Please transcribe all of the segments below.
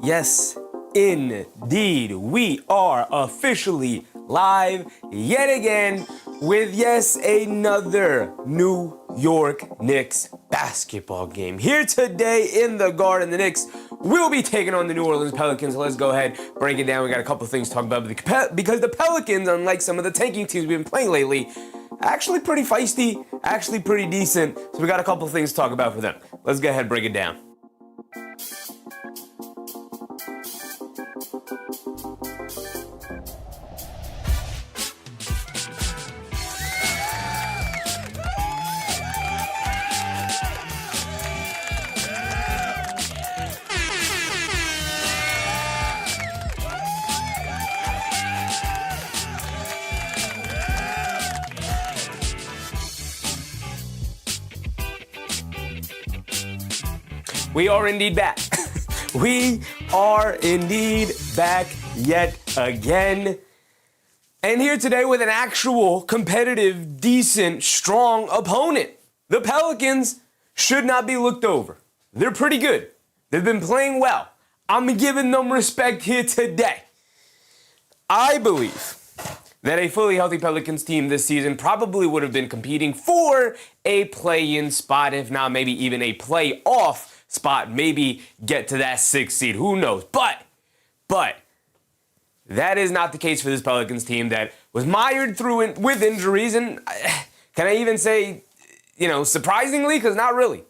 Yes, indeed, we are officially live yet again with another New York Knicks basketball game. Here today in the Garden, the Knicks will be taking on the New Orleans Pelicans. Let's go ahead, break it down. We got a couple of things to talk about because the Pelicans, unlike some of the tanking teams we've been playing lately, actually pretty feisty, actually pretty decent. So we got a couple of things to talk about for them. Let's go ahead and break it down. We are indeed back. We are indeed back yet again. And here today with an actual competitive, decent, strong opponent. The Pelicans should not be looked over. They're pretty good. They've been playing well. I'm giving them respect here today. I believe that a fully healthy Pelicans team this season probably would have been competing for a play-in spot, if not maybe even a playoff spot, maybe get to that 6th seed. Who knows? But that is not the case for this Pelicans team that was mired through with injuries, and can I even say, surprisingly? Because not really.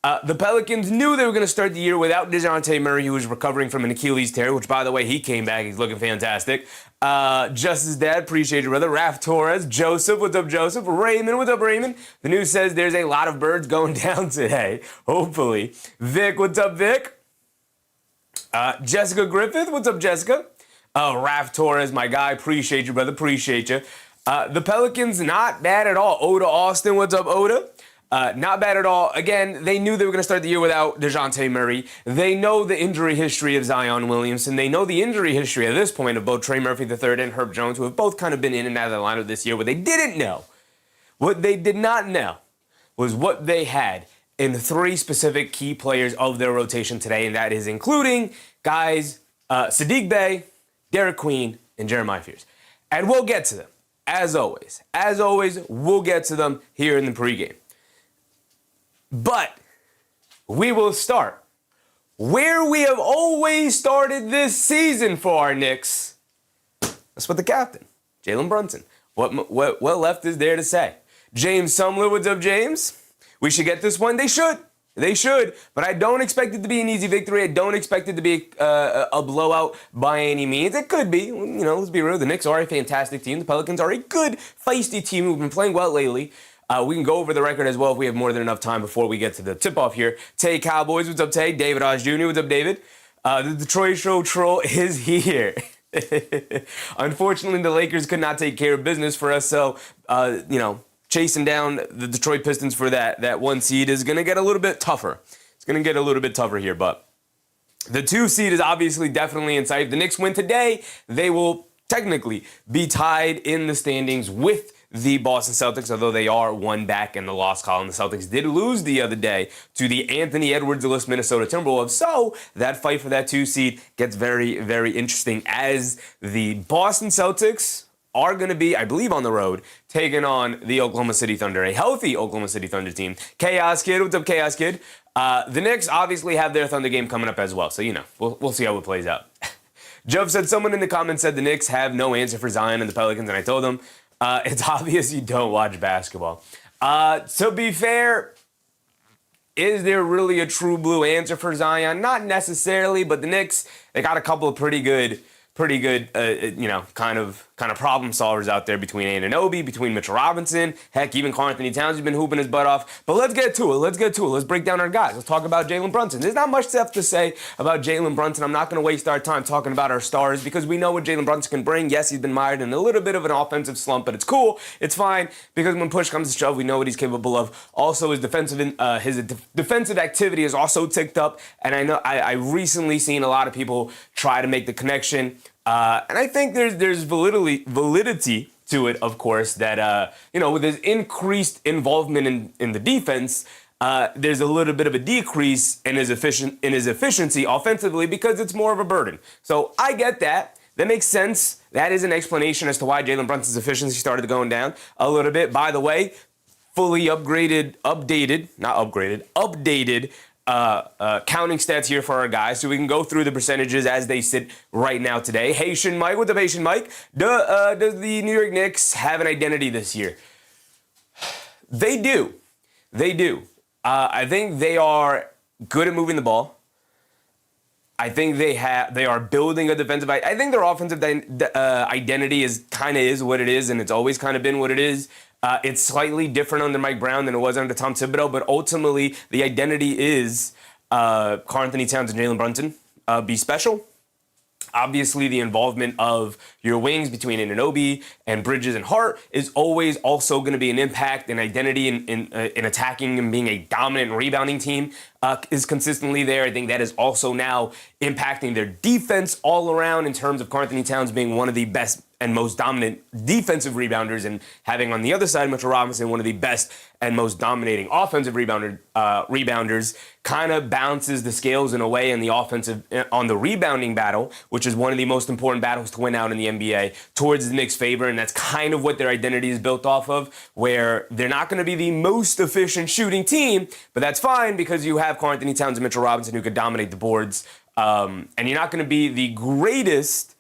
The Pelicans knew they were going to start the year without DeJounte Murray, who was recovering from an Achilles tear, which, by the way, he came back. He's looking fantastic. Justice's dad, appreciate you, brother. Raf Torres, Joseph, what's up, Joseph? Raymond, what's up, Raymond? The news says there's a lot of birds going down today, hopefully. Vic, what's up, Vic? Jessica Griffith, what's up, Jessica? Raf Torres, my guy, appreciate you, brother, appreciate you. The Pelicans, not bad at all. Oda Austin, what's up, Oda? Not bad at all. Again, they knew they were going to start the year without DeJounte Murray. They know the injury history of Zion Williamson. They know the injury history at this point of both Trey Murphy III and Herb Jones, who have both kind of been in and out of the lineup this year. What they did not know was what they had in 3 specific key players of their rotation today, and that is including guys Sadiq Bey, Derek Queen, and Jeremiah Fears. And we'll get to them, as always. As always, we'll get to them here in the pregame. But we will start where we have always started this season for our Knicks. That's with the captain, Jalen Brunson. What left is there to say? James Sumler, what's up, James? We should get this one. They should. But I don't expect it to be an easy victory. I don't expect it to be a blowout by any means. It could be. Let's be real. The Knicks are a fantastic team. The Pelicans are a good, feisty team who've been playing well lately. We can go over the record as well if we have more than enough time before we get to the tip-off here. Tay Cowboys, what's up, Tay? David Oz Jr., what's up, David? The Detroit Show Troll is here. Unfortunately, the Lakers could not take care of business for us, so, chasing down the Detroit Pistons for that 1 seed is going to get a little bit tougher. It's going to get a little bit tougher here, but the 2 seed is obviously definitely in sight. If the Knicks win today, they will technically be tied in the standings with the Boston Celtics, although they are 1 back in the loss column. The Celtics did lose the other day to the Anthony Edwards-less Minnesota Timberwolves, so that fight for that 2 seed gets very, very interesting as the Boston Celtics are going to be, I believe, on the road, taking on the Oklahoma City Thunder, a healthy Oklahoma City Thunder team. Chaos Kid, what's up, Chaos Kid? The Knicks obviously have their Thunder game coming up as well, so, we'll see how it plays out. Jeff said, someone in the comments said the Knicks have no answer for Zion and the Pelicans, and I told them, it's obvious you don't watch basketball. To be fair, is there really a true blue answer for Zion? Not necessarily, but the Knicks, they got a couple of pretty good, kind of problem solvers out there between Anunoby, between Mitchell Robinson. Heck, even Karl Anthony Towns has been hooping his butt off. But let's get to it. Let's break down our guys. Let's talk about Jalen Brunson. There's not much stuff to say about Jalen Brunson. I'm not going to waste our time talking about our stars because we know what Jalen Brunson can bring. Yes, he's been mired in a little bit of an offensive slump, but it's cool. It's fine because when push comes to shove, we know what he's capable of. Also, his defensive activity is also ticked up, and I know I recently seen a lot of people try to make the connection. And I think there's validity to it, of course, that, with his increased involvement in the defense, there's a little bit of a decrease in his efficiency offensively because it's more of a burden. So I get that. That makes sense. That is an explanation as to why Jalen Brunson's efficiency started going down a little bit. By the way, fully updated counting stats here for our guys, so we can go through the percentages as they sit right now today. Haitian Mike, what's up, Haitian Mike? Does the New York Knicks have an identity this year? They do. They do. I think they are good at moving the ball. I think they are building a defensive. I think their offensive identity is what it is, and it's always kind of been what it is. It's slightly different under Mike Brown than it was under Tom Thibodeau, but ultimately the identity is Karl-Anthony Towns and Jalen Brunson be special. Obviously, the involvement of your wings between Anunoby and Bridges and Hart is always also going to be an impact, and identity in attacking and being a dominant rebounding team is consistently there. I think that is also now impacting their defense all around in terms of Karl-Anthony Towns being one of the best and most dominant defensive rebounders, and having on the other side Mitchell Robinson, one of the best and most dominating offensive rebounders, kind of balances the scales in a way in the offensive on the rebounding battle, which is one of the most important battles to win out in the NBA, towards the Knicks' favor, and that's kind of what their identity is built off of, where they're not going to be the most efficient shooting team, but that's fine because you have Karl-Anthony Towns and Mitchell Robinson who could dominate the boards, and you're not going to be the greatest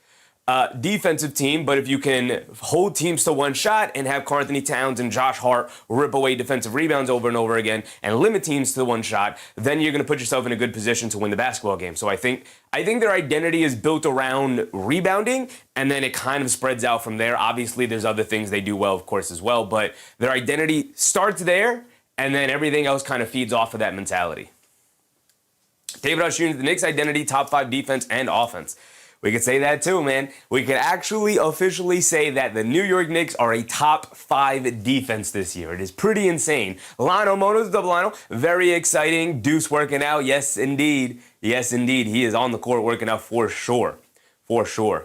defensive team, but if you can hold teams to one shot and have Karl-Anthony Towns and Josh Hart rip away defensive rebounds over and over again and limit teams to one shot, then you're going to put yourself in a good position to win the basketball game. So I think their identity is built around rebounding, and then it kind of spreads out from there. Obviously, there's other things they do well, of course, as well, but their identity starts there, and then everything else kind of feeds off of that mentality. David Oshun, the Knicks' identity, top 5 defense and offense. We could say that too, man. We could actually officially say that the New York Knicks are a top 5 defense this year. It is pretty insane. Lionel Monos, double Lionel, very exciting. Deuce working out, yes indeed. Yes indeed, he is on the court working out for sure. For sure.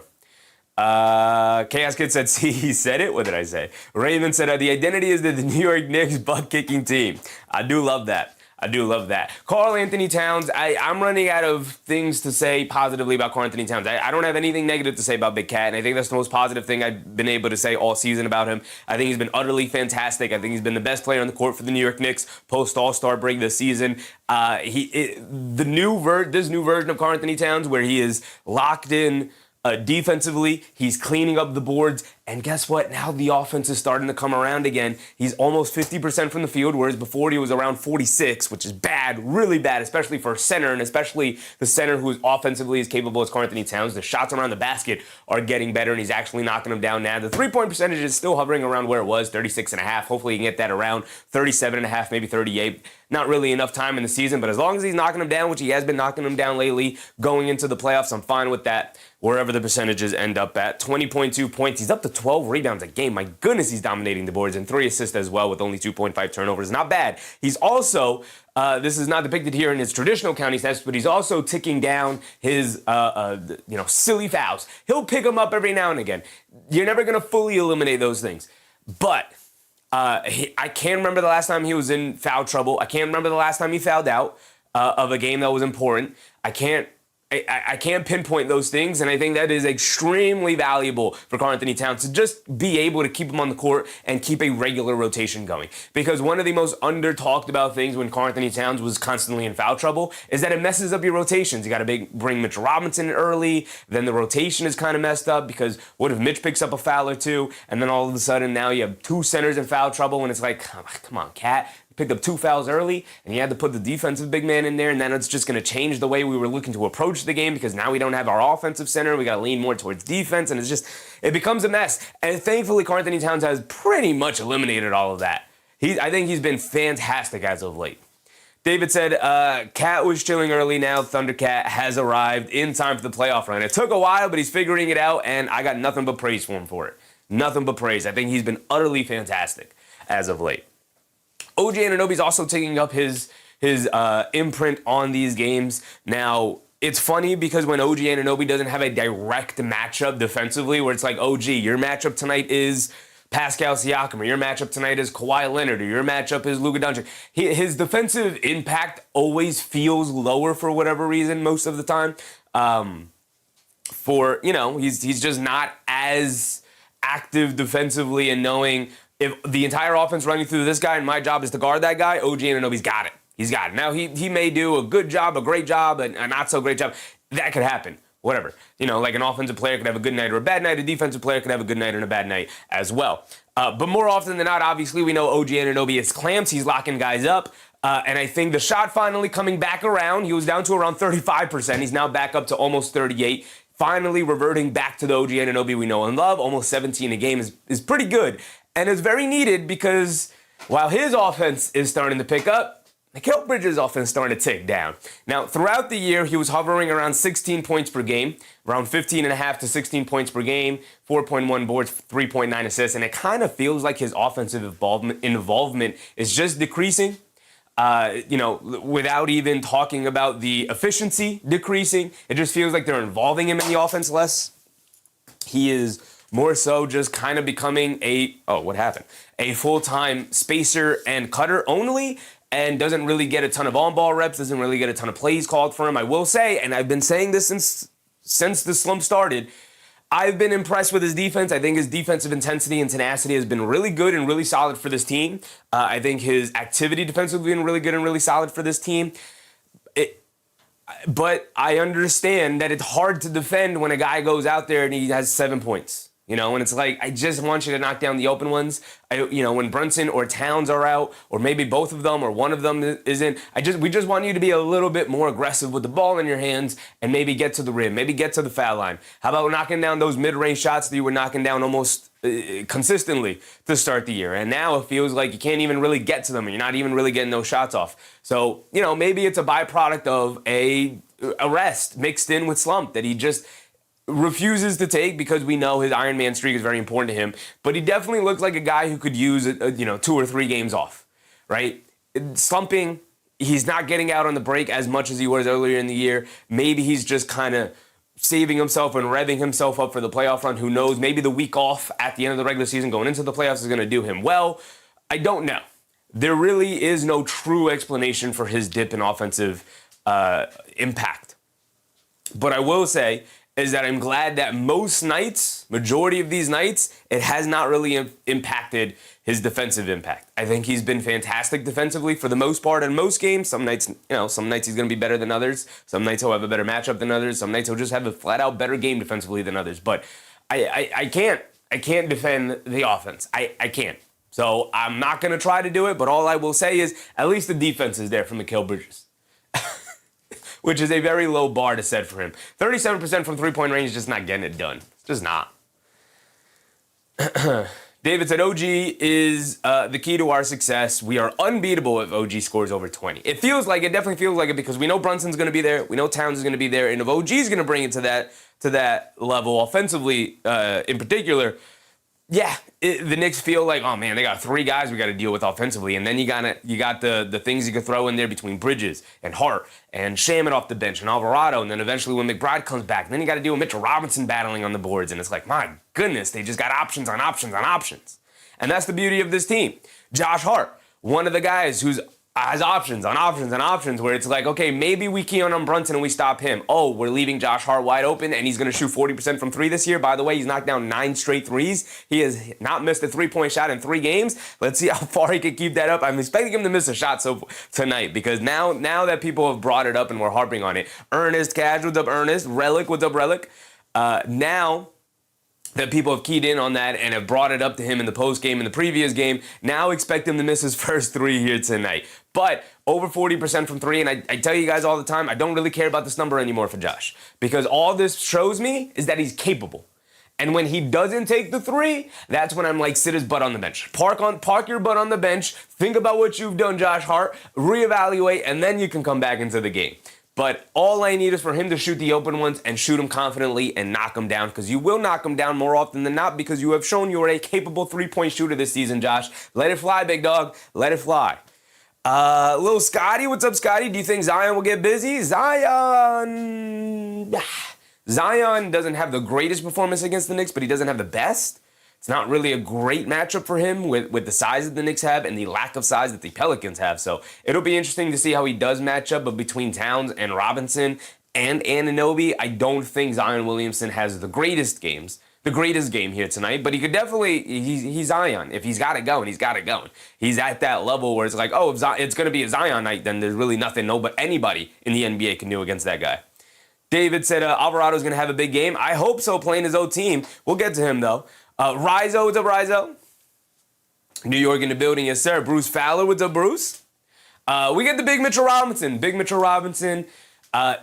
Chaos Kid said, see, he said it. What did I say? Raven said, the identity is the New York Knicks butt-kicking team. I do love that. I do love that. Karl-Anthony Towns, I'm running out of things to say positively about Karl-Anthony Towns. I don't have anything negative to say about Big Cat, and I think that's the most positive thing I've been able to say all season about him. I think he's been utterly fantastic. I think he's been the best player on the court for the New York Knicks post-All-Star break this season. This new version of Karl-Anthony Towns, where he is locked in defensively, he's cleaning up the boards, and guess what? Now the offense is starting to come around again. He's almost 50% from the field, whereas before he was around 46, which is bad, really bad, especially for a center, and especially the center who is offensively as capable as Karl-Anthony Towns. The shots around the basket are getting better, and he's actually knocking them down now. The three-point percentage is still hovering around where it was, 36.5. Hopefully he can get that around 37.5, maybe 38. Not really enough time in the season, but as long as he's knocking them down, which he has been knocking them down lately, going into the playoffs, I'm fine with that, wherever the percentages end up at. 20.2 points. He's up to 12 rebounds a game. My goodness, he's dominating the boards, and 3 assists as well with only 2.5 turnovers. Not bad. He's also, this is not depicted here in his traditional counting stats, but he's also ticking down his, silly fouls. He'll pick them up every now and again. You're never going to fully eliminate those things. But I can't remember the last time he was in foul trouble. I can't remember the last time he fouled out of a game that was important. I can't pinpoint those things, and I think that is extremely valuable for Karl-Anthony Towns to just be able to keep him on the court and keep a regular rotation going. Because one of the most under-talked about things when Karl-Anthony Towns was constantly in foul trouble is that it messes up your rotations. You got to bring Mitch Robinson early, then the rotation is kind of messed up because what if Mitch picks up a foul or two, and then all of a sudden now you have 2 centers in foul trouble, and it's like, come on, Cat. Picked up 2 fouls early, and he had to put the defensive big man in there, and then it's just going to change the way we were looking to approach the game because now we don't have our offensive center. We got to lean more towards defense, and it becomes a mess. And thankfully, Karl-Anthony Towns has pretty much eliminated all of that. I think he's been fantastic as of late. David said, Cat was chilling early now. Thundercat has arrived in time for the playoff run. It took a while, but he's figuring it out, and I got nothing but praise for him for it. Nothing but praise. I think he's been utterly fantastic as of late. OG Anunoby's also taking up his imprint on these games. Now, it's funny because when OG Anunoby doesn't have a direct matchup defensively, where it's like, OG, your matchup tonight is Pascal Siakam, or your matchup tonight is Kawhi Leonard, or your matchup is Luka Doncic. His defensive impact always feels lower for whatever reason most of the time. He's just not as active defensively and knowing if the entire offense running through this guy and my job is to guard that guy, OG Anunoby's got it. He's got it. Now, he may do a good job, a great job, a not so great job. That could happen. Whatever. Like an offensive player could have a good night or a bad night. A defensive player could have a good night and a bad night as well. But more often than not, obviously, we know OG Anunoby is clamps. He's locking guys up. And I think the shot finally coming back around. He was down to around 35%. He's now back up to almost 38%. Finally reverting back to the OG Anunoby we know and love. Almost 17 a game is pretty good. And it's very needed because while his offense is starting to pick up, Mikal Bridges' offense starting to tick down. Now, throughout the year, he was hovering around 16 points per game, around 15.5 to 16 points per game, 4.1 boards, 3.9 assists, and it kind of feels like his offensive involvement is just decreasing. Without even talking about the efficiency decreasing, it just feels like they're involving him in the offense less. He is more so just kind of becoming a full-time spacer and cutter only, and doesn't really get a ton of on-ball reps, doesn't really get a ton of plays called for him. I will say, and I've been saying this since the slump started, I've been impressed with his defense. I think his defensive intensity and tenacity has been really good and really solid for this team. I think his activity defensively has been really good and really solid for this team. But I understand that it's hard to defend when a guy goes out there and he has 7 points. And it's like, I just want you to knock down the open ones. When Brunson or Towns are out, or maybe both of them or one of them isn't, we just want you to be a little bit more aggressive with the ball in your hands and maybe get to the rim, maybe get to the foul line. How about knocking down those mid-range shots that you were knocking down almost consistently to start the year? And now it feels like you can't even really get to them and you're not even really getting those shots off. So, maybe it's a byproduct of a rest mixed in with slump that he just refuses to take because we know his Iron Man streak is very important to him. But he definitely looks like a guy who could use 2 or 3 games off, right? Slumping, he's not getting out on the break as much as he was earlier in the year. Maybe he's just kind of saving himself and revving himself up for the playoff run. Who knows? Maybe the week off at the end of the regular season going into the playoffs is going to do him well. I don't know. There really is no true explanation for his dip in offensive impact. But I will say is that I'm glad that majority of these nights, it has not really impacted his defensive impact. I think he's been fantastic defensively for the most part in most games. Some nights he's going to be better than others. Some nights he'll have a better matchup than others. Some nights he'll just have a flat out better game defensively than others. But I can't defend the offense. I can't. So I'm not going to try to do it, but all I will say is at least the defense is there from Mikal Bridges. Which is a very low bar to set for him. 37% from three-point range, just not getting it done. Just not. David said, OG is the key to our success. We are unbeatable if OG scores over 20. It definitely feels like it because we know Brunson's going to be there. We know Towns is going to be there. And if OG's going to bring it to that level offensively in particular, the Knicks feel like, oh man, they got 3 guys we got to deal with offensively, and then you got the things you could throw in there between Bridges and Hart and Shaman off the bench and Alvarado, and then eventually when McBride comes back, then you got to deal with Mitchell Robinson battling on the boards, and it's like, my goodness, they just got options on options on options, and that's the beauty of this team. Josh Hart, one of the guys who's has options on options on options where it's like, okay, maybe we key on Brunson and we stop him. Oh, we're leaving Josh Hart wide open and he's going to shoot 40% from 3 this year. By the way, he's knocked down 9 straight threes. He has not missed a 3-point shot in 3 games. Let's see how far he can keep that up. I'm expecting him to miss a shot tonight because now that people have brought it up and we're harping on it. Ernest, Cash, what's up, Ernest? Relic, what's up, Relic? Now that people have keyed in on that and have brought it up to him in the post game, in the previous game, now expect him to miss his first 3 here tonight. But over 40% from 3, and I tell you guys all the time, I don't really care about this number anymore for Josh, because all this shows me is that he's capable. And when he doesn't take the 3, that's when I'm like, sit his butt on the bench. Park your butt on the bench, think about what you've done, Josh Hart, reevaluate, and then you can come back into the game. But all I need is for him to shoot the open ones and shoot them confidently and knock them down, because you will knock them down more often than not, because you have shown you are a capable 3-point shooter this season, Josh. Let it fly, big dog. Let it fly. Little Scotty, what's up, Scotty? Do you think Zion will get busy? Zion doesn't have the greatest performance against the Knicks, but he doesn't have the best. It's not really a great matchup for him with the size that the Knicks have and the lack of size that the Pelicans have. So it'll be interesting to see how he does match up. But between Towns and Robinson and Anunoby, I don't think Zion Williamson has the greatest game here tonight, but he could definitely, he's Zion. If he's got it going, he's got it going. He's at that level where it's like, oh, if it's going to be a Zion night, then there's really nothing anybody in the NBA can do against that guy. David said Alvarado's going to have a big game. I hope so, playing his old team. We'll get to him, though. Rizzo, what's up, Rizzo? New York in the building, yes, sir. Bruce Fowler, what's up, Bruce? We get the big Mitchell Robinson. Big Mitchell Robinson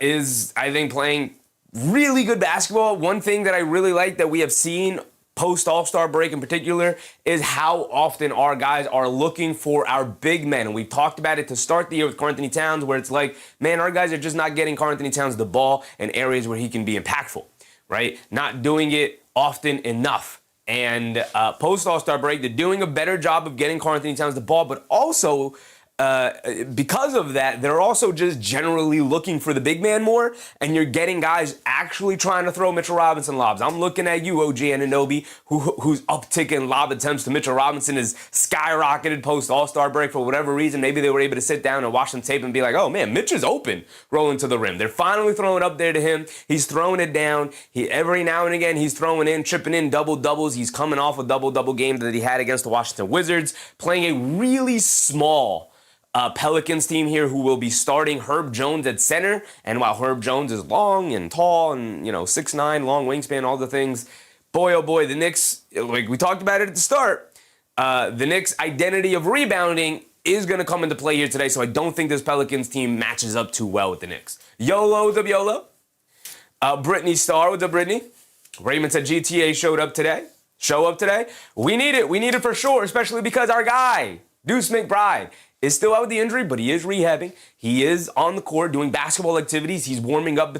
is, I think, playing really good basketball. One thing that I really like that we have seen post-All-Star break in particular is how often our guys are looking for our big men. And we talked about it to start the year with Karl-Anthony Towns, where it's like, man, our guys are just not getting Karl-Anthony Towns the ball in areas where he can be impactful, right? Not doing it often enough. And post-All-Star break, they're doing a better job of getting Karl-Anthony Towns the ball, but also because of that, they're also just generally looking for the big man more, and you're getting guys actually trying to throw Mitchell Robinson lobs. I'm looking at you, OG Anunoby, whose uptick in lob attempts to Mitchell Robinson is skyrocketed post-All-Star break for whatever reason. Maybe they were able to sit down and watch some tape and be like, oh man, Mitch is open rolling to the rim. They're finally throwing up there to him. He's throwing it down. Every now and again, he's throwing in, chipping in double-doubles. He's coming off a double-double game that he had against the Washington Wizards, playing a really small Pelicans team here who will be starting Herb Jones at center. And while Herb Jones is long and tall and, 6'9", long wingspan, all the things, boy, oh boy, the Knicks, like we talked about it at the start, the Knicks' identity of rebounding is going to come into play here today. So I don't think this Pelicans team matches up too well with the Knicks. YOLO, what's up, YOLO? Brittany Starr, what's up, Brittany? Raymond said GTA showed up today. Show up today? We need it. We need it for sure, especially because our guy, Deuce McBride, is still out with the injury, but he is rehabbing. He is on the court doing basketball activities. He's warming up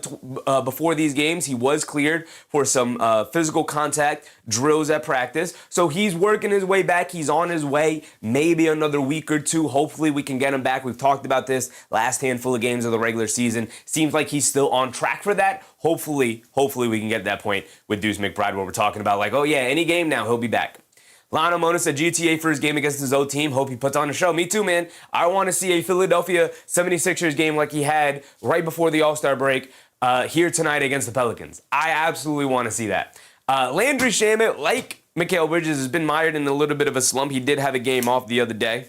before these games. He was cleared for some physical contact drills at practice. So he's working his way back. He's on his way. Maybe another week or two. Hopefully we can get him back. We've talked about this last handful of games of the regular season. Seems like he's still on track for that. Hopefully we can get to that point with Deuce McBride where we're talking about like, oh yeah, any game now, he'll be back. Lana Mona said GTA for his game against his old team. Hope he puts on a show. Me too, man. I want to see a Philadelphia 76ers game like he had right before the All-Star break here tonight against the Pelicans. I absolutely want to see that. Landry Shamet, like Mikal Bridges, has been mired in a little bit of a slump. He did have a game off the other day.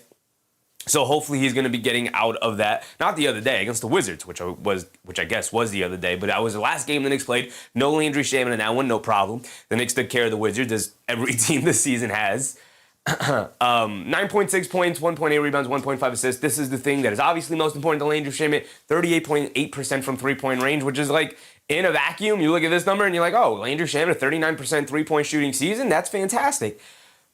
So hopefully he's going to be getting out of that. Not the other day, against the Wizards, which I guess was the other day. But that was the last game the Knicks played. No Landry Shamet in that one, no problem. The Knicks took care of the Wizards, as every team this season has. 9.6 points, 1.8 rebounds, 1.5 assists. This is the thing that is obviously most important to Landry Shamet. 38.8% from three-point range, which is like, in a vacuum, you look at this number and you're like, oh, Landry Shamet, a 39% three-point shooting season? That's fantastic.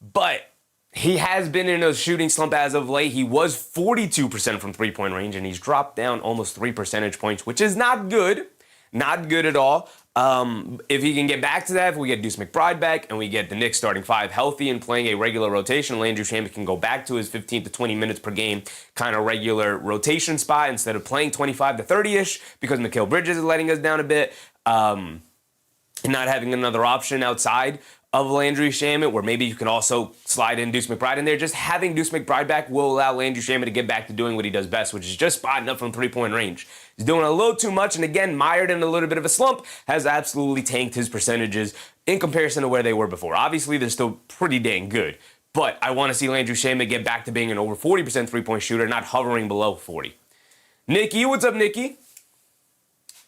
But he has been in a shooting slump as of late. He was 42% from three-point range, and he's dropped down almost 3 percentage points, which is not good. Not good at all. If he can get back to that, if we get Deuce McBride back and we get the Knicks starting 5 healthy and playing a regular rotation, Landry Shamet can go back to his 15 to 20 minutes per game kind of regular rotation spot instead of playing 25 to 30-ish because Mikal Bridges is letting us down a bit and not having another option outside of Landry Shamet, where maybe you can also slide in Deuce McBride in there. Just having Deuce McBride back will allow Landry Shamet to get back to doing what he does best, which is just spotting up from three-point range. He's doing a little too much, and again, mired in a little bit of a slump, has absolutely tanked his percentages in comparison to where they were before. Obviously, they're still pretty dang good, but I want to see Landry Shamet get back to being an over 40% three-point shooter, not hovering below 40. Nikki, what's up, Nikki?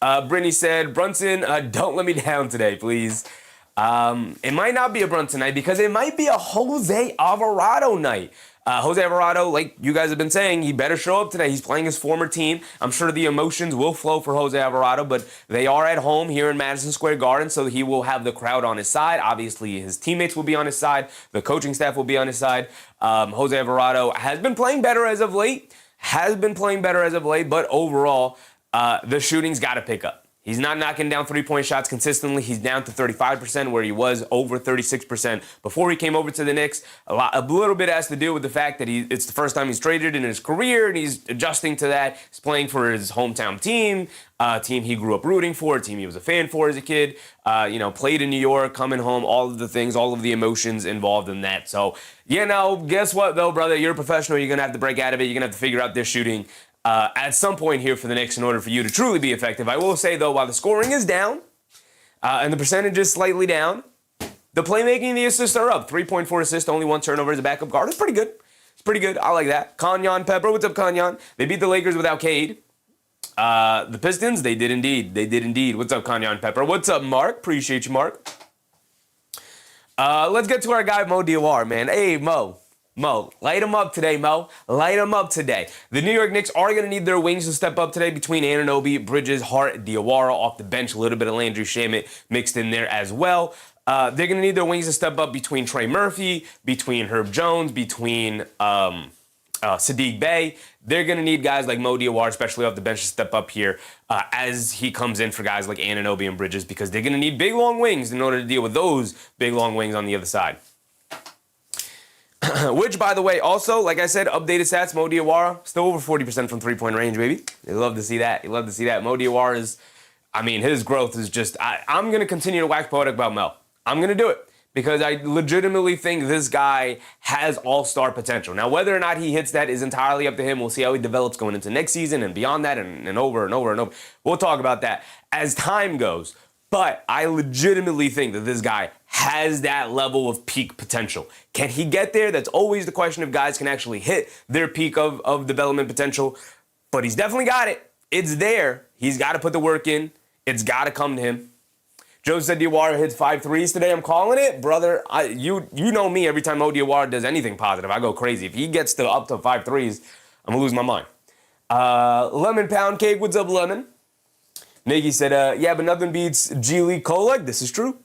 Brittany said, Brunson, don't let me down today, please. It might not be a Brunson night because it might be a Jose Alvarado night. Jose Alvarado, like you guys have been saying, he better show up today. He's playing his former team. I'm sure the emotions will flow for Jose Alvarado, but they are at home here in Madison Square Garden, so he will have the crowd on his side. Obviously, his teammates will be on his side. The coaching staff will be on his side. Jose Alvarado has been playing better as of late, but overall, the shooting's got to pick up. He's not knocking down three-point shots consistently. He's down to 35%, where he was over 36% before he came over to the Knicks. A little bit has to do with the fact that it's the first time he's traded in his career, and he's adjusting to that. He's playing for his hometown team, a team he grew up rooting for, a team he was a fan for as a kid. Played in New York, coming home, all of the things, all of the emotions involved in that. So, guess what, though, brother? You're a professional. You're going to have to break out of it. You're going to have to figure out this shooting at some point here for the Knicks in order for you to truly be effective. I will say, though, while the scoring is down and the percentage is slightly down, the playmaking and the assists are up. 3.4 assists, only 1 turnover as a backup guard. It's pretty good. It's pretty good. I like that. Kanyon Pepper, what's up, Kanyon? They beat the Lakers without Cade. The Pistons, they did indeed. They did indeed. What's up, Kanyon Pepper? What's up, Mark? Appreciate you, Mark. Let's get to our guy, Mo Diawara, man. Hey, Mo, light him up today, Mo. Light him up today. The New York Knicks are going to need their wings to step up today between Anunoby, Bridges, Hart, Diawara off the bench. A little bit of Landry Shamet mixed in there as well. They're going to need their wings to step up between Trey Murphy, between Herb Jones, between Sadiq Bey. They're going to need guys like Mo Diawara, especially off the bench, to step up here as he comes in for guys like Anunoby and Bridges, because they're going to need big, long wings in order to deal with those big, long wings on the other side. Which, by the way, also, like I said, updated stats, Mo Diawara, still over 40% from three-point range, baby. You love to see that. Mo Diawara is, his growth is just, I'm going to continue to wax poetic about Mo. I'm going to do it because I legitimately think this guy has all-star potential. Now, whether or not he hits that is entirely up to him. We'll see how he develops going into next season and beyond that and over and over and over. We'll talk about that as time goes. But I legitimately think that this guy has that level of peak potential. Can he get there? That's always the question if guys can actually hit their peak of development potential. But he's definitely got it. It's there. He's got to put the work in. It's got to come to him. Joe said Diawara hits 5 threes today. I'm calling it. Brother, you know me. Every time Mo Diawara does anything positive, I go crazy. If he gets up to 5 threes, I'm going to lose my mind. Lemon Pound Cake, what's up, Lemon? Niggy said, but nothing beats G League Kolek. This is true.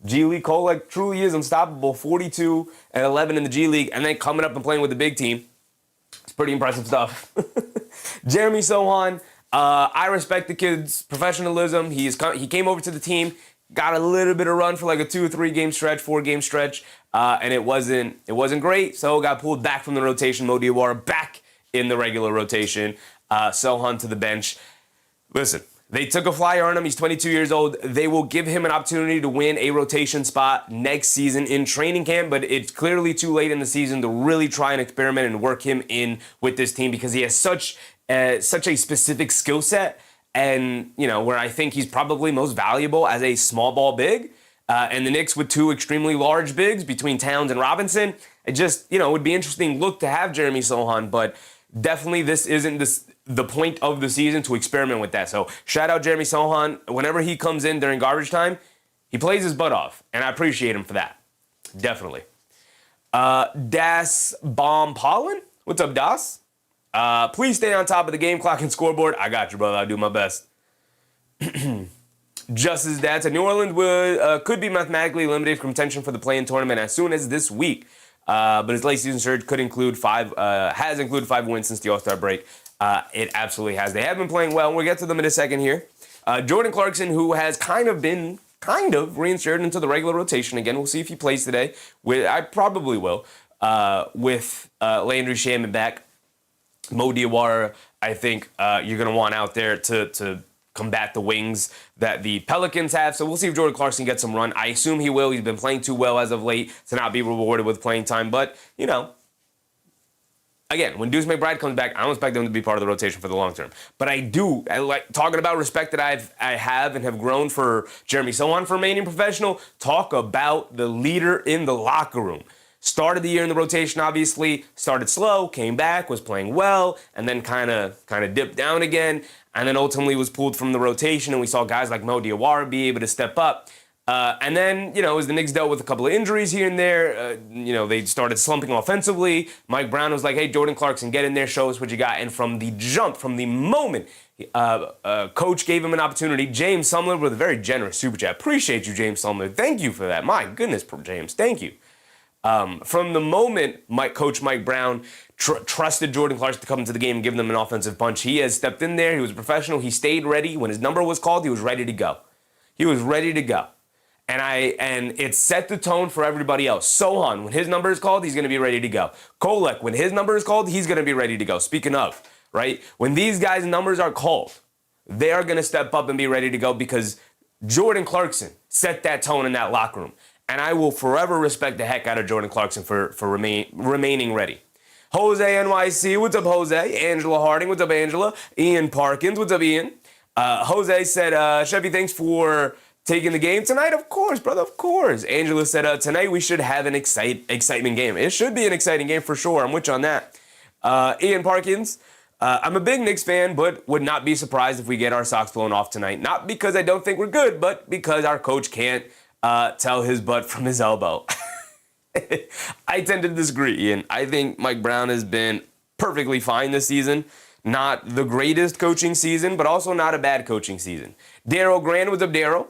G League Kolek truly is unstoppable. 42 and 11 in the G League, and then coming up and playing with the big team. It's pretty impressive stuff. Jeremy Sohan, I respect the kid's professionalism. He came over to the team, got a little bit of run for like a 2 or 3 game stretch, 4 game stretch, and it wasn't great. So got pulled back from the rotation. Mo Diawara back in the regular rotation. Sohan to the bench. Listen, they took a flyer on him. He's 22 years old. They will give him an opportunity to win a rotation spot next season in training camp, but it's clearly too late in the season to really try and experiment and work him in with this team because he has such a specific skill set and, where I think he's probably most valuable as a small ball big. And the Knicks with 2 extremely large bigs between Towns and Robinson, it just, would be interesting look to have Jeremy Sohan, but definitely this isn't the point of the season to experiment with that. So shout out Jeremy Sohan. Whenever he comes in during garbage time, he plays his butt off, and I appreciate him for that. Definitely. Das Bomb Pollen? What's up, Das? Please stay on top of the game clock and scoreboard. I got you, brother. I'll do my best. Justice Dad said New Orleans could be mathematically eliminated from contention for the play-in tournament as soon as this week. But his late season surge has included 5 wins since the All-Star break. It absolutely has. They have been playing well. We'll get to them in a second here. Jordan Clarkson, who has kind of reinserted into the regular rotation again. We'll see if he plays today. I probably will. With Landry Shamet back. Mo Diawara, I think you're going to want out there to combat the wings that the Pelicans have. So we'll see if Jordan Clarkson gets some run. I assume he will. He's been playing too well as of late to not be rewarded with playing time. But, again, when Deuce McBride comes back, I don't expect them to be part of the rotation for the long term. But I like talking about respect that I have and have grown for Jeremy Sohan for remaining professional. Talk about the leader in the locker room. Started the year in the rotation, obviously. Started slow, came back, was playing well, and then kind of dipped down again. And then ultimately was pulled from the rotation, and we saw guys like Mo Diawara be able to step up. And then, as the Knicks dealt with a couple of injuries here and there, they started slumping offensively. Mike Brown was like, hey, Jordan Clarkson, get in there, show us what you got. And from the jump, from the moment, Coach gave him an opportunity. James Sumler with a very generous super chat. Appreciate you, James Sumler. Thank you for that. My goodness, James. Thank you. From the moment Coach Mike Brown trusted Jordan Clarkson to come into the game and give them an offensive punch, he has stepped in there. He was a professional. He stayed ready. When his number was called, he was ready to go. He was ready to go. And it set the tone for everybody else. Sohan, when his number is called, he's going to be ready to go. Kolek, when his number is called, he's going to be ready to go. Speaking of, right? When these guys' numbers are called, they are going to step up and be ready to go because Jordan Clarkson set that tone in that locker room. And I will forever respect the heck out of Jordan Clarkson for remaining ready. Jose NYC, what's up, Jose? Angela Harding, what's up, Angela? Ian Parkins, what's up, Ian? Jose said, Chevy, thanks for taking the game tonight. Of course, brother, of course. Angela said, tonight we should have an excitement game. It should be an exciting game for sure. I'm with you on that. Ian Parkins, I'm a big Knicks fan, but would not be surprised if we get our socks blown off tonight. Not because I don't think we're good, but because our coach can't tell his butt from his elbow. I tend to disagree, Ian. I think Mike Brown has been perfectly fine this season. Not the greatest coaching season, but also not a bad coaching season. Daryl Grand, what's up, Daryl?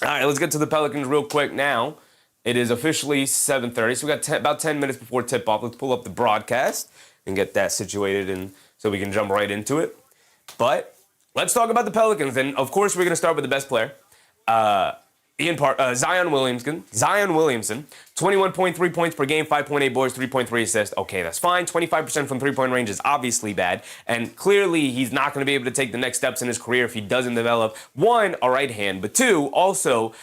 All right, let's get to the Pelicans real quick now. It is officially 7:30, so we got about 10 minutes before tip-off. Let's pull up the broadcast and get that situated and so we can jump right into it. But let's talk about the Pelicans. And, of course, we're going to start with the best player. Zion Williamson, 21.3 points per game, 5.8 boards, 3.3 assists. Okay, that's fine. 25% from three-point range is obviously bad. And clearly he's not going to be able to take the next steps in his career if he doesn't develop, one, a right hand, but two, also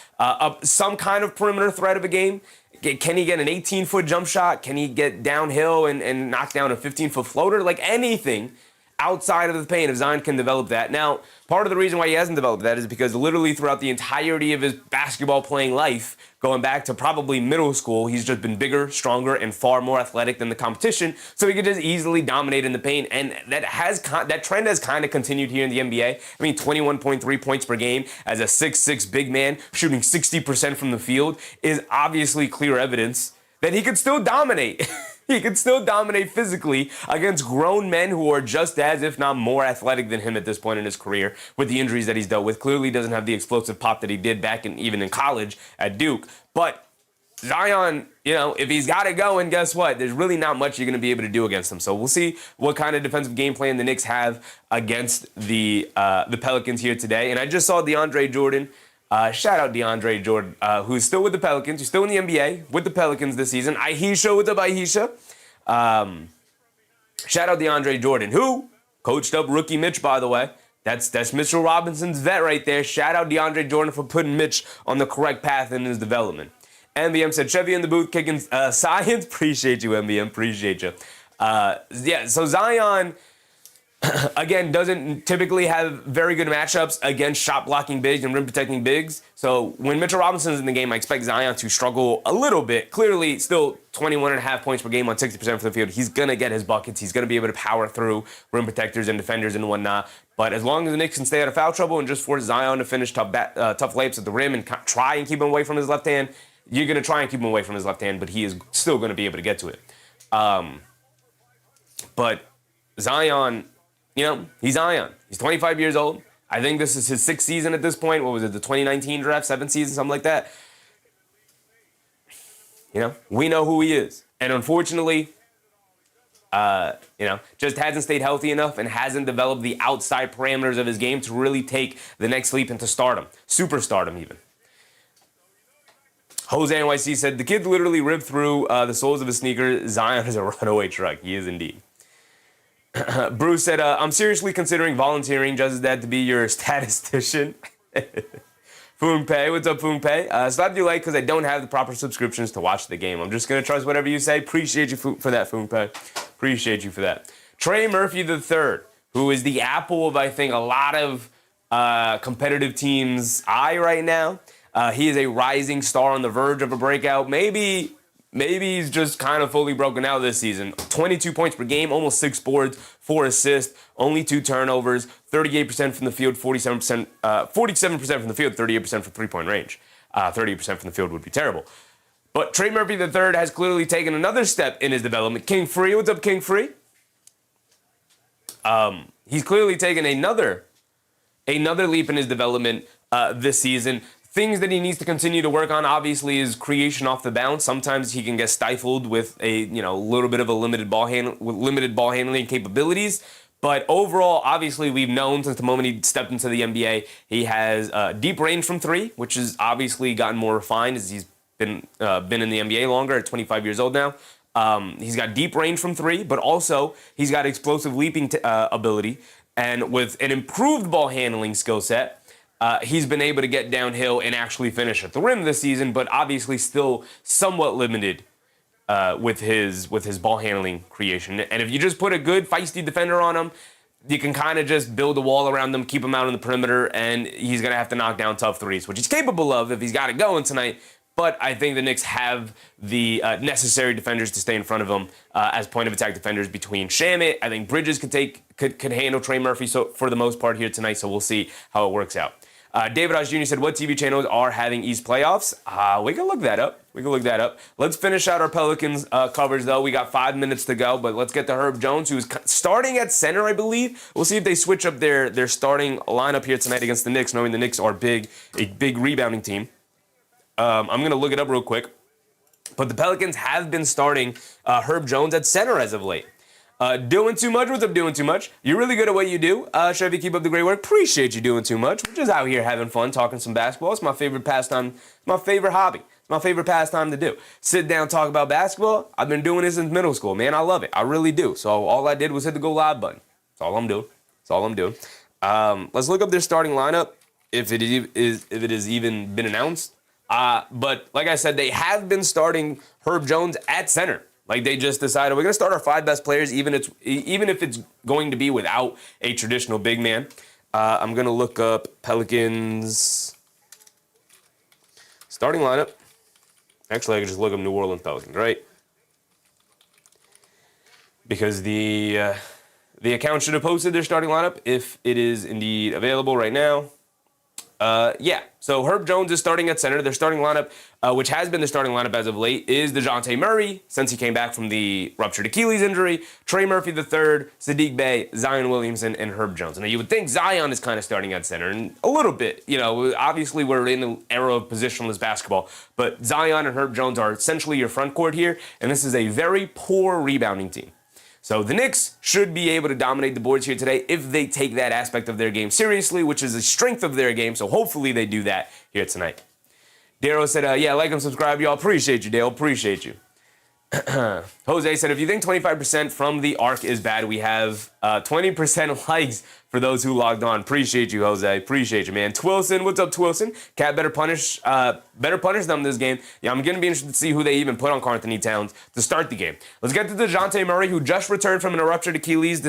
some kind of perimeter threat of a game. Can he get an 18-foot jump shot? Can he get downhill and knock down a 15-foot floater? Like anything outside of the paint, if Zion can develop that. Now, part of the reason why he hasn't developed that is because literally throughout the entirety of his basketball playing life, going back to probably middle school, he's just been bigger, stronger, and far more athletic than the competition, so he could just easily dominate in the paint. And that trend has kind of continued here in the NBA. I mean, 21.3 points per game as a 6'6" big man shooting 60% from the field is obviously clear evidence that he could still dominate. He can still dominate physically against grown men who are just as, if not more, athletic than him at this point in his career with the injuries that he's dealt with. Clearly doesn't have the explosive pop that he did back even in college at Duke. But Zion, if he's got it going, guess what? There's really not much you're going to be able to do against him. So we'll see what kind of defensive game plan the Knicks have against the Pelicans here today. And I just saw DeAndre Jordan. Shout out DeAndre Jordan, who's still with the Pelicans. He's still in the NBA with the Pelicans this season. Aisha, what's up, Aisha? Shout out DeAndre Jordan, who coached up rookie Mitch, by the way. That's Mitchell Robinson's vet right there. Shout out DeAndre Jordan for putting Mitch on the correct path in his development. MBM said, Chevy in the booth kicking science. Appreciate you, MBM. Appreciate you. So Zion, again, doesn't typically have very good matchups against shot-blocking bigs and rim-protecting bigs. So when Mitchell Robinson's in the game, I expect Zion to struggle a little bit. Clearly, still 21.5 points per game on 60% from the field. He's going to get his buckets. He's going to be able to power through rim protectors and defenders and whatnot. But as long as the Knicks can stay out of foul trouble and just force Zion to finish tough layups at the rim and try and keep him away from his left hand, you're going to try and keep him away from his left hand, but he is still going to be able to get to it. But Zion... he's Zion. He's 25 years old. I think this is his sixth season at this point. What was it, the 2019 draft, seventh season, something like that? We know who he is. And unfortunately, just hasn't stayed healthy enough and hasn't developed the outside parameters of his game to really take the next leap into stardom, superstardom even. Jose NYC said, the kid literally ripped through the soles of his sneakers. Zion is a runaway truck. He is indeed. Bruce said, I'm seriously considering volunteering just as that to be your statistician. Foonpei, what's up, Foonpei? Slapped you late because I don't have the proper subscriptions to watch the game. I'm just going to trust whatever you say. Appreciate you for that, Foonpei. Appreciate you for that. Trey Murphy III, who is the apple of, I think, a lot of competitive teams' eye right now. He is a rising star on the verge of a breakout. Maybe he's just kind of fully broken out this season. 22 points per game, almost 6 boards, 4 assists, only 2 turnovers, 38% from the field, 47% from the field, 38% from three-point range. 30% from the field would be terrible. But Trey Murphy III has clearly taken another step in his development. King Free, what's up, King Free? He's clearly taken another leap in his development this season. Things that he needs to continue to work on, obviously, is creation off the bounce. Sometimes he can get stifled with a little bit of a limited ball handling capabilities. But overall, obviously, we've known since the moment he stepped into the NBA, he has deep range from three, which has obviously gotten more refined as he's been in the NBA longer, at 25 years old now. He's got deep range from three, but also he's got explosive leaping ability. And with an improved ball handling skill set, he's been able to get downhill and actually finish at the rim this season, but obviously still somewhat limited with his ball handling creation. And if you just put a good feisty defender on him, you can kind of just build a wall around him, keep him out on the perimeter, and he's going to have to knock down tough threes, which he's capable of if he's got it going tonight. But I think the Knicks have the necessary defenders to stay in front of him as point of attack defenders between Shamit. I think Bridges could handle Trey Murphy for the most part here tonight, so we'll see how it works out. David Osh Jr. said, what TV channels are having East playoffs? We can look that up. Let's finish out our Pelicans coverage, though. We got 5 minutes to go, but let's get to Herb Jones, who's starting at center, I believe. We'll see if they switch up their starting lineup here tonight against the Knicks, knowing the Knicks are a big rebounding team. I'm going to look it up real quick. But the Pelicans have been starting Herb Jones at center as of late. Doing too much? What's up, doing too much? You're really good at what you do. Chevy, keep up the great work. Appreciate you doing too much. We're just out here having fun, talking some basketball. It's my favorite pastime. It's my favorite hobby. It's my favorite pastime to do. Sit down, talk about basketball. I've been doing this since middle school, man. I love it. I really do. So all I did was hit the go live button. That's all I'm doing. Let's look up their starting lineup if it has even been announced. But like I said, they have been starting Herb Jones at center. Like, they just decided we're going to start our 5 best players, even if it's going to be without a traditional big man. I'm going to look up Pelicans starting lineup. Actually, I could just look up New Orleans Pelicans, right? Because the account should have posted their starting lineup if it is indeed available right now. So Herb Jones is starting at center. Their starting lineup, which has been the starting lineup as of late, is DeJounte Murray, since he came back from the ruptured Achilles injury, Trey Murphy III, Sadiq Bey, Zion Williamson, and Herb Jones. Now, you would think Zion is kind of starting at center, and a little bit. Obviously we're in an era of positionless basketball, but Zion and Herb Jones are essentially your front court here, and this is a very poor rebounding team. So the Knicks should be able to dominate the boards here today if they take that aspect of their game seriously, which is the strength of their game. So hopefully they do that here tonight. Darryl said, like and subscribe, y'all. Appreciate you, Dale. Appreciate you. Jose said, if you think 25% from the arc is bad, we have 20% likes for those who logged on. Appreciate you, Jose. Appreciate you, man. Twilson, what's up, Twilson? Cat better punish them this game. Yeah, I'm going to be interested to see who they even put on Karl Anthony Towns to start the game. Let's get to DeJounte Murray, who just returned from an ruptured Achilles.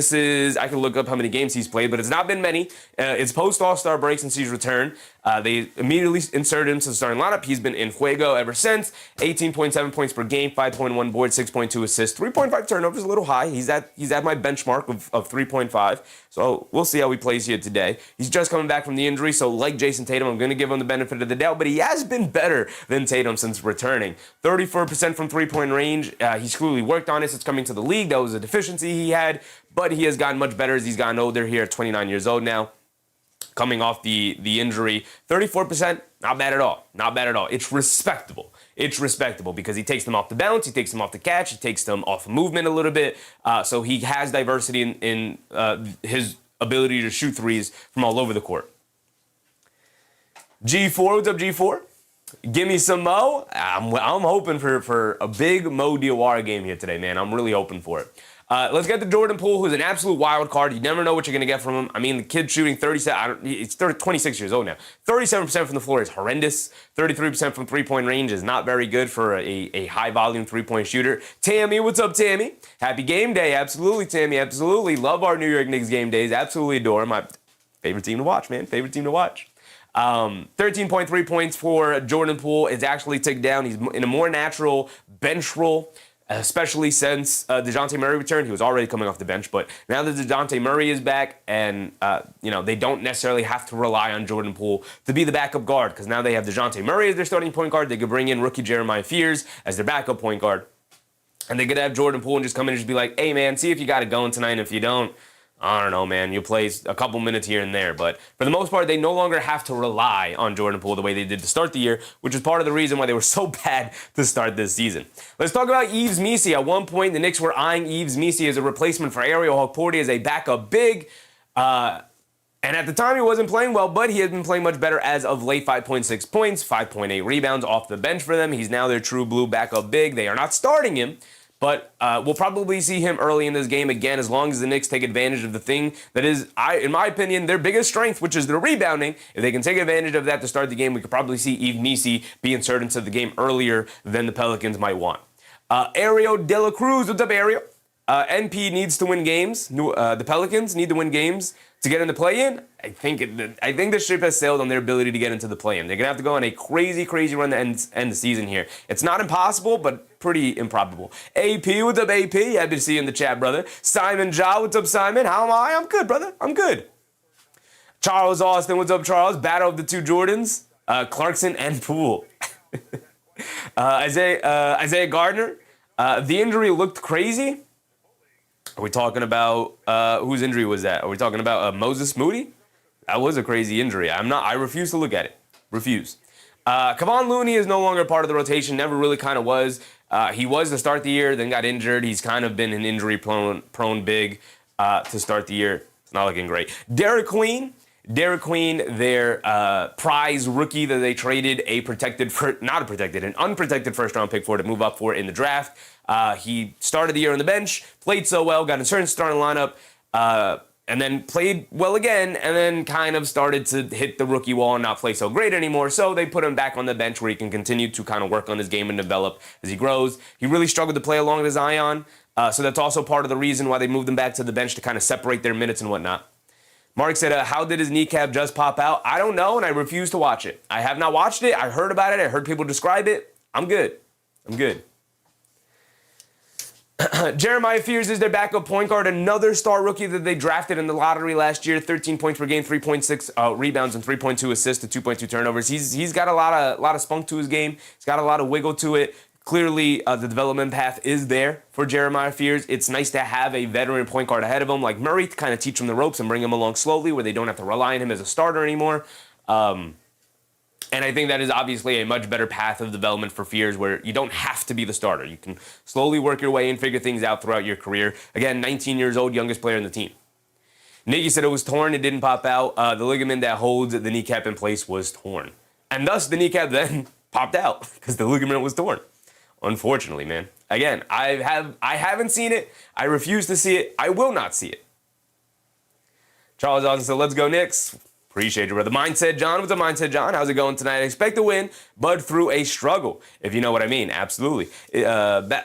I can look up how many games he's played, but it's not been many. It's post-All-Star break since he's returned. They immediately inserted him to the starting lineup. He's been in fuego ever since. 18.7 points per game, 5.1 boards, 6.2 assists, 3.5 turnovers, a little high. He's at my benchmark of 3.5. So we'll see how he plays here today. He's just coming back from the injury, so like Jason Tatum, I'm going to give him the benefit of the doubt, but he has been better than Tatum since returning. 34% from three-point range. He's clearly worked on it since coming to the league. That was a deficiency he had, but he has gotten much better as he's gotten older here at 29 years old now. Coming off the injury, 34%, not bad at all. Not bad at all. It's respectable. It's respectable because he takes them off the bounce, he takes them off the catch, he takes them off movement a little bit. So he has diversity in his ability to shoot threes from all over the court. G4, what's up, G4? Give me some Mo. I'm hoping for a big Mo Diawara game here today, man. I'm really hoping for it. Let's get to Jordan Poole, who's an absolute wild card. You never know what you're going to get from him. I mean, the kid shooting 26 years old now. 37% from the floor is horrendous. 33% from three-point range is not very good for a high-volume three-point shooter. Tammy, what's up, Tammy? Happy game day. Absolutely, Tammy. Absolutely. Love our New York Knicks game days. Absolutely adore them. My favorite team to watch, man. Favorite team to watch. 13.3 points for Jordan Poole. It's actually ticked down. He's in a more natural bench role, especially since DeJounte Murray returned. He was already coming off the bench, but now that DeJounte Murray is back and, they don't necessarily have to rely on Jordan Poole to be the backup guard because now they have DeJounte Murray as their starting point guard. They could bring in rookie Jeremiah Fears as their backup point guard. And they could have Jordan Poole and just come in and just be like, hey, man, see if you got it going tonight. And if you don't, I don't know, man. You play a couple minutes here and there, but for the most part, they no longer have to rely on Jordan Poole the way they did to start the year, which is part of the reason why they were so bad to start this season. Let's talk about Yves Missi. At one point, the Knicks were eyeing Yves Missi as a replacement for Ariel Hawkporty as a backup big. And at the time, he wasn't playing well, but he has been playing much better as of late. 5.6 points, 5.8 rebounds off the bench for them. He's now their true blue backup big. They are not starting him, but we'll probably see him early in this game again, as long as the Knicks take advantage of the thing that is, in my opinion, their biggest strength, which is their rebounding. If they can take advantage of that to start the game, we could probably see Yves Missi be inserted into the game earlier than the Pelicans might want. Ariel De La Cruz, what's up, Ariel? NP needs to win games. The Pelicans need to win games to get in the play-in. I think the ship has sailed on their ability to get into the play-in. They're going to have to go on a crazy, crazy run to end the season here. It's not impossible, but pretty improbable. AP, what's up, AP? Happy to see you in the chat, brother. Simon Ja, what's up, Simon? How am I? I'm good, brother. I'm good. Charles Austin, what's up, Charles? Battle of the two Jordans. Clarkson and Poole. Isaiah Gardner. The injury looked crazy. Are we talking about, whose injury was that? Are we talking about Moses Moody? That was a crazy injury. I refuse to look at it. Refuse. Kevon Looney is no longer part of the rotation, never really kind of was. He was to start the year, then got injured. He's kind of been an injury-prone big to start the year. It's not looking great. Derek Queen, their prize rookie that they traded an unprotected first-round pick for to move up for in the draft. He started the year on the bench, played so well, got inserted in the starting lineup, and then played well again, and then kind of started to hit the rookie wall and not play so great anymore. So they put him back on the bench where he can continue to kind of work on his game and develop as he grows. He really struggled to play along with Zion, so that's also part of the reason why they moved him back to the bench to kind of separate their minutes and whatnot. Mark said, how did his kneecap just pop out? I don't know, and I refuse to watch it. I have not watched it. I heard about it. I heard people describe it. I'm good. Jeremiah Fears is their backup point guard, another star rookie that they drafted in the lottery last year. 13 points per game, 3.6 rebounds, and 3.2 assists to 2.2 turnovers. He's got a lot of spunk to his game. He's got a lot of wiggle to it. Clearly, the development path is there for Jeremiah Fears. It's nice to have a veteran point guard ahead of him like Murray to kind of teach him the ropes and bring him along slowly where they don't have to rely on him as a starter anymore. And I think that is obviously a much better path of development for Fears where you don't have to be the starter. You can slowly work your way and figure things out throughout your career. Again, 19 years old, youngest player in the team. Nicky said it was torn. It didn't pop out. The ligament that holds the kneecap in place was torn. And thus, the kneecap then popped out because the ligament was torn. Unfortunately, man. Again, I haven't seen it. I refuse to see it. I will not see it. Charles Austin said, let's go Knicks. Appreciate you, brother. Mindset John. What's up, Mindset John? How's it going tonight? I expect to win, but through a struggle, if you know what I mean. Absolutely.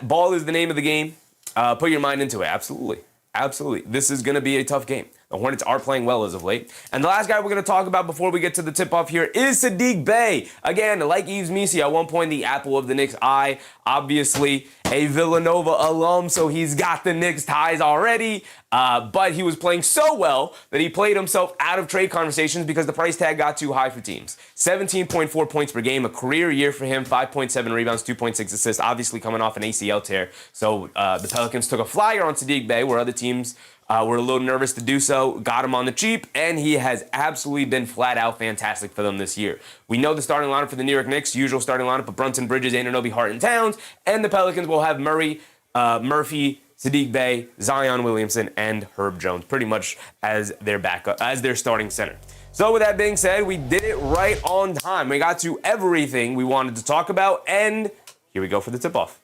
Ball is the name of the game. Put your mind into it. Absolutely. This is going to be a tough game. The Hornets are playing well as of late. And the last guy we're going to talk about before we get to the tip-off here is Saddiq Bey. Again, like Yves Missi, at one point the apple of the Knicks' eye. Obviously, a Villanova alum, so he's got the Knicks ties already. But he was playing so well that he played himself out of trade conversations because the price tag got too high for teams. 17.4 points per game, a career year for him, 5.7 rebounds, 2.6 assists, obviously coming off an ACL tear. So the Pelicans took a flyer on Saddiq Bey where other teams were a little nervous to do so, got him on the cheap, and he has absolutely been flat out fantastic for them this year. We know the starting lineup for the New York Knicks, usual starting lineup of Brunson, Bridges, Anunoby, Hart, and Towns, and the Pelicans will have Murray, Murphy, Saddiq Bey, Zion Williamson, and Herb Jones, pretty much as their backup, as their starting center. So with that being said, we did it right on time. We got to everything we wanted to talk about, and here we go for the tip-off.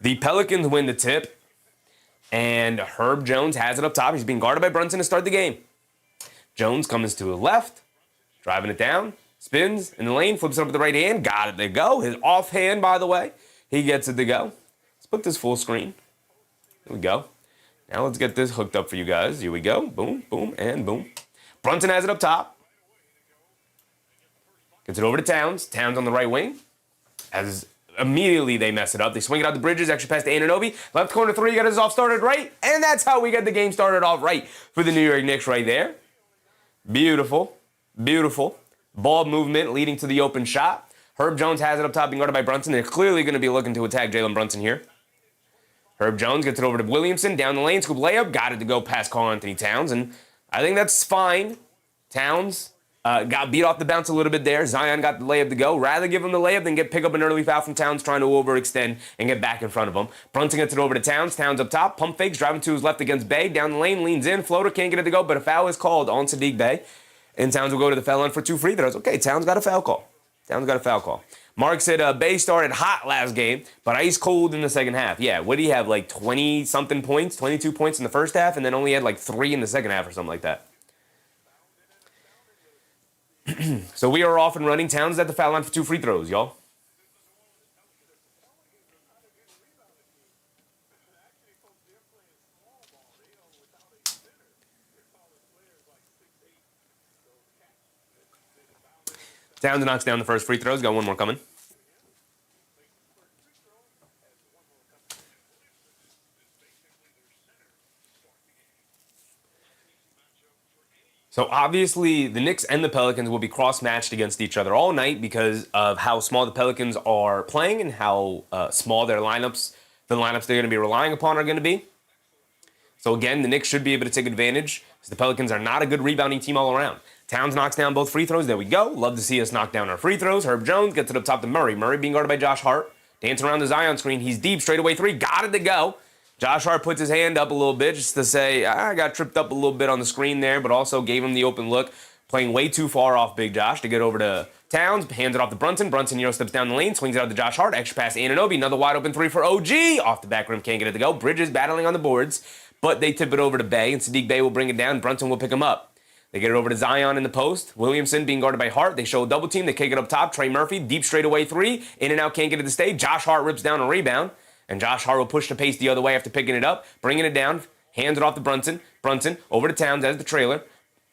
The Pelicans win the tip. And Herb Jones has it up top. He's being guarded by Brunson to start the game. Jones comes to the left, driving it down, spins in the lane, flips it up with the right hand. Got it to go. His offhand, by the way, he gets it to go. Let's put this full screen. There we go. Now let's get this hooked up for you guys. Here we go. Boom, boom, and boom. Brunson has it up top. Gets it over to Towns. Towns on the right wing. Immediately they mess it up. They swing it out the Bridges, extra pass to Anunoby. Left corner three, got his off started right. And that's how we get the game started off right for the New York Knicks right there. Beautiful. Ball movement leading to the open shot. Herb Jones has it up top, being guarded by Brunson. They're clearly going to be looking to attack Jalen Brunson here. Herb Jones gets it over to Williamson, down the lane, scoop layup, got it to go past Karl-Anthony Towns, and I think that's fine. Towns got beat off the bounce a little bit there. Zion got the layup to go. Rather give him the layup than pick up an early foul from Towns trying to overextend and get back in front of him. Brunson gets it over to Towns. Towns up top, pump fakes, driving to his left against Bey. Down the lane, leans in, floater, can't get it to go, but a foul is called on Saddiq Bey. And Towns will go to the foul line for 2 free throws. Okay, Towns got a foul call. Mark said Bey started hot last game, but ice cold in the second half. Yeah, what did he have, like 20-something points, 22 points in the first half, and then only had like 3 in the second half or something like that. So we are off and running. Towns at the foul line for 2 free throws, y'all. Towns knocks down the first free throws. Got one more coming. So obviously the Knicks and the Pelicans will be cross-matched against each other all night because of how small the Pelicans are playing and how small the lineups they're going to be relying upon are going to be. So again, the Knicks should be able to take advantage because the Pelicans are not a good rebounding team all around. Towns knocks down both free throws. There we go. Love to see us knock down our free throws. Herb Jones gets it up top to Murray. Murray being guarded by Josh Hart. Dancing around the Zion screen. He's deep, straightaway 3. Got it to go. Josh Hart puts his hand up a little bit just to say, I got tripped up a little bit on the screen there, but also gave him the open look. Playing way too far off Big Josh to get over to Towns. Hands it off to Brunson. Brunson, steps down the lane. Swings it out to Josh Hart. Extra pass to Anunoby. Another wide open 3 for OG. Off the back rim. Can't get it to go. Bridges battling on the boards. But they tip it over to Bey, and Saddiq Bey will bring it down. Brunson will pick him up. They get it over to Zion in the post. Williamson being guarded by Hart. They show a double team. They kick it up top. Trey Murphy, deep straightaway 3. In and out, can't get it to stay. Josh Hart rips down a rebound. And Josh Hart will push the pace the other way after picking it up, bringing it down, hands it off to Brunson. Brunson over to Towns as the trailer.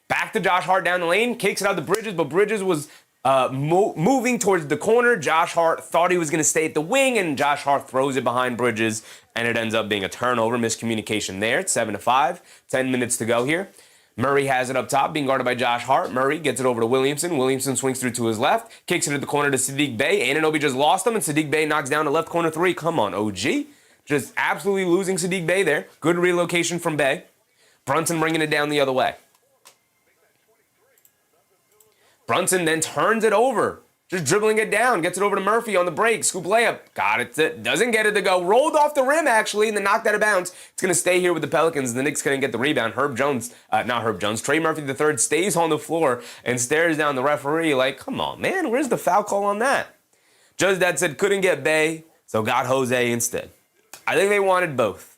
Back to Josh Hart down the lane, kicks it out to Bridges, but Bridges was moving towards the corner. Josh Hart thought he was going to stay at the wing, and Josh Hart throws it behind Bridges, and it ends up being a turnover. Miscommunication there. It's 7-5. 10 minutes to go here. Murray has it up top, being guarded by Josh Hart. Murray gets it over to Williamson. Williamson swings through to his left, kicks it at the corner to Saddiq Bey. Anunoby just lost him, and Saddiq Bey knocks down the left corner 3. Come on, OG. Just absolutely losing Saddiq Bey there. Good relocation from Bey. Brunson bringing it down the other way. Brunson then turns it over. Just dribbling it down. Gets it over to Murphy on the break. Scoop layup. Got it. Doesn't get it to go. Rolled off the rim, actually, and then knocked out of bounds. It's going to stay here with the Pelicans. The Knicks going to get the rebound. Trey Murphy III stays on the floor and stares down the referee like, come on, man. Where's the foul call on that? Judge that said couldn't get Bey, so got Jose instead. I think they wanted both.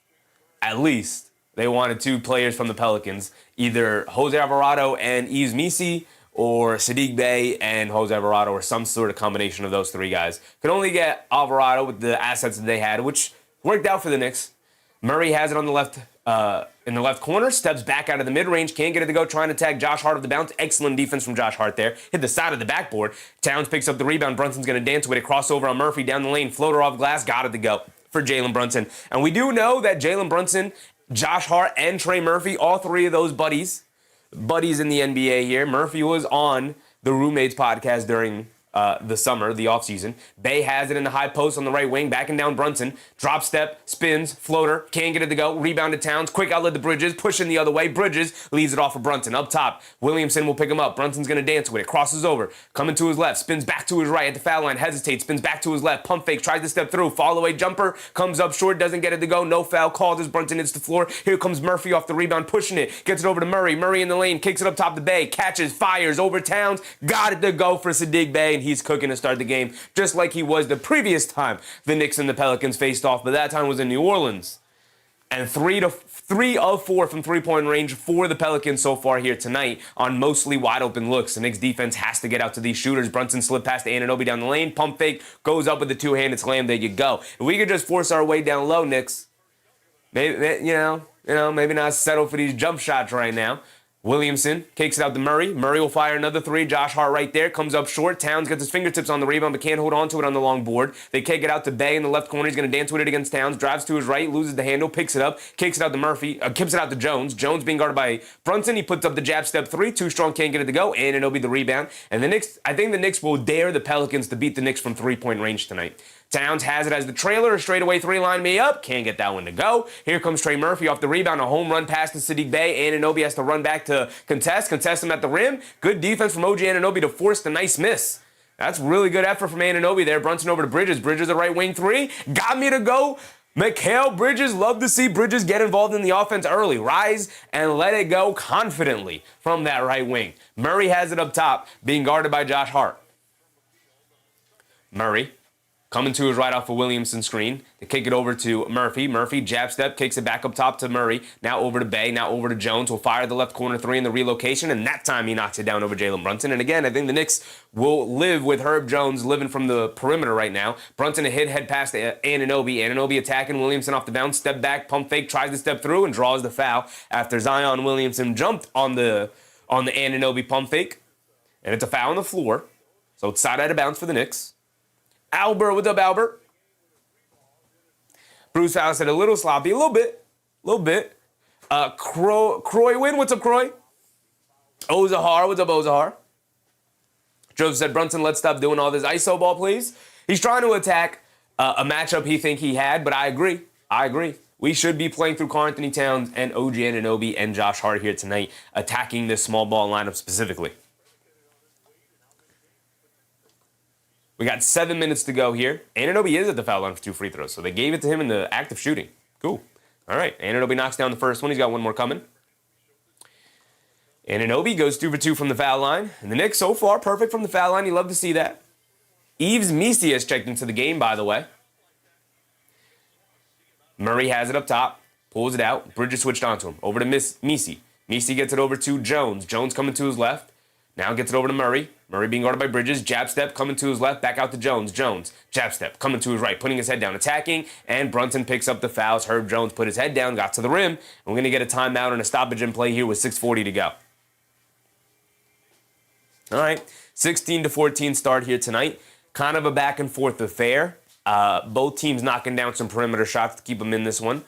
At least they wanted 2 players from the Pelicans, either Jose Alvarado and Yves Missi, or Saddiq Bey and Jose Alvarado, or some sort of combination of those 3 guys. Could only get Alvarado with the assets that they had, which worked out for the Knicks. Murray has it on the left, in the left corner, steps back out of the mid-range, can't get it to go, trying to tag Josh Hart off the bounce. Excellent defense from Josh Hart there. Hit the side of the backboard. Towns picks up the rebound. Brunson's going to dance with it. Crossover on Murphy down the lane. Floater off glass. Got it to go for Jalen Brunson. And we do know that Jalen Brunson, Josh Hart, and Trey Murphy, all 3 of those buddies in the NBA here. Murphy was on the Roommates podcast during the summer, the offseason. Bey has it in the high post on the right wing, backing down Brunson. Drop step, spins, floater, can't get it to go. Rebound to Towns, quick outlet to Bridges, pushing the other way. Bridges leaves it off of Brunson. Up top, Williamson will pick him up. Brunson's going to dance with it, crosses over, coming to his left, spins back to his right at the foul line, hesitates, spins back to his left, pump fake, tries to step through, fall away jumper, comes up short, doesn't get it to go. No foul called as Brunson hits the floor. Here comes Murphy off the rebound, pushing it, gets it over to Murray. Murray in the lane, kicks it up top to Bey, catches, fires over Towns, got it to go for Saddiq Bey, and he's cooking to start the game, just like he was the previous time the Knicks and the Pelicans faced off, but that time was in New Orleans. And 3 of 4 from three-point range for the Pelicans so far here tonight on mostly wide open looks. The Knicks defense has to get out to these shooters. Brunson slip past to Anunoby down the lane, pump fake, goes up with the 2-handed slam. There you go. If we could just force our way down low, Knicks, maybe maybe not settle for these jump shots right now. Williamson kicks it out to Murray. Murray will fire another 3. Josh Hart right there. Comes up short. Towns gets his fingertips on the rebound, but can't hold on to it on the long board. They kick it out to Bey in the left corner. He's going to dance with it against Towns. Drives to his right. Loses the handle. Picks it up. Kicks it out to Murphy. Kicks it out to Jones. Jones being guarded by Brunson. He puts up the jab step 3. Too strong. Can't get it to go. Anunoby the rebound. And the Knicks, I think the Knicks will dare the Pelicans to beat the Knicks from 3-point range tonight. Towns has it as the trailer. A straightaway three line me up. Can't get that one to go. Here comes Trey Murphy off the rebound. A home run pass to Sadiq Bey. Anunoby has to run back to contest him at the rim. Good defense from OG Anunoby to force the nice miss. That's really good effort from Anunoby there. Brunson over to Bridges. Bridges, the right wing three. Got me to go. Mikal Bridges, love to see Bridges get involved in the offense early. Rise and let it go confidently from that right wing. Murray has it up top, being guarded by Josh Hart. Murray coming to his right off a Williamson screen to kick it over to Murphy. Murphy, jab step, kicks it back up top to Murray. Now over to Bey, now over to Jones. Will fire the left corner three in the relocation, and that time he knocks it down over Jalen Brunson. And again, I think the Knicks will live with Herb Jones living from the perimeter right now. Brunson a hit, head pass to Anunoby. Anunoby attacking Williamson off the bounce, step back, pump fake, tries to step through, and draws the foul after Zion Williamson jumped on the Anunoby pump fake. And it's a foul on the floor. So it's side out of bounds for the Knicks. Albert, what's up, Albert? Bruce Fowler said a little sloppy, a little bit. Croywin, what's up, Croy? Ozahar, what's up, Ozahar? Joseph said, Brunson, let's stop doing all this ISO ball, please. He's trying to attack a matchup he had, but I agree. We should be playing through Karl Anthony Towns and OG Anunoby and Josh Hart here tonight, attacking this small ball lineup specifically. We got 7 minutes to go here. Anunoby is at the foul line for 2 free throws, so they gave it to him in the act of shooting. Cool. All right, Anunoby knocks down the first one. He's got one more coming. Anunoby goes 2 for 2 from the foul line. And the Knicks, so far, perfect from the foul line. You love to see that. Yves Missi has checked into the game, by the way. Murray has it up top, pulls it out. Bridges switched onto him. Over to Missi. Missi gets it over to Jones. Jones coming to his left. Now gets it over to Murray. Murray being guarded by Bridges. Jab step coming to his left. Back out to Jones. Jones. Jab step coming to his right. Putting his head down. Attacking. And Brunson picks up the fouls. Herb Jones put his head down. Got to the rim. And we're going to get a timeout and a stoppage in play here with 6:40 to go. All right. 16-14 start here tonight. Kind of a back and forth affair. Both teams knocking down some perimeter shots to keep them in this one.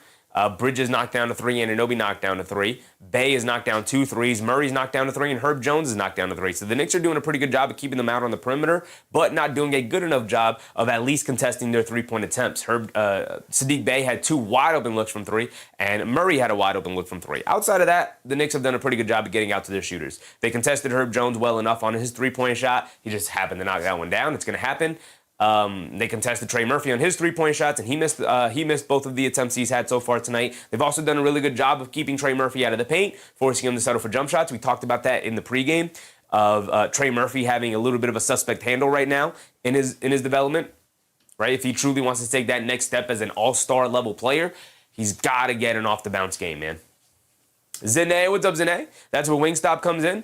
Bridges knocked down to 3, Anunoby knocked down to 3. Bey is knocked down 2 threes. Murray's knocked down to 3, and Herb Jones is knocked down to 3. So the Knicks are doing a pretty good job of keeping them out on the perimeter, but not doing a good enough job of at least contesting their three-point attempts. Sadiq Bey had 2 wide-open looks from 3, and Murray had a wide-open look from 3. Outside of that, the Knicks have done a pretty good job of getting out to their shooters. They contested Herb Jones well enough on his three-point shot. He just happened to knock that one down. It's going to happen. They contested Trey Murphy on his three-point shots, and he missed both of the attempts he's had so far tonight. They've also done a really good job of keeping Trey Murphy out of the paint, forcing him to settle for jump shots. We talked about that in the pregame of Trey Murphy having a little bit of a suspect handle right now in his development. Right, if he truly wants to take that next step as an all-star level player, he's got to get an off-the-bounce game, man. Zane, what's up, Zane? That's where Wingstop comes in.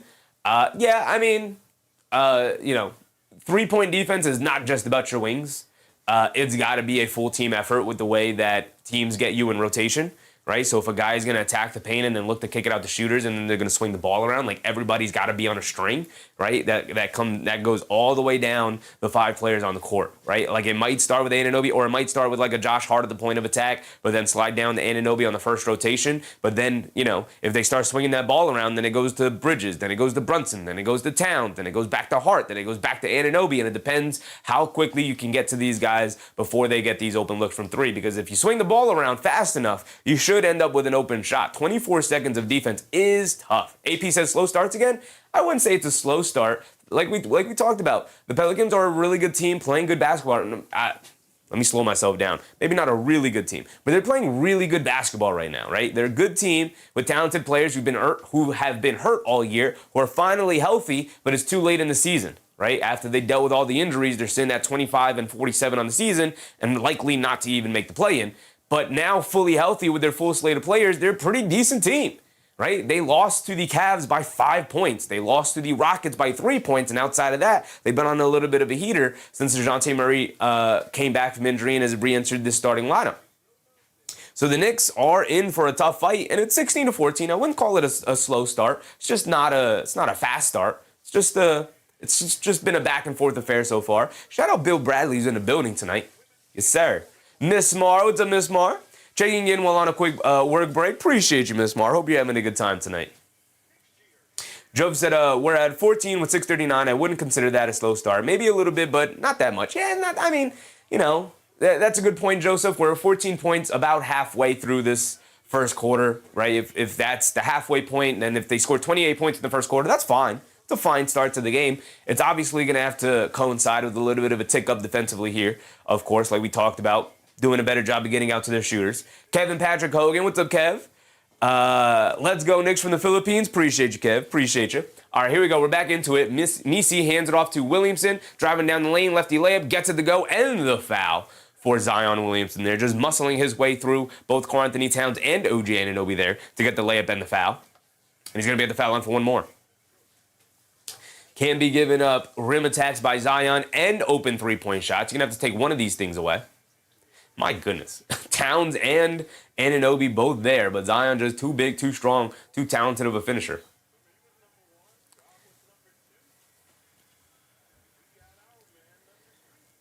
Three-point defense is not just about your wings. It's got to be a full team effort with the way that teams get you in rotation, right? So if a guy is going to attack the paint and then look to kick it out to shooters and then they're going to swing the ball around, like everybody's got to be on a string, right? That goes all the way down the 5 players on the court, right? Like it might start with Anunoby, or it might start with like a Josh Hart at the point of attack, but then slide down to Anunoby on the first rotation. But then, if they start swinging that ball around, then it goes to Bridges, then it goes to Brunson, then it goes to Towns, then it goes back to Hart, then it goes back to Anunoby, and it depends how quickly you can get to these guys before they get these open looks from 3. Because if you swing the ball around fast enough, you should end up with an open shot. 24 seconds of defense is tough. AP says slow starts again. I wouldn't say it's a slow start. Like we talked about, the Pelicans are a really good team playing good basketball. Let me slow myself down. Maybe not a really good team, but they're playing really good basketball right now, right? They're a good team with talented players who have been hurt all year, who are finally healthy, but it's too late in the season, right? After they dealt with all the injuries, they're sitting at 25-47 on the season and likely not to even make the play-in. But now fully healthy with their full slate of players, they're a pretty decent team, right? They lost to the Cavs by 5 points. They lost to the Rockets by 3 points. And outside of that, they've been on a little bit of a heater since DeJounte Murray came back from injury and has re-entered this starting lineup. So the Knicks are in for a tough fight, and it's 16-14. I wouldn't call it a slow start. It's not a fast start. It's just been a back and forth affair so far. Shout out Bill Bradley, who's in the building tonight. Yes, sir. Miss Mar, what's up, Miss Mar? Checking in while on a quick work break. Appreciate you, Miss Mar. Hope you're having a good time tonight. Job said, we're at 14 with 6:39. I wouldn't consider that a slow start. Maybe a little bit, but not that much. Yeah, That's a good point, Joseph. We're 14 points about halfway through this first quarter, right? If that's the halfway point, and if they score 28 points in the first quarter, that's fine. It's a fine start to the game. It's obviously going to have to coincide with a little bit of a tick up defensively here, of course, like we talked about, doing a better job of getting out to their shooters. Kevin Patrick Hogan, what's up, Kev? Let's go, Knicks from the Philippines. Appreciate you, Kev. Appreciate you. All right, here we go. We're back into it. Misi hands it off to Williamson, driving down the lane, lefty layup, gets it to go, and the foul for Zion Williamson there, just muscling his way through both Karl-Anthony Towns and OG Anunoby there to get the layup and the foul. And he's going to be at the foul line for one more. Can be giving up rim attacks by Zion and open three-point shots. You're going to have to take one of these things away. My goodness. Towns and Anunoby both there, but Zion just too big, too strong, too talented of a finisher.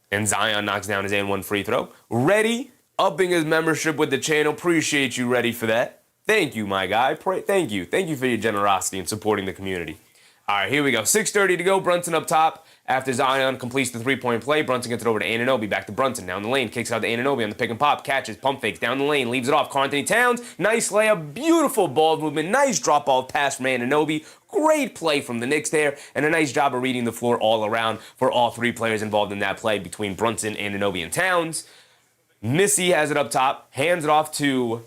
And Zion knocks down his and one free throw. Reddy, upping his membership with the channel. Appreciate you, Reddy, for that. Thank you, my guy. Thank you. Thank you for your generosity in supporting the community. All right, here we go. 6:30 to go. Brunson up top. After Zion completes the three-point play, Brunson gets it over to Anunoby. Back to Brunson. Down the lane. Kicks out to Anunoby on the pick and pop. Catches. Pump fakes. Down the lane. Leaves it off. Karl-Anthony Towns. Nice layup. Beautiful ball movement. Nice drop-off pass from Anunoby. Great play from the Knicks there. And a nice job of reading the floor all around for all three players involved in that play between Brunson, Anunoby, and Towns. Missy has it up top. Hands it off to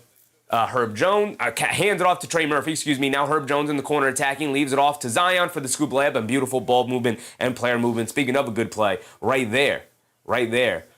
Herb Jones, hands it off to Trey Murphy, Now Herb Jones in the corner attacking, leaves it off to Zion for the scoop layup and beautiful ball movement and player movement. Speaking of a good play, right there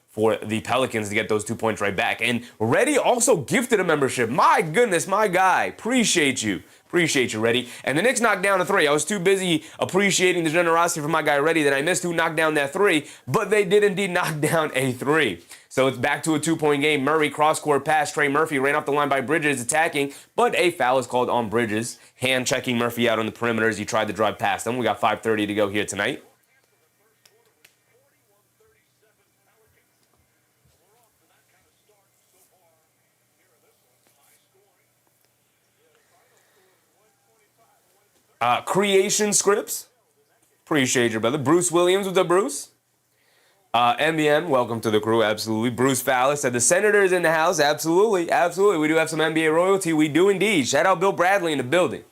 for the Pelicans to get those 2 points right back. And Reddy also gifted a membership. My goodness, my guy. Appreciate you. Appreciate you, Reddy. And the Knicks knocked down a three. I was too busy appreciating the generosity from my guy, Reddy, that I missed who knocked down that three. But they did indeed knock down a three. So it's back to a 2-point game. Murray, cross-court pass. Trey Murphy ran off the line by Bridges attacking. But a foul is called on Bridges. Hand-checking Murphy out on the perimeter as he tried to drive past him. We got 5:30 to go here tonight. Creation Scripts. Appreciate you, brother. Bruce Williams, what's up, Bruce? MBM, welcome to the crew, absolutely. Bruce Fallis said the Senators in the house, absolutely, absolutely. We do have some NBA royalty, we do indeed. Shout out Bill Bradley in the building.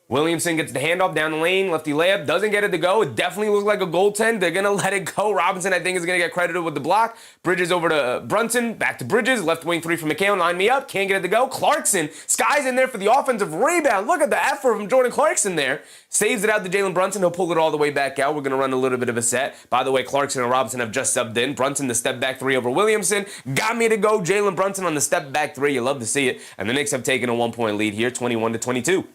Williamson gets the handoff down the lane, lefty layup, doesn't get it to go. It definitely looks like a goaltend. They're going to let it go. Robinson, I think, is going to get credited with the block. Bridges over to Brunson, back to Bridges, left wing three from McHale, line me up, can't get it to go. Clarkson, Sky's in there for the offensive rebound. Look at the effort from Jordan Clarkson there. Saves it out to Jalen Brunson. He'll pull it all the way back out. We're going to run a little bit of a set. By the way, Clarkson and Robinson have just subbed in. Brunson, the step back three over Williamson. Got me to go. Jalen Brunson on the step back three. You love to see it. And the Knicks have taken a 1-point lead here, 21-22.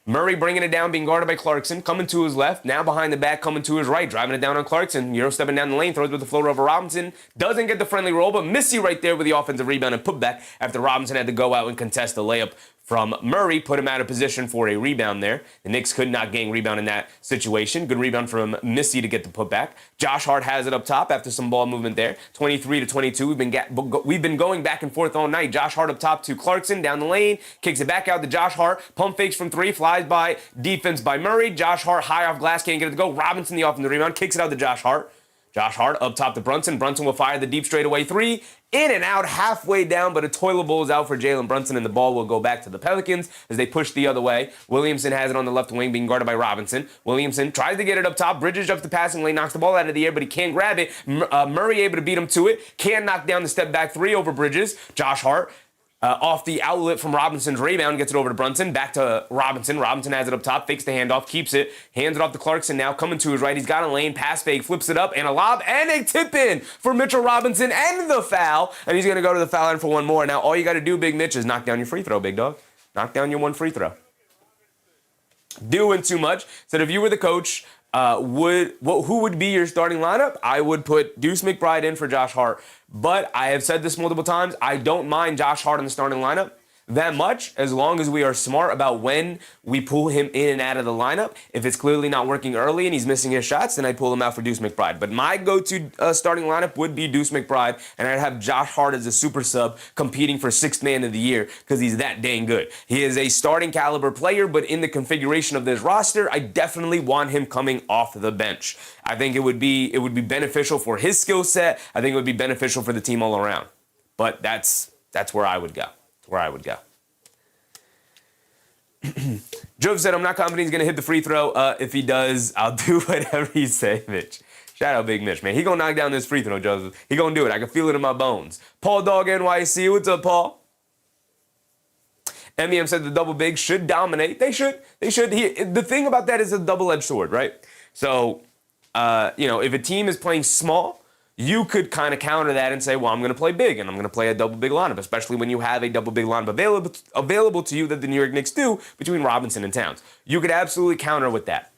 Murray bringing it down, being guarded by Clarkson, coming to his left, now behind the back, coming to his right, driving it down on Clarkson, Euro stepping down the lane, throws with the floater over Robinson, doesn't get the friendly roll, but Missy right there with the offensive rebound and putback after Robinson had to go out and contest the layup from Murray, put him out of position for a rebound there. The Knicks could not gain rebound in that situation. Good rebound from Missy to get the putback. Josh Hart has it up top after some ball movement there. 23-22. We've been going back and forth all night. Josh Hart up top to Clarkson, down the lane, kicks it back out to Josh Hart. Pump fakes from three, flies by defense by Murray. Josh Hart high off glass, can't get it to go. Robinson the offensive rebound, kicks it out to Josh Hart. Josh Hart up top to Brunson. Brunson will fire the deep straightaway three. In and out, halfway down, but a toilet bowl is out for Jalen Brunson, and the ball will go back to the Pelicans as they push the other way. Williamson has it on the left wing, being guarded by Robinson. Williamson tries to get it up top. Bridges jumps the passing lane, knocks the ball out of the air, but he can't grab it. Murray able to beat him to it. Can't knock down the step back three over Bridges. Josh Hart off the outlet from Robinson's rebound, gets it over to Brunson, back to Robinson. Robinson has it up top, fakes the handoff, keeps it, hands it off to Clarkson now, coming to his right. He's got a lane, pass fake, flips it up, and a lob, and a tip-in for Mitchell Robinson, and the foul, and he's going to go to the foul line for one more. Now, all you got to do, Big Mitch, is knock down your free throw, big dog. Knock down your one free throw. Doing too much. Said if you were the coach, who would be your starting lineup? I would put Deuce McBride in for Josh Hart. But I have said this multiple times. I don't mind Josh Hart in the starting lineup. that much as long as we are smart about when we pull him in and out of the lineup. If it's clearly not working early and he's missing his shots, then I'd pull him out for Deuce McBride. But my go-to starting lineup would be Deuce McBride, and I'd have Josh Hart as a super sub competing for sixth man of the year because he's that dang good. He is a starting caliber player, but in the configuration of this roster, I definitely want him coming off the bench. I think it would be beneficial for his skill set. I think it would be beneficial for the team all around. But that's where I would go. Jove said, I'm not confident he's going to hit the free throw. If he does, I'll do whatever you say, Mitch. Shout out Big Mitch, man. He going to knock down this free throw, Joseph. He going to do it. I can feel it in my bones. Paul Dog NYC. What's up, Paul? MEM said the double big should dominate. They should. The thing about that is a double-edged sword, right? So, if a team is playing small, you could kind of counter that and say, well, I'm going to play big, and I'm going to play a double big lineup, especially when you have a double big lineup available to you that the New York Knicks do between Robinson and Towns. You could absolutely counter with that.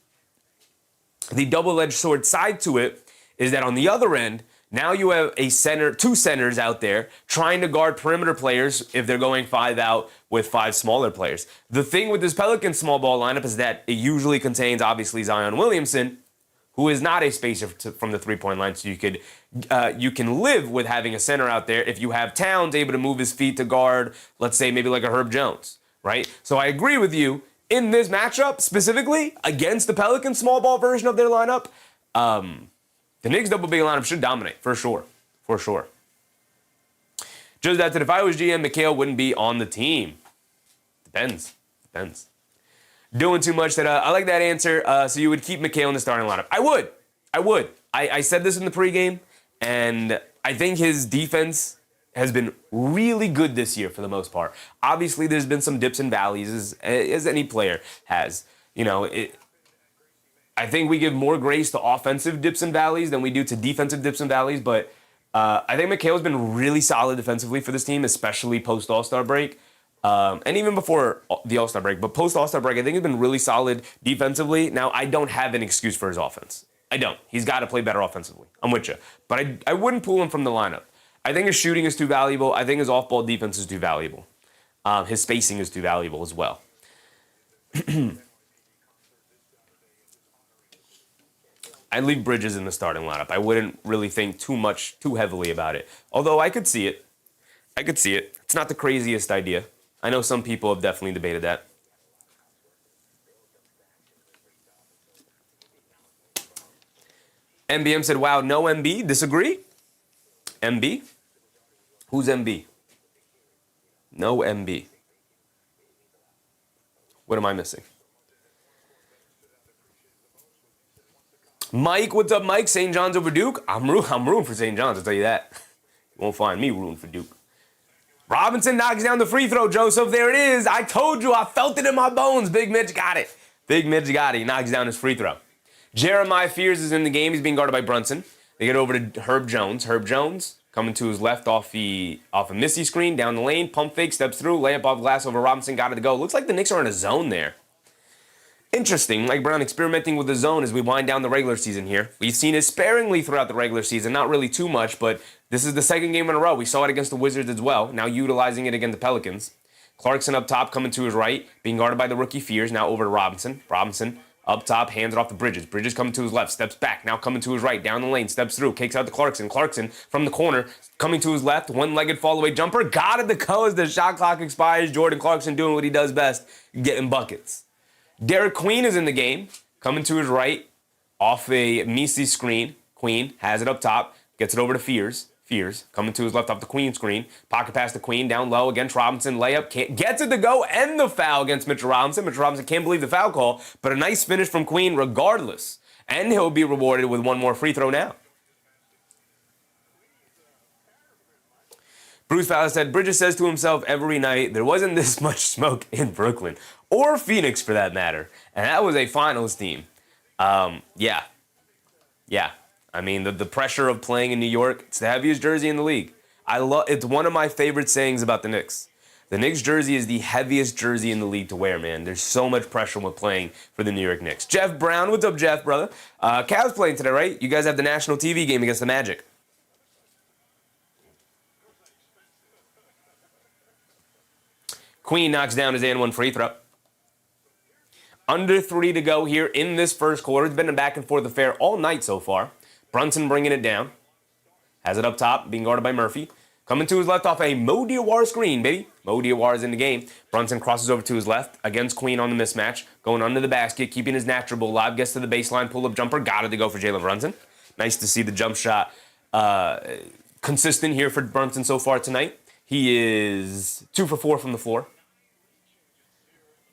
The double-edged sword side to it is that on the other end, now you have two centers out there trying to guard perimeter players if they're going 5 out with 5 smaller players. The thing with this Pelicans small ball lineup is that it usually contains, obviously, Zion Williamson, who is not a spacer from the three-point line, so you can live with having a center out there if you have Towns able to move his feet to guard, let's say, maybe like a Herb Jones, right? So I agree with you. In this matchup, specifically, against the Pelicans small ball version of their lineup, the Knicks double big lineup should dominate, for sure. Just that if I was GM, McHale wouldn't be on the team. Depends. Doing too much. I like that answer. So you would keep McHale in the starting lineup. I would. I said this in the pregame, and I think his defense has been really good this year for the most part. Obviously, there's been some dips and valleys, as any player has. I think we give more grace to offensive dips and valleys than we do to defensive dips and valleys, but I think McHale's been really solid defensively for this team, especially post-All-Star break. And even before the All-Star break, but post-All-Star break, I think he's been really solid defensively. Now, I don't have an excuse for his offense. I don't. He's got to play better offensively. I'm with you. But I wouldn't pull him from the lineup. I think his shooting is too valuable. I think his off-ball defense is too valuable. His spacing is too valuable as well. I'd leave Bridges in the starting lineup. I wouldn't really think too heavily about it. Although I could see it. It's not the craziest idea. I know some people have definitely debated that. MBM said, wow, no MB. Disagree? MB? Who's MB? No MB. What am I missing? Mike, what's up, Mike? St. John's over Duke? I'm rooting for St. John's, I'll tell you that. You won't find me rooting for Duke. Robinson knocks down the free throw, Joseph. There it is. I told you. I felt it in my bones. Big Mitch got it. He knocks down his free throw. Jeremiah Fears is in the game. He's being guarded by Brunson. They get over to Herb Jones. Herb Jones coming to his left off a Missy screen, down the lane, pump fake, steps through, layup off glass over Robinson, got it to go. Looks like the Knicks are in a zone there. Interesting, Mike Brown experimenting with the zone as we wind down the regular season here. We've seen it sparingly throughout the regular season, not really too much, but this is the second game in a row. We saw it against the Wizards as well, now utilizing it against the Pelicans. Clarkson up top, coming to his right, being guarded by the rookie Fears, now over to Robinson. Robinson up top, hands it off to Bridges. Bridges coming to his left, steps back, now coming to his right, down the lane, steps through, kicks out to Clarkson. Clarkson from the corner, coming to his left, one-legged fall-away jumper. Got it to go as the shot clock expires. Jordan Clarkson doing what he does best, getting buckets. Derek Queen is in the game, coming to his right, off a Misi screen. Queen has it up top, gets it over to Fears. Fears coming to his left off the Queen screen. Pocket pass to Queen, down low against Robinson. Layup, gets it to go, and the foul against Mitchell Robinson. Mitchell Robinson can't believe the foul call, but a nice finish from Queen regardless. And he'll be rewarded with one more free throw now. Bruce Fowler said, Bridges says to himself every night, there wasn't this much smoke in Brooklyn, or Phoenix for that matter. And that was a finals team. Yeah. I mean, the pressure of playing in New York, it's the heaviest jersey in the league. It's one of my favorite sayings about the Knicks. The Knicks jersey is the heaviest jersey in the league to wear, man. There's so much pressure with playing for the New York Knicks. Jeff Brown, what's up, Jeff, brother? Cavs playing today, right? You guys have the national TV game against the Magic. Queen knocks down his and one free throw. Under 3 to go here in this first quarter. It's been a back and forth affair all night so far. Brunson bringing it down. Has it up top, being guarded by Murphy. Coming to his left off a Mo Diawara screen, baby. Mo Diawara's in the game. Brunson crosses over to his left against Queen on the mismatch. Going under the basket, keeping his natural ball alive. Gets to the baseline, pull-up jumper. Got it to go for Jalen Brunson. Nice to see the jump shot consistent here for Brunson so far tonight. He is 2 for 4 from the floor.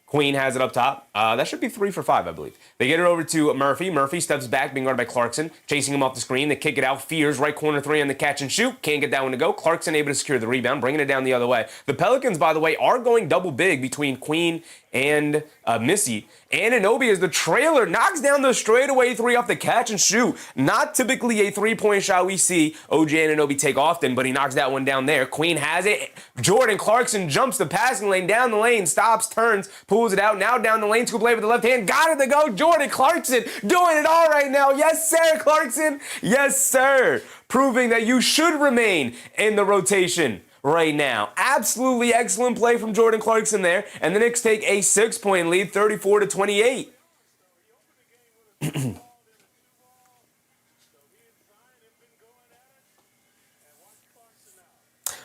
Queen has it up top. That should be 3 for 5, I believe. They get it over to Murphy. Murphy steps back, being guarded by Clarkson. Chasing him off the screen. They kick it out. Fears, right corner 3 on the catch and shoot. Can't get that one to go. Clarkson able to secure the rebound, bringing it down the other way. The Pelicans, by the way, are going double big between Queen and Missy. Anunoby, as the trailer, knocks down the straightaway 3 off the catch and shoot. Not typically a 3-point shot we see OG Anunoby take often, but he knocks that one down there. Queen has it. Jordan Clarkson jumps the passing lane, down the lane, stops, turns, pulls it out. Now down the lane, scoop play with the left hand. Got it to go. Jordan Clarkson doing it all right now. Yes, sir, Clarkson. Yes, sir. Proving that you should remain in the rotation right now. Absolutely excellent play from Jordan Clarkson there. And the Knicks take a 6-point lead, 34-28.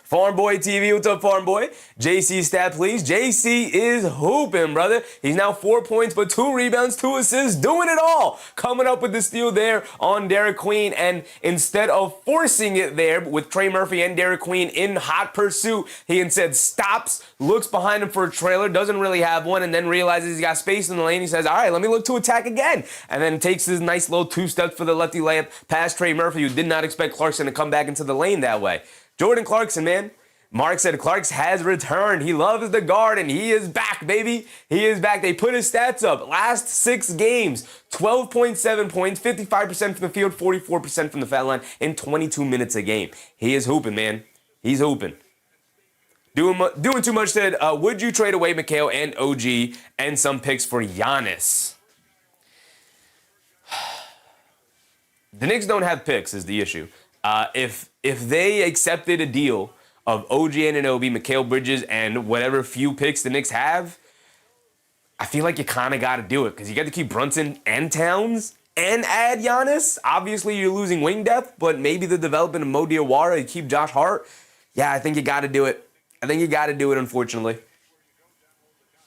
Farm Boy TV, what's up, Farm Boy? JC stat, please. JC is hooping, brother. He's now 4 points, but 2 rebounds, 2 assists, doing it all. Coming up with the steal there on Derek Queen, and instead of forcing it there with Trey Murphy and Derek Queen in hot pursuit, he instead stops, looks behind him for a trailer, doesn't really have one, and then realizes he's got space in the lane. He says, all right, let me look to attack again. And then takes his nice little 2 steps for the lefty layup past Trey Murphy, who did not expect Clarkson to come back into the lane that way. Jordan Clarkson, man. Mark said Clarkson has returned. He loves the guard, and he is back, baby. He is back. They put his stats up. Last 6 games, 12.7 points, 55% from the field, 44% from the foul line in 22 minutes a game. He is hooping, man. He's hooping. Doing too much said, would you trade away Mikal and OG and some picks for Giannis? The Knicks don't have picks is the issue. If they accepted a deal of OG Anunoby, Mikal Bridges, and whatever few picks the Knicks have, I feel like you kind of got to do it because you got to keep Brunson and Towns and add Giannis. Obviously, you're losing wing depth, but maybe the development of Mo Diawara, you keep Josh Hart. Yeah, I think you got to do it. I think you got to do it, unfortunately.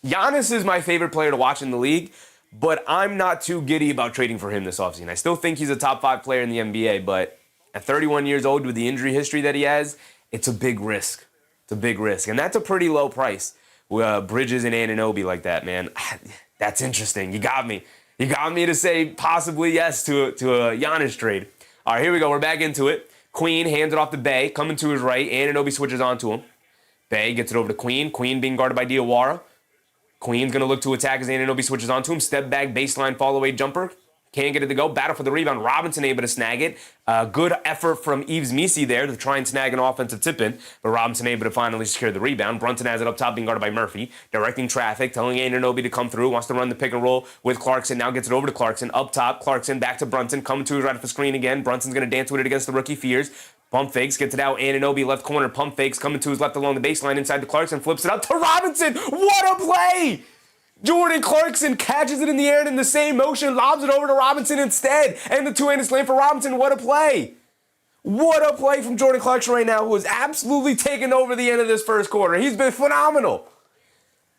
Giannis is my favorite player to watch in the league, but I'm not too giddy about trading for him this offseason. I still think he's a top 5 player in the NBA, but at 31 years old with the injury history that he has, it's a big risk. It's a big risk. And that's a pretty low price. Bridges and Anunoby like that, man. That's interesting. You got me. You got me to say possibly yes to a Giannis trade. All right, here we go. We're back into it. Queen hands it off to Bay. Coming to his right. Anunoby switches onto him. Bay gets it over to Queen. Queen being guarded by Diawara. Queen's going to look to attack as Anunoby switches onto him. Step back, baseline, fall away jumper. Can't get it to go. Battle for the rebound. Robinson able to snag it. Good effort from Yves Misi there to try and snag an offensive tip-in, but Robinson able to finally secure the rebound. Brunson has it up top, being guarded by Murphy. Directing traffic, telling Anunoby to come through. Wants to run the pick and roll with Clarkson. Now gets it over to Clarkson. Up top, Clarkson back to Brunson. Coming to his right off the screen again. Brunson's going to dance with it against the rookie Fears. Pump fakes, gets it out. Anunoby left corner. Pump fakes, coming to his left along the baseline inside to Clarkson. Flips it up to Robinson. What a play! Jordan Clarkson catches it in the air and in the same motion, lobs it over to Robinson instead. And the two-handed slam for Robinson. What a play. What a play from Jordan Clarkson right now, who has absolutely taken over the end of this first quarter. He's been phenomenal.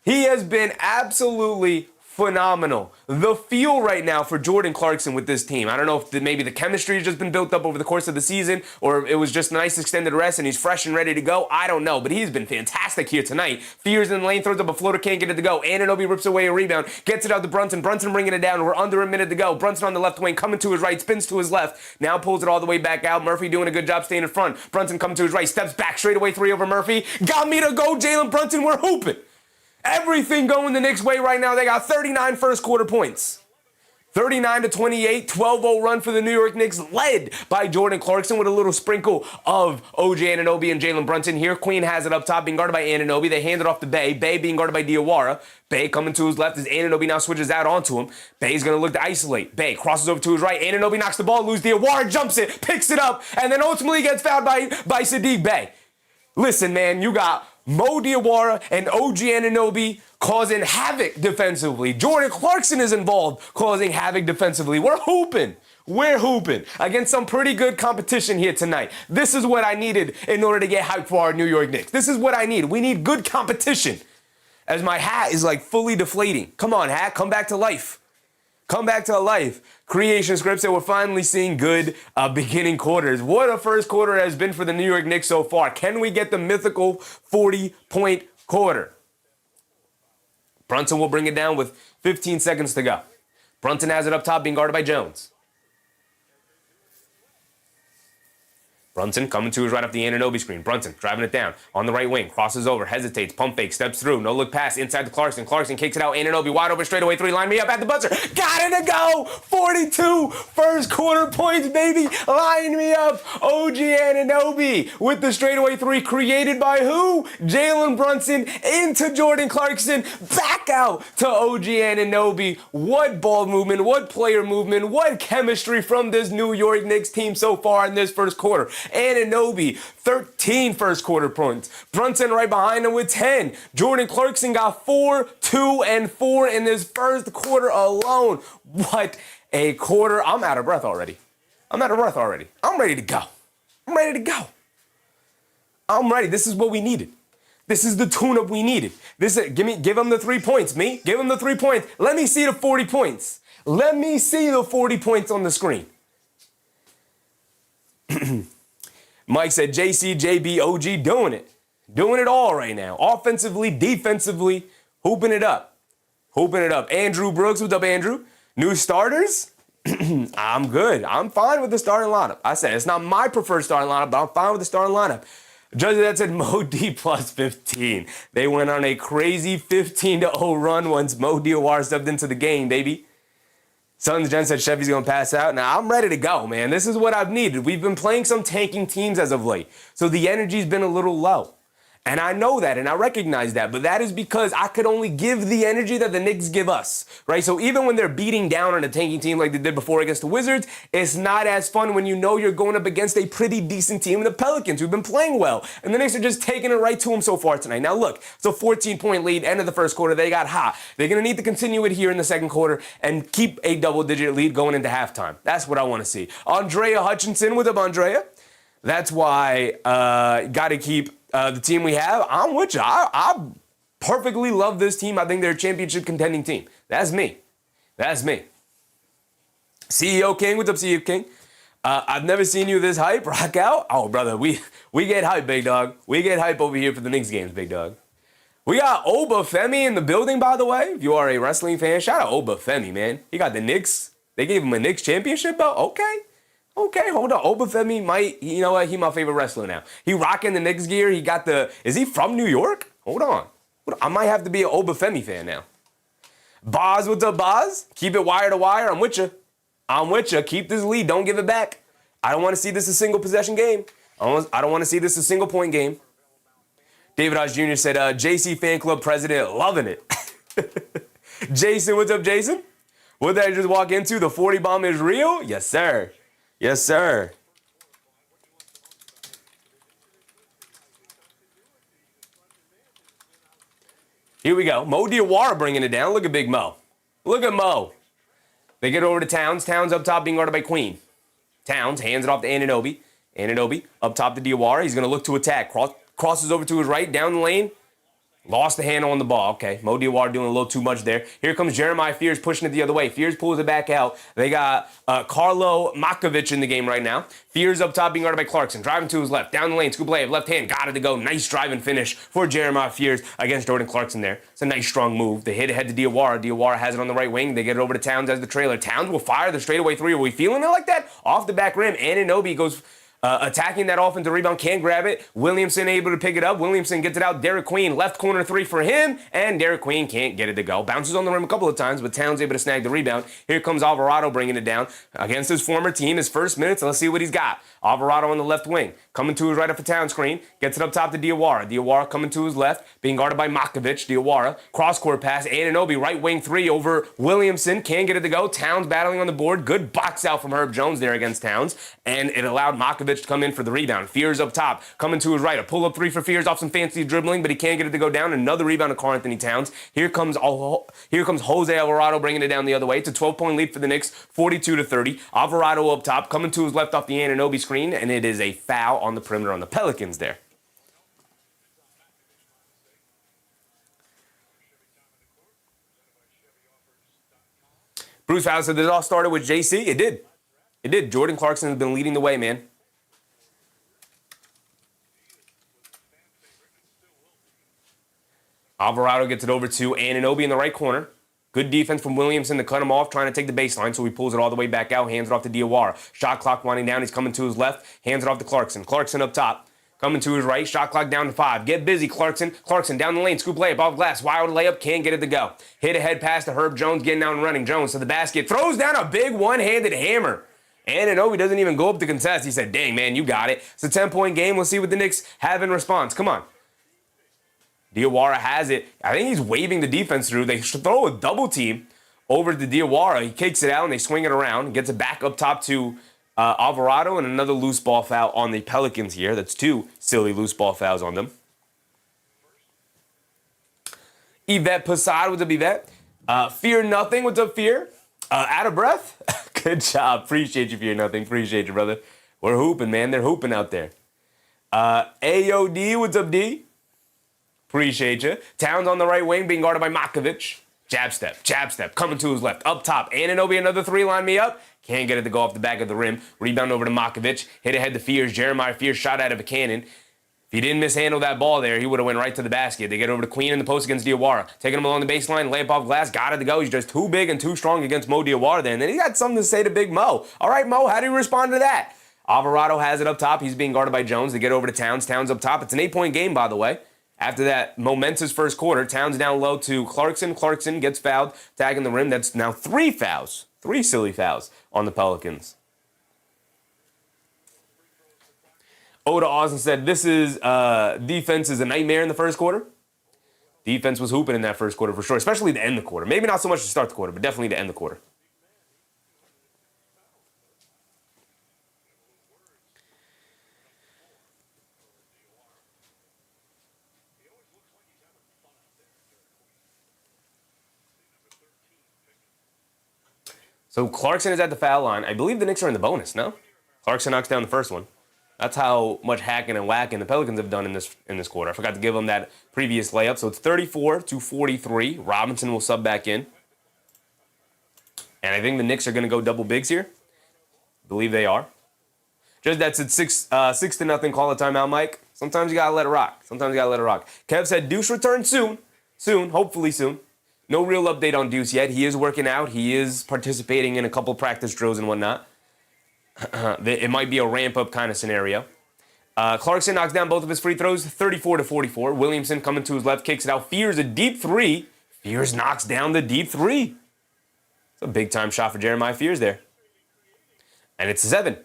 He has been absolutely phenomenal. The feel right now for Jordan Clarkson with this team, I don't know if maybe the chemistry has just been built up over the course of the season, or it was just a nice extended rest and he's fresh and ready to go. I don't know, but he's been fantastic here tonight. Fears in the lane, throws up a floater, can't get it to go. Anunoby rips away a rebound, gets it out to Brunson. Brunson bringing it down. We're under a minute to go. Brunson on the left wing, coming to his right, spins to his left, now pulls it all the way back out. Murphy doing a good job staying in front. Brunson coming to his right, steps back, straight away 3 over Murphy. Got me to go, Jalen Brunson. We're hooping. Everything going the Knicks' way right now. They got 39 first quarter points. 39-28, 12-0 run for the New York Knicks, led by Jordan Clarkson with a little sprinkle of OG Anunoby and Jalen Brunson here. Queen has it up top, being guarded by Anunoby. They hand it off to Bay. Bay being guarded by Diawara. Bay coming to his left as Anunoby now switches out onto him. Bay's going to look to isolate. Bay crosses over to his right. Anunoby knocks the ball loose. Diawara jumps it, picks it up, and then ultimately gets fouled by Sadiq Bey. Listen, man, you got Mo Diawara and OG Anunoby causing havoc defensively. Jordan Clarkson is involved, causing havoc defensively. We're hooping. We're hooping against some pretty good competition here tonight. This is what I needed in order to get hyped for our New York Knicks. This is what I need. We need good competition. As my hat is like fully deflating. Come on, hat, come back to life. Come back to life. Creation scripts that we're finally seeing good beginning quarters. What a first quarter has been for the New York Knicks so far. Can we get the mythical 40-point quarter? Brunson will bring it down with 15 seconds to go. Brunson has it up top, being guarded by Jones. Brunson coming to his right off the Anunoby screen. Brunson driving it down on the right wing. Crosses over, hesitates, pump fake, steps through. No look pass inside to Clarkson. Clarkson kicks it out. Anunoby wide open straightaway three. Line me up at the buzzer. Got it to go. 42 first quarter points, baby. Line me up. OG Anunoby with the straightaway three created by who? Jalen Brunson into Jordan Clarkson. Back out to OG Anunoby. What ball movement, what player movement, what chemistry from this New York Knicks team so far in this first quarter. Anunoby, 13 first quarter points. Brunson right behind him with 10. Jordan Clarkson got 4, 2, and 4 in this first quarter alone. What a quarter. I'm out of breath already. I'm ready to go. I'm ready. This is what we needed. This is the tune-up we needed. Give him the 3 points, me. Give him the 3 points. Let me see the 40 points. Let me see the 40 points on the screen. Mike said, JC, JB, OG doing it. Doing it all right now. Offensively, defensively, hooping it up. Andrew Brooks, what's up, Andrew? New starters? I'm good. I'm fine with the starting lineup. I said, it's not my preferred starting lineup, but I'm fine with the starting lineup. Judge that said Mo D plus 15. They went on a crazy 15-0 run once Mo Diawara stepped into the game, baby. Sons Jen said Chevy's going to pass out. Now, I'm ready to go, man. This is what I've needed. We've been playing some tanking teams as of late, so the energy's been a little low. And I know that, and I recognize that, but that is because I could only give the energy that the Knicks give us, right? So even when they're beating down on a tanking team like they did before against the Wizards, it's not as fun when you know you're going up against a pretty decent team, the Pelicans, who've been playing well. And the Knicks are just taking it right to them so far tonight. Now look, it's a 14-point lead, end of the first quarter. They got hot. They're going to need to continue it here in the second quarter and keep a double-digit lead going into halftime. That's what I want to see. Andrea Hutchinson, what's up, Andrea? That's why got to keep the team we have. I'm with you. I perfectly love this team. I think they're a championship contending team. That's me. CEO King, what's up, CEO King? I've never seen you this hype. Rock out. Oh, brother, we get hype, big dog. We get hype over here for the Knicks games, big dog. We got Oba Femi in the building, by the way. If you are a wrestling fan, shout out Oba Femi, man. He got the Knicks. They gave him a Knicks championship belt. Okay, hold on. Obafemi might, you know what? He my favorite wrestler now. He rocking the Knicks gear. He got is he from New York? Hold on. I might have to be an Obafemi fan now. Boz, what's up, Boz? Keep it wire to wire. I'm with you. Keep this lead. Don't give it back. I don't want to see this a single possession game. I don't want to see this a single point game. David Hodge Jr. said, JC fan club president, loving it. Jason, what's up, Jason? What did I just walk into? The 40 bomb is real? Yes, sir. Yes, sir. Here we go. Mo Diawara bringing it down. Look at Big Mo. Look at Mo. They get over to Towns. Towns up top being guarded by Queen. Towns hands it off to Anunoby. Anunoby up top to Diawara. He's going to look to attack. Crosses over to his right, down the lane. Lost the handle on the ball. Okay, Mo Diawara doing a little too much there. Here comes Jeremiah Fears pushing it the other way. Fears pulls it back out. They got Carlo Makovic in the game right now. Fears up top being guarded by Clarkson. Driving to his left. Down the lane. Skublev, left hand. Got it to go. Nice drive and finish for Jeremiah Fears against Jordan Clarkson there. It's a nice, strong move. They hit ahead to Diawara. Diawara has it on the right wing. They get it over to Towns as the trailer. Towns will fire the straightaway three. Are we feeling it like that? Off the back rim. Anunoby goes attacking that offensive rebound, can't grab it. Williamson able to pick it up. Williamson gets it out. Derek Queen, left corner three for him, and Derek Queen can't get it to go. Bounces on the rim a couple of times, but Towns able to snag the rebound. Here comes Alvarado bringing it down against his former team, his first minutes. Let's see what he's got. Alvarado on the left wing, coming to his right off the Town screen, gets it up top to Diawara. Diawara coming to his left, being guarded by Makovic. Diawara, cross-court pass, Anunoby, right wing three over Williamson, can't get it to go. Towns battling on the board. Good box out from Herb Jones there against Towns, and it allowed Makovic Malkovich to come in for the rebound. Fears up top, coming to his right. A pull-up three for Fears off some fancy dribbling, but he can't get it to go down. Another rebound to Karl-Anthony Towns. Here comes Jose Alvarado bringing it down the other way. It's a 12-point lead for the Knicks, 42-30. Alvarado up top, coming to his left off the Anunoby screen, and it is a foul on the perimeter on the Pelicans there. Bruce Fowler said that it all started with JC. It did. It did. Jordan Clarkson has been leading the way, man. Alvarado gets it over to Anunoby in the right corner. Good defense from Williamson to cut him off, trying to take the baseline, so he pulls it all the way back out, hands it off to Diawara. Shot clock winding down. He's coming to his left, hands it off to Clarkson. Clarkson up top. Coming to his right, shot clock down to 5. Get busy, Clarkson. Clarkson down the lane, scoop layup off glass. Wild layup, can't get it to go. Hit a head pass to Herb Jones, getting out and running. Jones to the basket, throws down a big one-handed hammer. Anunoby doesn't even go up to contest. He said, dang, man, you got it. It's a 10-point game. Let's see what the Knicks have in response. Come on. Diawara has it. I think he's waving the defense through. They should throw a double team over to Diawara. He kicks it out, and they swing it around. Gets it back up top to Alvarado, and another loose ball foul on the Pelicans here. That's 2 silly loose ball fouls on them. Yvette Passad, what's up, Yvette? Fear Nothing, what's up, Fear? Out of breath? Good job. Appreciate you, Fear Nothing. Appreciate you, brother. We're hooping, man. They're hooping out there. AOD, what's up, D? Appreciate you. Towns on the right wing being guarded by Malkovich. Jab step, coming to his left. Up top, Anunoby, another 3, line me up. Can't get it to go off the back of the rim. Rebound over to Malkovich. Hit ahead to Fears. Jeremiah Fears shot out of a cannon. If he didn't mishandle that ball there, he would have went right to the basket. They get over to Queen in the post against Diawara. Taking him along the baseline, layup off glass, got it to go. He's just too big and too strong against Mo Diawara there. And then he got something to say to Big Mo. All right, Mo, how do you respond to that? Alvarado has it up top. He's being guarded by Jones. They get over to Towns. Towns up top. It's an 8-point game, by the way. After that momentous first quarter, Towns down low to Clarkson. Clarkson gets fouled, tagging the rim. That's now 3 fouls. 3 silly fouls on the Pelicans. Oda Austin said, this is defense is a nightmare in the first quarter. Defense was hooping in that first quarter for sure, especially to end the quarter. Maybe not so much to start the quarter, but definitely to end the quarter. So Clarkson is at the foul line. I believe the Knicks are in the bonus, no? Clarkson knocks down the first one. That's how much hacking and whacking the Pelicans have done in this quarter. I forgot to give them that previous layup. So it's 34-43. Robinson will sub back in. And I think the Knicks are going to go double bigs here. I believe they are. Just that's at 6-0. Call a timeout, Mike. Sometimes you got to let it rock. Kev said Deuce returns soon. Soon, hopefully soon. No real update on Deuce yet. He is working out. He is participating in a couple practice drills and whatnot. It might be a ramp-up kind of scenario. Clarkson knocks down both of his free throws, 34-44. Williamson coming to his left, kicks it out. Fears a deep 3. Fears knocks down the deep 3. It's a big-time shot for Jeremiah Fears there. And it's a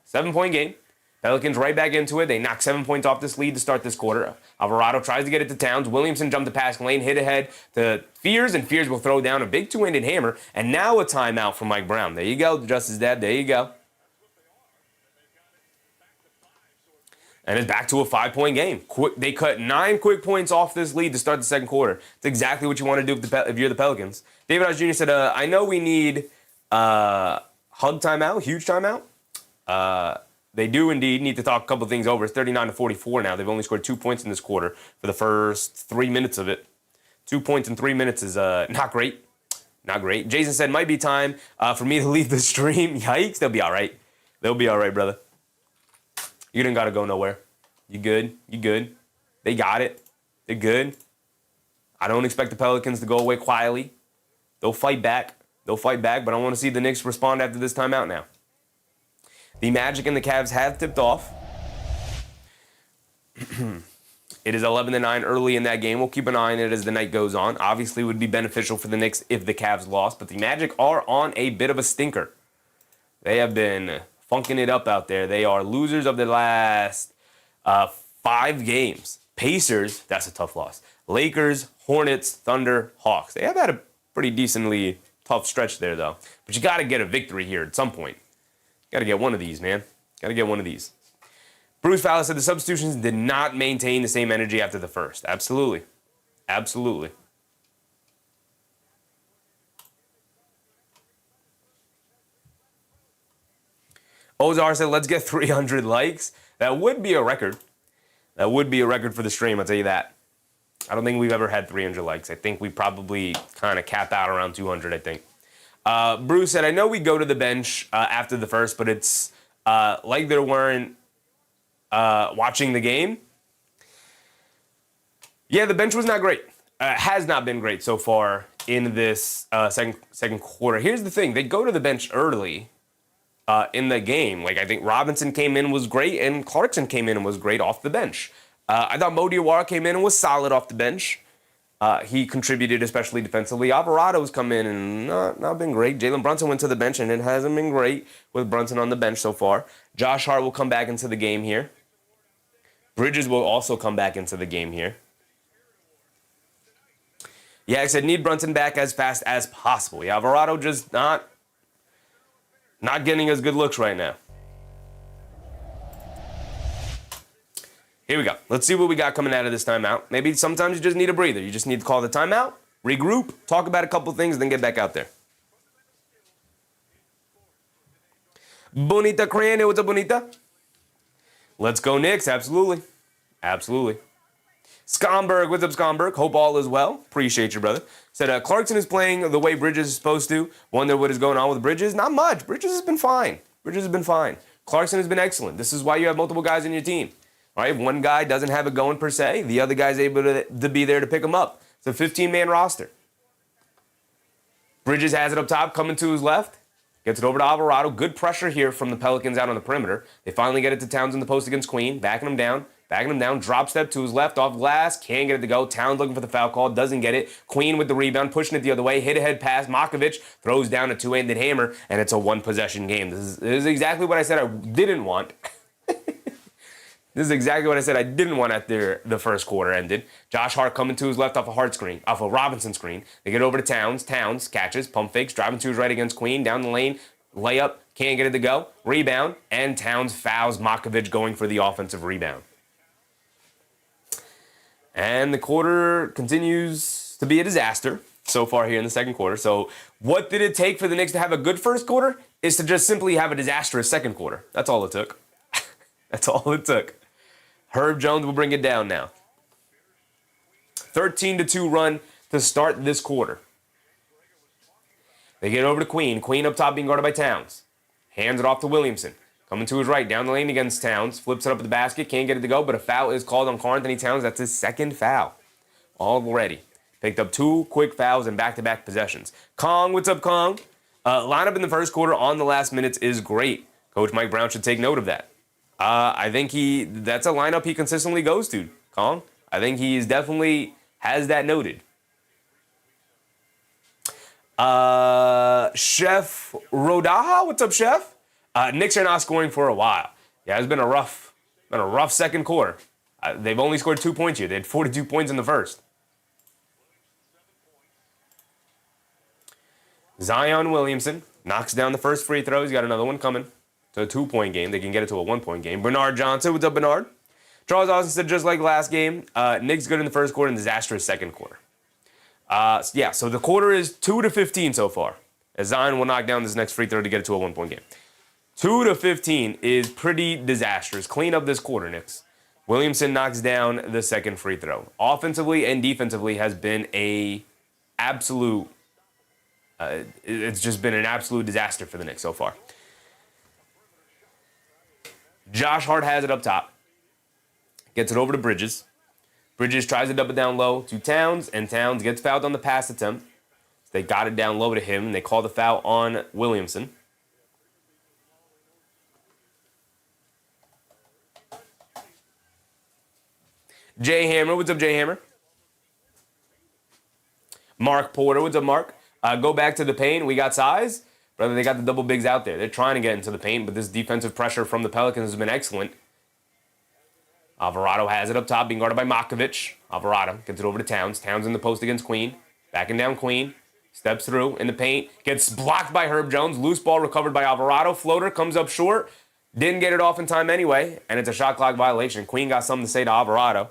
7-point game. Pelicans right back into it. They knock 7 points off this lead to start this quarter. Alvarado tries to get it to Towns. Williamson jumped the passing lane, hit ahead to Fears, and Fears will throw down a big 2-handed hammer. And now a timeout from Mike Brown. There you go, Justice Dad. There you go. And it's back to a 5-point game. They cut 9 quick points off this lead to start the second quarter. It's exactly what you want to do if you're the Pelicans. David Hodge Jr. said, I know we need hug timeout, huge timeout. They do indeed need to talk a couple things over. It's 39-44 now. They've only scored 2 points in this quarter for the first 3 minutes of it. 2 points in 3 minutes is not great. Not great. Jason said, might be time for me to leave the stream. Yikes, they'll be all right. They'll be all right, brother. You didn't got to go nowhere. You good? You good? They got it. They're good. I don't expect the Pelicans to go away quietly. They'll fight back. But I want to see the Knicks respond after this timeout now. The Magic and the Cavs have tipped off. It is 11-9 early in that game. We'll keep an eye on it as the night goes on. Obviously, it would be beneficial for the Knicks if the Cavs lost, but the Magic are on a bit of a stinker. They have been funking it up out there. They are losers of the last 5 games. Pacers, that's a tough loss. Lakers, Hornets, Thunder, Hawks. They have had a pretty decently tough stretch there, though. But you got to get a victory here at some point. Got to get one of these, man. Got to get one of these. Bruce Fowler said the substitutions did not maintain the same energy after the first. Absolutely. Absolutely. Ozar said, let's get 300 likes. That would be a record. That would be a record for the stream, I'll tell you that. I don't think we've ever had 300 likes. I think we probably kind of cap out around 200, I think. Bruce said, I know we go to the bench after the first, but it's like there weren't watching the game. Yeah, the bench was not great. Has not been great so far in this second quarter. Here's the thing. They go to the bench early in the game. Like, I think Robinson came in, was great, and Clarkson came in and was great off the bench. I thought Mo Diawara came in and was solid off the bench. He contributed, especially defensively. Alvarado's come in and not been great. Jalen Brunson went to the bench, and it hasn't been great with Brunson on the bench so far. Josh Hart will come back into the game here. Bridges will also come back into the game here. Yeah, I said need Brunson back as fast as possible. Yeah, Alvarado just not getting as good looks right now. Here we go. Let's see what we got coming out of this timeout. Maybe sometimes you just need a breather. You just need to call the timeout, regroup, talk about a couple things, then get back out there. Bonita Crane, what's up, Bonita? Let's go, Knicks. Absolutely. Absolutely. Scomberg, what's up, Scomberg? Hope all is well. Appreciate you, brother. Said Clarkson is playing the way Bridges is supposed to. Wonder what is going on with Bridges. Not much. Bridges has been fine. Bridges has been fine. Clarkson has been excellent. This is why you have multiple guys in your team. All right, if one guy doesn't have it going per se, the other guy's able to be there to pick him up. It's a 15-man roster. Bridges has it up top, coming to his left. Gets it over to Alvarado. Good pressure here from the Pelicans out on the perimeter. They finally get it to Towns in the post against Queen. Backing him down. Drop step to his left off glass. Can't get it to go. Towns looking for the foul call. Doesn't get it. Queen with the rebound. Pushing it the other way. Hit ahead pass. Makovich throws down a two-handed hammer. And it's a one-possession game. This is exactly what I said I didn't want. This is exactly what I said I didn't want after the first quarter ended. Josh Hart coming to his left off a Robinson screen. They get over to Towns. Towns catches, pump fakes, driving to his right against Queen. Down the lane, layup, can't get it to go. Rebound, and Towns fouls Makovich going for the offensive rebound. And the quarter continues to be a disaster so far here in the second quarter. So what did it take for the Knicks to have a good first quarter? Is to just simply have a disastrous second quarter. That's all it took. That's all it took. Herb Jones will bring it down now. 13-2 run to start this quarter. They get over to Queen. Queen up top being guarded by Towns. Hands it off to Williamson. Coming to his right, down the lane against Towns. Flips it up at the basket. Can't get it to go, but a foul is called on Karl-Anthony Towns. That's his second foul already. Picked up 2 quick fouls in back-to-back possessions. Kong, what's up, Kong? Lineup in the first quarter on the last minutes is great. Coach Mike Brown should take note of that. I think that's a lineup he consistently goes to, Kong. I think he's definitely has that noted. Chef Rodaha, what's up, Chef? Knicks are not scoring for a while. Yeah, it's been a rough second quarter. They've only scored 2 points here. They had 42 points in the first. Zion Williamson knocks down the first free throw. He's got another one coming. It's a 2-point game. They can get it to a 1-point game. Bernard Johnson, what's up, Bernard? Charles Austin said, just like last game, Knicks good in the first quarter and disastrous second quarter. So the quarter is 2-15 so far. As Zion will knock down this next free throw to get it to a 1-point game. 2-15 is pretty disastrous. Clean up this quarter, Knicks. Williamson knocks down the second free throw. Offensively and defensively has been it's just been an absolute disaster for the Knicks so far. Josh Hart has it up top. Gets it over to Bridges. Bridges tries to double down low to Towns, and Towns gets fouled on the pass attempt. They got it down low to him, and they call the foul on Williamson. Jay Hammer, what's up, Jay Hammer? Mark Porter, what's up, Mark? Go back to the paint. We got size. Brother, they got the double bigs out there. They're trying to get into the paint, but this defensive pressure from the Pelicans has been excellent. Alvarado has it up top, being guarded by Makovich. Alvarado gets it over to Towns. Towns in the post against Queen. Backing down Queen. Steps through in the paint. Gets blocked by Herb Jones. Loose ball recovered by Alvarado. Floater comes up short. Didn't get it off in time anyway, and it's a shot clock violation. Queen got something to say to Alvarado.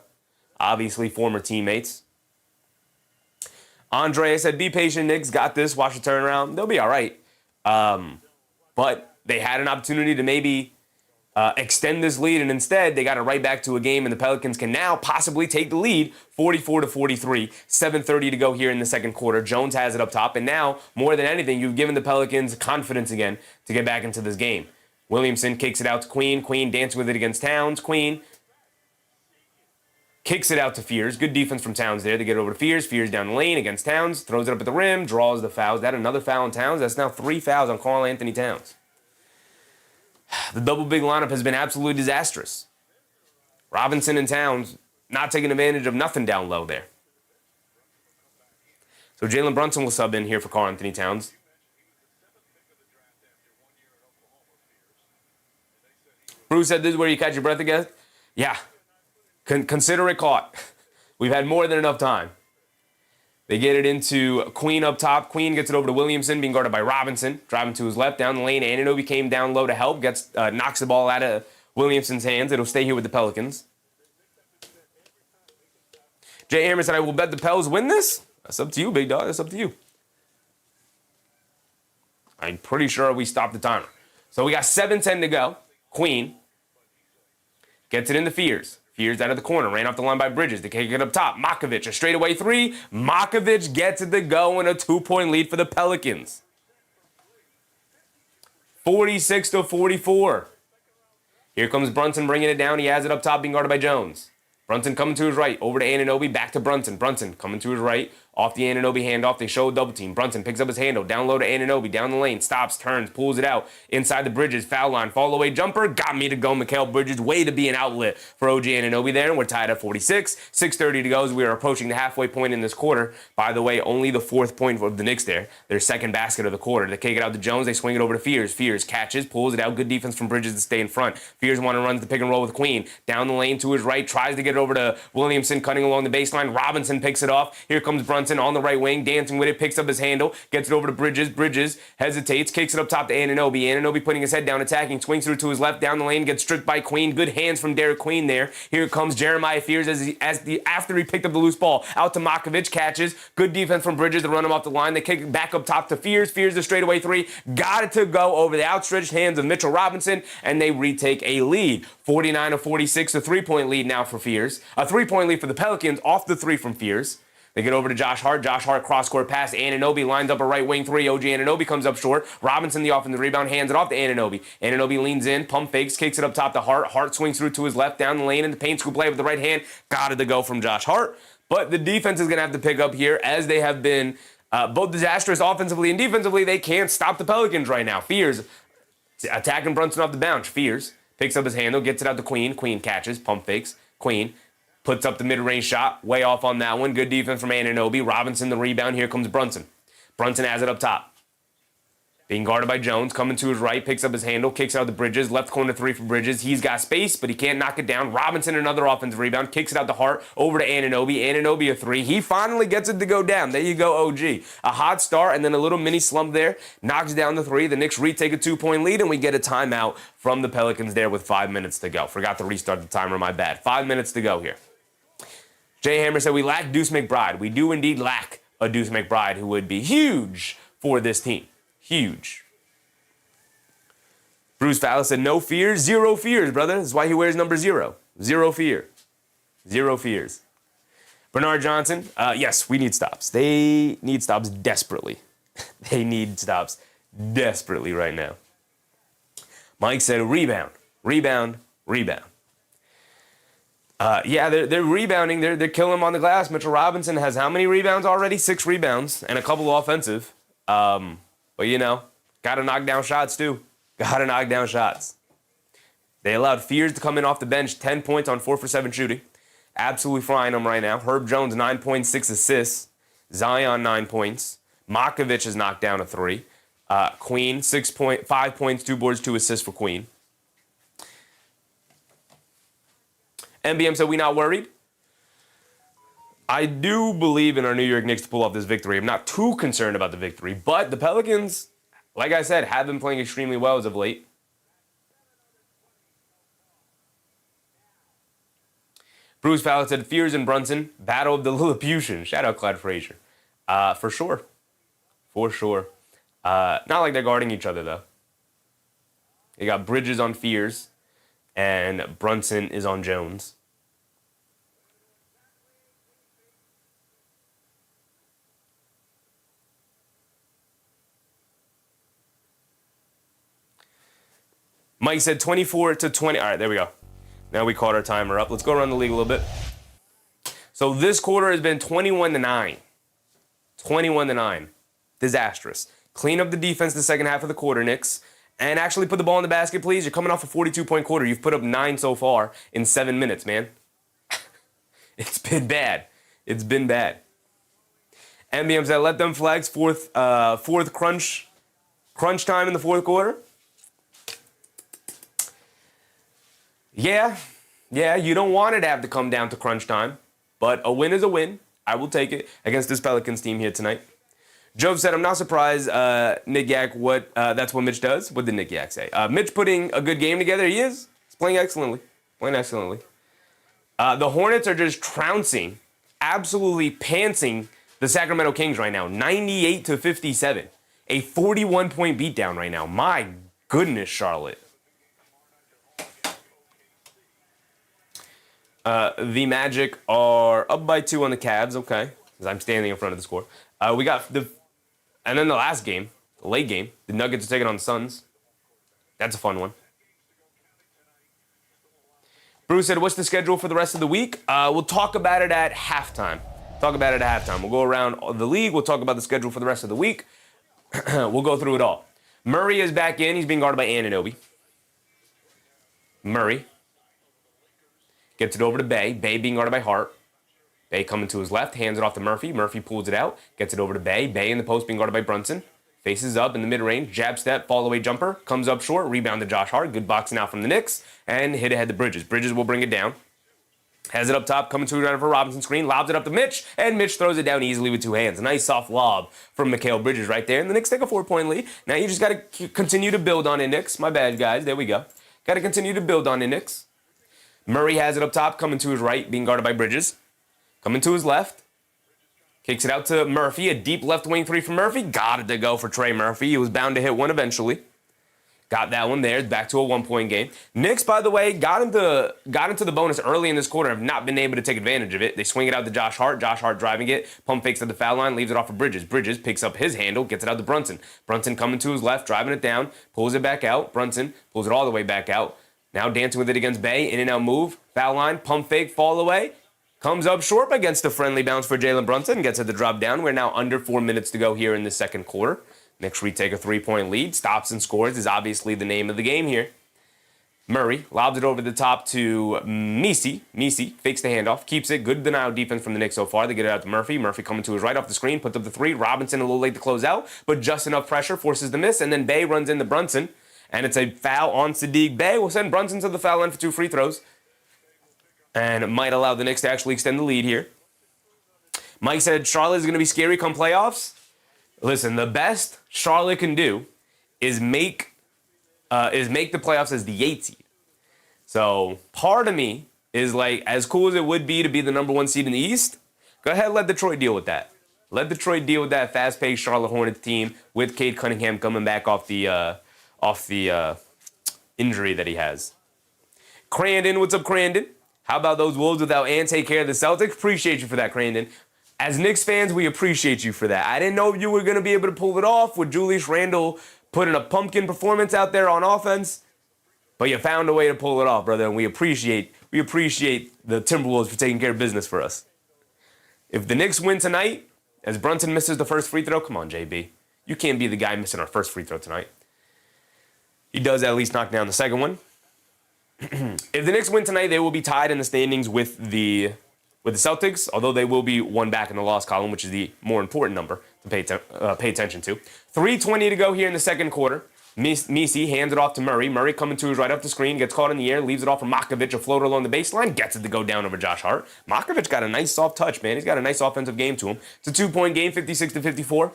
Obviously, former teammates. Andre said, be patient, Knicks. Got this. Watch the turnaround. They'll be all right. But they had an opportunity to maybe extend this lead, and instead they got it right back to a game, and the Pelicans can now possibly take the lead 44-43, 7:30 to go here in the second quarter. Jones has it up top, and now, more than anything, you've given the Pelicans confidence again to get back into this game. Williamson kicks it out to Queen. Queen dancing with it against Towns. Queen kicks it out to Fears. Good defense from Towns there. They get over to Fears. Fears down the lane against Towns. Throws it up at the rim. Draws the fouls. That another foul on Towns. That's now 3 fouls on Karl Anthony Towns. The double big lineup has been absolutely disastrous. Robinson and Towns not taking advantage of nothing down low there. So Jalen Brunson will sub in here for Karl Anthony Towns. Bruce said this is where you catch your breath again? Yeah. Consider it caught. We've had more than enough time. They get it into Queen up top. Queen gets it over to Williamson, being guarded by Robinson. Driving to his left, down the lane. Anunoby came down low to help. Knocks the ball out of Williamson's hands. It'll stay here with the Pelicans. Jay Hammer said, I will bet the Pels win this. That's up to you, big dog. That's up to you. I'm pretty sure we stopped the timer. So we got 7:10 to go. Queen gets it into Fears. Fears out of the corner. Ran off the line by Bridges. They kick it up top. Makovic, a straightaway three. Makovic gets it to go in a 2-point lead for the Pelicans. 46-44. Here comes Brunson bringing it down. He has it up top, being guarded by Jones. Brunson coming to his right. Over to Anunoby. Back to Brunson. Brunson coming to his right. Off the Anunoby handoff. They show a double team. Brunson picks up his handle. Down low to Anunoby. Down the lane. Stops. Turns. Pulls it out. Inside the Bridges. Foul line. Fall away jumper. Got me to go. Mikal Bridges. Way to be an outlet for OG Anunoby there. And we're tied at 46. 6:30 to go as we are approaching the halfway point in this quarter. By the way, only the 4th point of the Knicks there. Their second basket of the quarter. They kick it out to Jones. They swing it over to Fears. Fears catches. Pulls it out. Good defense from Bridges to stay in front. Fears want to run the pick and roll with Queen. Down the lane to his right. Tries to get it over to Williamson cutting along the baseline. Robinson picks it off. Here comes Brunson on the right wing. Dancing with it, picks up his handle, gets it over to Bridges. Bridges hesitates, kicks it up top to Anunoby. Anunoby putting his head down, attacking, swings through to his left, down the lane, gets stripped by Queen. Good hands from Derek Queen there. Here comes Jeremiah Fears after he picked up the loose ball. Out to Makovic, catches. Good defense from Bridges to run him off the line. They kick it back up top to Fears. Fears the straightaway three. Got it to go over the outstretched hands of Mitchell Robinson, and they retake a lead. 49-46, a 3-point lead now for Fears. A 3-point lead for the Pelicans off the three from Fears. They get over to Josh Hart. Josh Hart cross-court pass. Anunoby lines up a right wing three. OG Anunoby comes up short. Robinson, the offensive rebound, hands it off to Anunoby. Anunoby leans in, pump fakes, kicks it up top to Hart. Hart swings through to his left, down the lane in the paint scoop play with the right hand. Got it to go from Josh Hart. But the defense is going to have to pick up here as they have been both disastrous offensively and defensively. They can't stop the Pelicans right now. Fears attacking Brunson off the bounce. Fears picks up his handle, gets it out to Queen. Queen catches, pump fakes. Queen puts up the mid-range shot, way off on that one. Good defense from Anunoby. Robinson the rebound. Here comes Brunson. Brunson has it up top. Being guarded by Jones, coming to his right, picks up his handle, kicks out the Bridges. Left corner three for Bridges. He's got space, but he can't knock it down. Robinson, another offensive rebound, kicks it out to Hart, over to Anunoby. Anunoby a three. He finally gets it to go down. There you go, OG. A hot start and then a little mini slump there. Knocks down the three. The Knicks retake a 2-point lead, and we get a timeout from the Pelicans there with 5 minutes to go. Forgot to restart the timer, my bad. 5 minutes to go here. Jay Hammer said, we lack Deuce McBride. We do indeed lack a Deuce McBride who would be huge for this team. Huge. Bruce Fowler said, no fears, zero fears, brother. That's why he wears number 0. Zero fear. Zero fears. Bernard Johnson, yes, we need stops. They need stops desperately. They need stops desperately right now. Mike said, rebound, rebound, rebound. Yeah, they're rebounding. They're killing them on the glass. Mitchell Robinson has how many rebounds already? 6 rebounds and a couple offensive. But, you know, got to knock down shots, too. Got to knock down shots. They allowed Fears to come in off the bench, 10 points on 4 for 7 shooting. Absolutely frying them right now. Herb Jones, 9.6 assists. Zion, 9 points. Makovic has knocked down a 3. Queen, 5 points, 2 boards, 2 assists for Queen. MBM said, we not worried? I do believe in our New York Knicks to pull off this victory. I'm not too concerned about the victory, but the Pelicans, like I said, have been playing extremely well as of late. Bruce Fowler said, Fears and Brunson, battle of the Lilliputians. Shout out Clyde Frazier. For sure. For sure. Not like they're guarding each other, though. You got Bridges on Fears, and Brunson is on Jones. Mike said 24-20. All right, there we go. Now we caught our timer up. Let's go around the league a little bit. So this quarter has been 21-9. 21-9. Disastrous. Clean up the defense the second half of the quarter, Knicks. And actually put the ball in the basket, please. You're coming off a 42-point quarter. You've put up 9 so far in 7 minutes, man. It's been bad. It's been bad. MBM said, let them flags. Fourth crunch time in the fourth quarter. Yeah, you don't want it to have to come down to crunch time, but a win is a win. I will take it against this Pelicans team here tonight. Jove said, I'm not surprised, Nick Yak, that's what Mitch does. What did Nick Yak say? Mitch putting a good game together. He is. He's playing excellently. The Hornets are just trouncing, absolutely pantsing the Sacramento Kings right now. 98-57. A 41-point beatdown right now. My goodness, Charlotte. The Magic are up by 2 on the Cavs, okay, because I'm standing in front of the score. We got and then the last game, the late game, the Nuggets are taking on the Suns. That's a fun one. Bruce said, what's the schedule for the rest of the week? We'll talk about it at halftime. We'll go around the league. We'll talk about the schedule for the rest of the week. We'll go through it all. Murray is back in. He's being guarded by Anunoby. Murray gets it over to Bay. Bay being guarded by Hart. Bay coming to his left, hands it off to Murphy. Murphy pulls it out, gets it over to Bay. Bay in the post being guarded by Brunson. Faces up in the mid-range, jab step, fall-away jumper. Comes up short, rebound to Josh Hart. Good boxing out from the Knicks. And hit ahead to Bridges. Bridges will bring it down. Has it up top, coming to it for Robinson screen. Lobs it up to Mitch, and Mitch throws it down easily with 2 hands. A nice soft lob from Mikal Bridges right there. And the Knicks take a 4-point lead. Now you just got to continue to build on it, Knicks. My bad, guys. There we go. Got to continue to build on it, Knicks. Murray has it up top, coming to his right, being guarded by Bridges. Coming to his left. Kicks it out to Murphy. A deep left wing 3 from Murphy. Got it to go for Trey Murphy. He was bound to hit one eventually. Got that one there. It's back to a 1-point game. Knicks, by the way, got into the bonus early in this quarter. Have not been able to take advantage of it. They swing it out to Josh Hart. Josh Hart driving it. Pump fakes at the foul line. Leaves it off of Bridges. Bridges picks up his handle. Gets it out to Brunson. Brunson coming to his left. Driving it down. Pulls it back out. Brunson pulls it all the way back out. Now dancing with it against Bay. In and out move. Foul line. Pump fake. Fall away. Comes up short against a friendly bounce for Jalen Brunson. Gets it to drop down. We're now under 4 minutes to go here in the second quarter. Knicks retake a 3-point lead. Stops and scores is obviously the name of the game here. Murray lobs it over the top to Misi. Misi fakes the handoff. Keeps it. Good denial defense from the Knicks so far. They get it out to Murphy. Murphy coming to his right off the screen. Puts up the 3. Robinson a little late to close out. But just enough pressure. Forces the miss. And then Bay runs into Brunson. And it's a foul on Sadiq Bey. We'll send Brunson to the foul line for 2 free throws. And it might allow the Knicks to actually extend the lead here. Mike said Charlotte is going to be scary come playoffs. Listen, the best Charlotte can do is make the playoffs as the 8th seed. So part of me is like, as cool as it would be to be the number 1 seed in the East, go ahead and let Detroit deal with that. Let Detroit deal with that fast-paced Charlotte Hornets team with Cade Cunningham coming back off the injury that he has. Crandon, what's up, Crandon? How about those Wolves without Ant take care of the Celtics? Appreciate you for that, Crandon. As Knicks fans, we appreciate you for that. I didn't know if you were going to be able to pull it off with Julius Randle putting a pumpkin performance out there on offense, but you found a way to pull it off, brother, and we appreciate the Timberwolves for taking care of business for us. If the Knicks win tonight, as Brunson misses the first free throw, come on, JB. You can't be the guy missing our first free throw tonight. He does at least knock down the second one. If the Knicks win tonight, they will be tied in the standings with the Celtics, although they will be one back in the loss column, which is the more important number to pay attention to. 3:20 to go here in the second quarter. Misi hands it off to Murray. Murray coming to his right off the screen, gets caught in the air, leaves it off for Makovich, a floater along the baseline, gets it to go down over Josh Hart. Makovich got a nice soft touch, man. He's got a nice offensive game to him. It's a 2-point game, 56-54.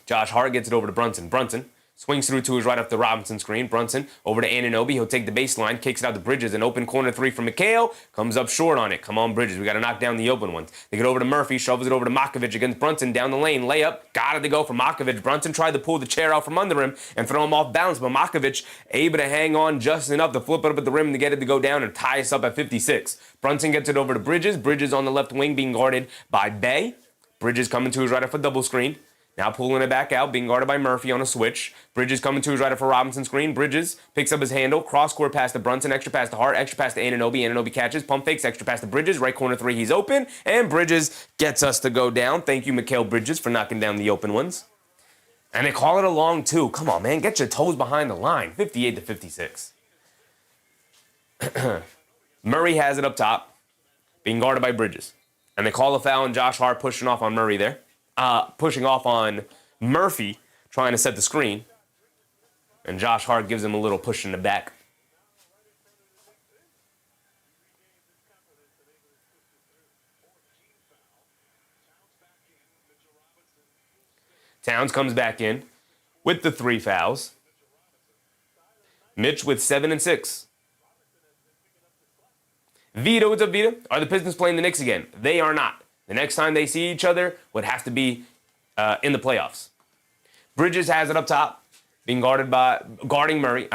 Josh Hart gets it over to Brunson. Brunson Swings through to his right off the Robinson screen. Brunson over to Anunoby. He'll take the baseline, kicks it out to Bridges. An open corner three from McHale. Comes up short on it. Come on, Bridges. We got to knock down the open ones. They get over to Murphy. Shovels it over to Makovic against Brunson down the lane. Layup. Got it to go for Makovic. Brunson tried to pull the chair out from under him and throw him off balance, but Makovic able to hang on just enough to flip it up at the rim and to get it to go down and tie us up at 56. Brunson gets it over to Bridges. Bridges on the left wing being guarded by Bay. Bridges coming to his right off a double screen. Now pulling it back out, being guarded by Murphy on a switch. Bridges coming to his right for Robinson screen. Bridges picks up his handle. Cross-court pass to Brunson. Extra pass to Hart. Extra pass to Anunoby. Anunoby catches. Pump fakes. Extra pass to Bridges. Right corner three. He's open. And Bridges gets us to go down. Thank you, Mikal Bridges, for knocking down the open ones. And they call it a long two. Come on, man. Get your toes behind the line. 58 to 56. Murray has it up top, being guarded by Bridges. And they call a foul on Josh Hart pushing off on Murray there. Pushing off on Murphy, trying to set the screen. And Josh Hart gives him a little push in the back. Towns comes back in with the 3 fouls. Mitch with 7 and 6. Vita, what's up, Vita? Are the Pistons playing the Knicks again? They are not. The next time they see each other would have to be in the playoffs. Bridges has it up top, guarding Murray.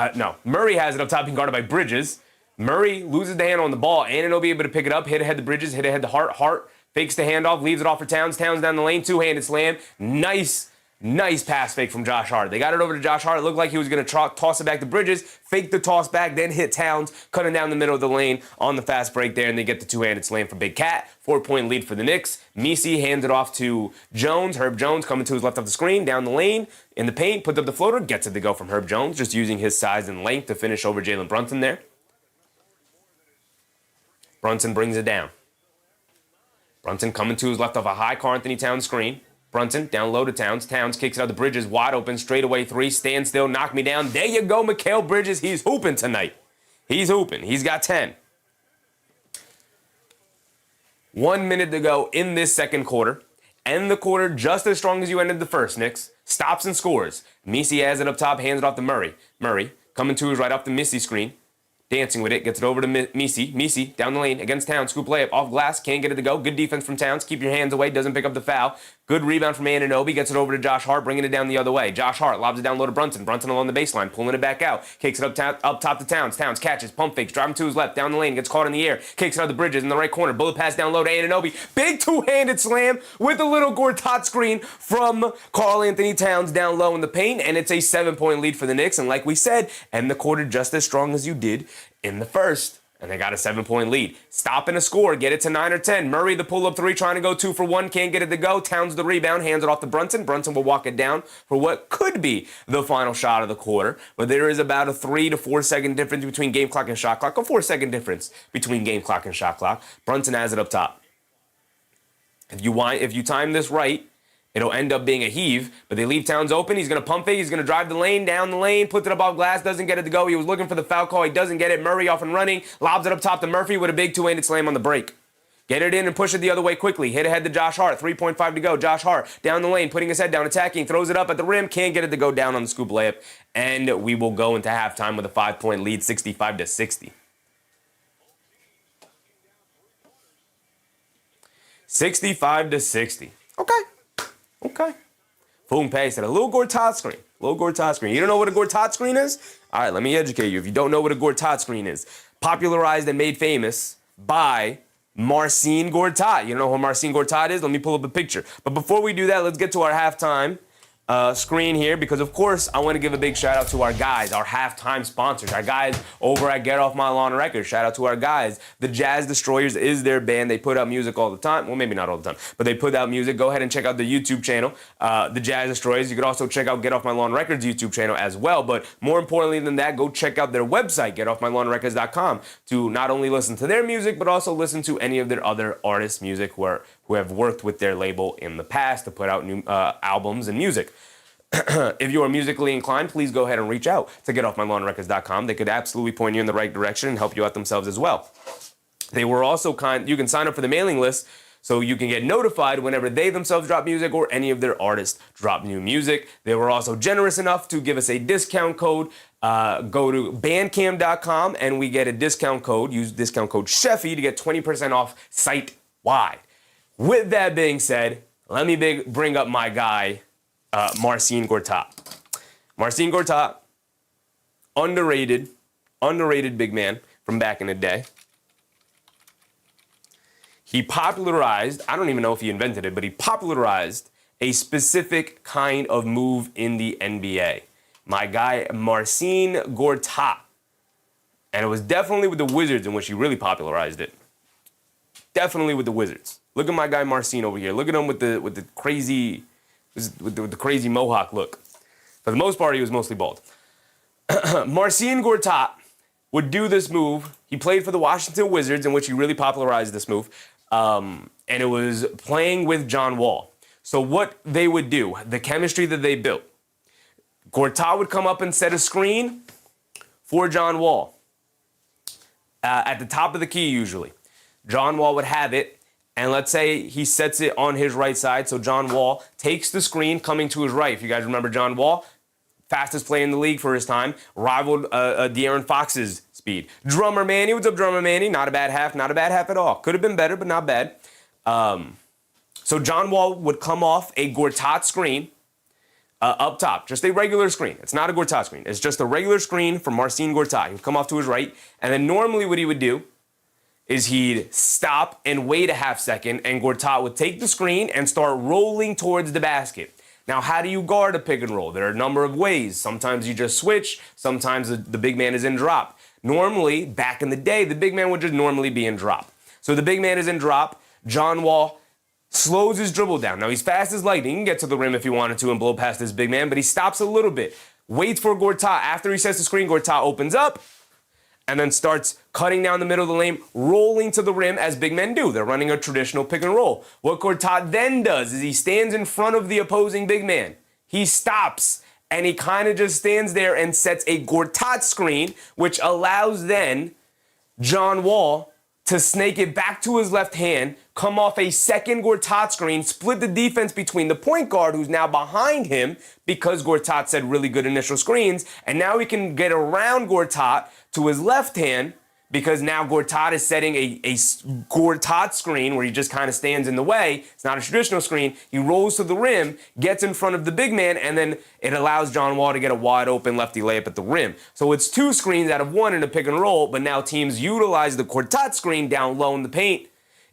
Murray has it up top, being guarded by Bridges. Murray loses the handle on the ball. Anunoby able to pick it up, hit ahead to Bridges, hit ahead to Hart. Hart fakes the handoff, leaves it off for Towns. Towns down the lane, two-handed slam. Nice pass fake from Josh Hart. They got it over to Josh Hart. It looked like he was going to toss it back to Bridges, fake the toss back, then hit Towns, cutting down the middle of the lane on the fast break there, and they get the two-handed slam for Big Cat. 4-point lead for the Knicks. Misi hands it off to Jones. Herb Jones coming to his left of the screen, down the lane, in the paint, puts up the floater, gets it to go from Herb Jones, just using his size and length to finish over Jalen Brunson there. Brunson brings it down. Brunson coming to his left off a high Karl Anthony Towns screen. Brunson down low to Towns. Towns kicks it out the Bridges. Wide open. Straightaway three. Stand still. Knock me down. There you go, Mikal Bridges. He's hooping tonight. He's hooping. He's got 10. 1 minute to go in this second quarter. End the quarter just as strong as you ended the first, Knicks. Stops and scores. Misi has it up top. Hands it off to Murray. Murray coming to his right off the Missy screen. Dancing with it, gets it over to Misi. Misi down the lane against Towns. Scoop layup off glass, can't get it to go. Good defense from Towns. Keep your hands away, doesn't pick up the foul. Good rebound from Anunoby, gets it over to Josh Hart, bringing it down the other way. Josh Hart lobs it down low to Brunson. Brunson along the baseline, pulling it back out. Kicks it up top to Towns. Towns catches, pump fakes, driving to his left, down the lane, gets caught in the air. Kicks it out the Bridges in the right corner. Bullet pass down low to Anunoby. Big two-handed slam with a little Gortat screen from Karl Anthony Towns down low in the paint. And it's a 7-point lead for the Knicks. And like we said, end the quarter just as strong as you did in the first, and they got a 7-point lead. Stop and a score, get it to 9 or 10. Murray, the pull-up three, trying to go 2 for 1, can't get it to go. Towns the rebound, hands it off to Brunson. Brunson will walk it down for what could be the final shot of the quarter, but there is about a 3 to 4 second difference between game clock and shot clock, a 4-second difference between game clock and shot clock. Brunson has it up top. If you time this right, it'll end up being a heave, but they leave Towns open. He's going to pump it. He's going to drive the lane, down the lane, puts it up off glass, doesn't get it to go. He was looking for the foul call. He doesn't get it. Murray off and running, lobs it up top to Murphy with a big two-handed slam on the break. Get it in and push it the other way quickly. Hit ahead to Josh Hart. 3.5 to go. Josh Hart down the lane, putting his head down, attacking, throws it up at the rim, can't get it to go down on the scoop layup. And we will go into halftime with a 5-point lead, 65 to 60. 65 to 60. Okay. Boom, paste it. A little Gortat screen. You don't know what a Gortat screen is? All right, let me educate you. If you don't know what a Gortat screen is, popularized and made famous by Marcin Gortat. You don't know who Marcin Gortat is? Let me pull up a picture. But before we do that, let's get to our halftime screen here, because of course I want to give a big shout out to our guys, our halftime sponsors, our guys over at Get Off My Lawn Records. Shout out to our guys. The Jazz Destroyers is their band. They put out music all the time. Well, maybe not all the time, but they put out music. Go ahead and check out the YouTube channel, The Jazz Destroyers. You could also check out Get Off My Lawn Records YouTube channel as well. But more importantly than that, go check out their website, getoffmylawnrecords.com, to not only listen to their music, but also listen to any of their other artists' music who have worked with their label in the past to put out new albums and music. If you are musically inclined, please go ahead and reach out to getoffmylawnrecords.com. They could absolutely point you in the right direction and help you out themselves as well. They were also you can sign up for the mailing list so you can get notified whenever they themselves drop music or any of their artists drop new music. They were also generous enough to give us a discount code. Go to bandcamp.com and we get a discount code. Use discount code Sheffy to get 20% off site-wide. With that being said, let me bring up my guy, Marcin Gortat. Marcin Gortat, underrated big man from back in the day. He popularized, I don't even know if he invented it, but he popularized a specific kind of move in the NBA. My guy, Marcin Gortat. And it was definitely with the Wizards in which he really popularized it. Definitely with the Wizards. Look at my guy Marcin over here. Look at him with the crazy mohawk look. For the most part, he was mostly bald. Marcin Gortat would do this move. He played for the Washington Wizards, in which he really popularized this move. And it was playing with John Wall. So what they would do, the chemistry that they built, Gortat would come up and set a screen for John Wall. At the top of the key, usually. John Wall would have it, and let's say he sets it on his right side, so John Wall takes the screen coming to his right. If you guys remember John Wall, fastest player in the league for his time, rivaled De'Aaron Fox's speed. Drummer Manny, what's up, Drummer Manny? Not a bad half at all. Could have been better, but not bad. So John Wall would come off a Gortat screen up top, just a regular screen. It's not a Gortat screen. It's just a regular screen from Marcin Gortat. He would come off to his right, and then normally what he would do is he'd stop and wait a half second, and Gortat would take the screen and start rolling towards the basket. Now, how do you guard a pick and roll? There are a number of ways. Sometimes you just switch. Sometimes the big man is in drop. Normally, back in the day, the big man would just normally be in drop. So the big man is in drop. John Wall slows his dribble down. Now, he's fast as lightning. He can get to the rim if he wanted to and blow past this big man, but he stops a little bit. Waits for Gortat. After he sets the screen, Gortat opens up and then starts cutting down the middle of the lane, rolling to the rim as big men do. They're running a traditional pick and roll. What Gortat then does is he stands in front of the opposing big man. He stops, and he kind of just stands there and sets a Gortat screen, which allows then John Wall to snake it back to his left hand, come off a second Gortat screen, split the defense between the point guard, who's now behind him because Gortat set really good initial screens, and now he can get around Gortat to his left hand because now Gortat is setting a Gortat screen where he just kind of stands in the way. It's not a traditional screen. He rolls to the rim, gets in front of the big man, and then it allows John Wall to get a wide open lefty layup at the rim. So it's two screens out of one in a pick and roll, but now teams utilize the Gortat screen down low in the paint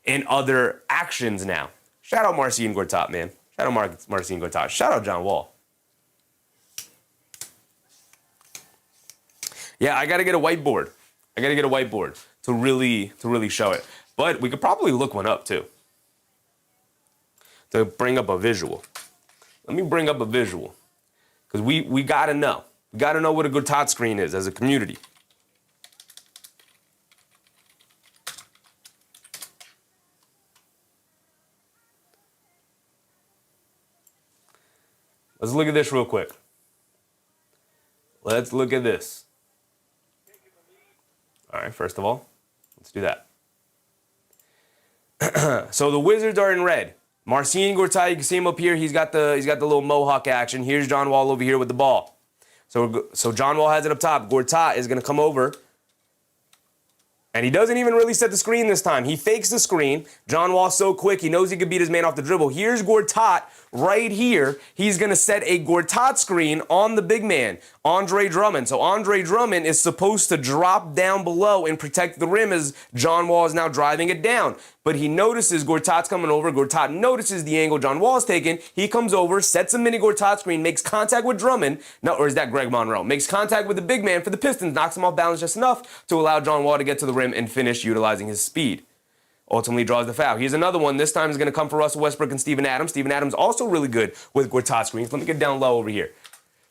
in other actions now. Shout out Marcin Gortat, man. Shout out Marcin Gortat. Shout out John Wall. Yeah, I got to get a whiteboard. To really show it. But we could probably look one up too. To bring up a visual. Let me bring up a visual. Because we gotta know. We gotta know what a Gortat screen is as a community. Let's look at this real quick. Let's look at this. All right, first of all, let's do that. So the Wizards are in red. Marcin Gortat, you can see him up here. He's got the little mohawk action. Here's John Wall over here with the ball. So John Wall has it up top. Gortat is going to come over. And he doesn't even really set the screen this time. He fakes the screen. John Wall's so quick, he knows he could beat his man off the dribble. Here's Gortat right here. He's going to set a Gortat screen on the big man, Andre Drummond. So Andre Drummond is supposed to drop down below and protect the rim as John Wall is now driving it down. But he notices Gortat's coming over. Gortat notices the angle John Wall's taking. He comes over, sets a mini Gortat screen, makes contact with Drummond. No, or is that Greg Monroe? Makes contact with the big man for the Pistons, knocks him off balance just enough to allow John Wall to get to the rim and finish utilizing his speed. Ultimately draws the foul. Here's another one. This time is going to come for Russell Westbrook and Steven Adams. Steven Adams also really good with Gortat screens. Let me get down low over here.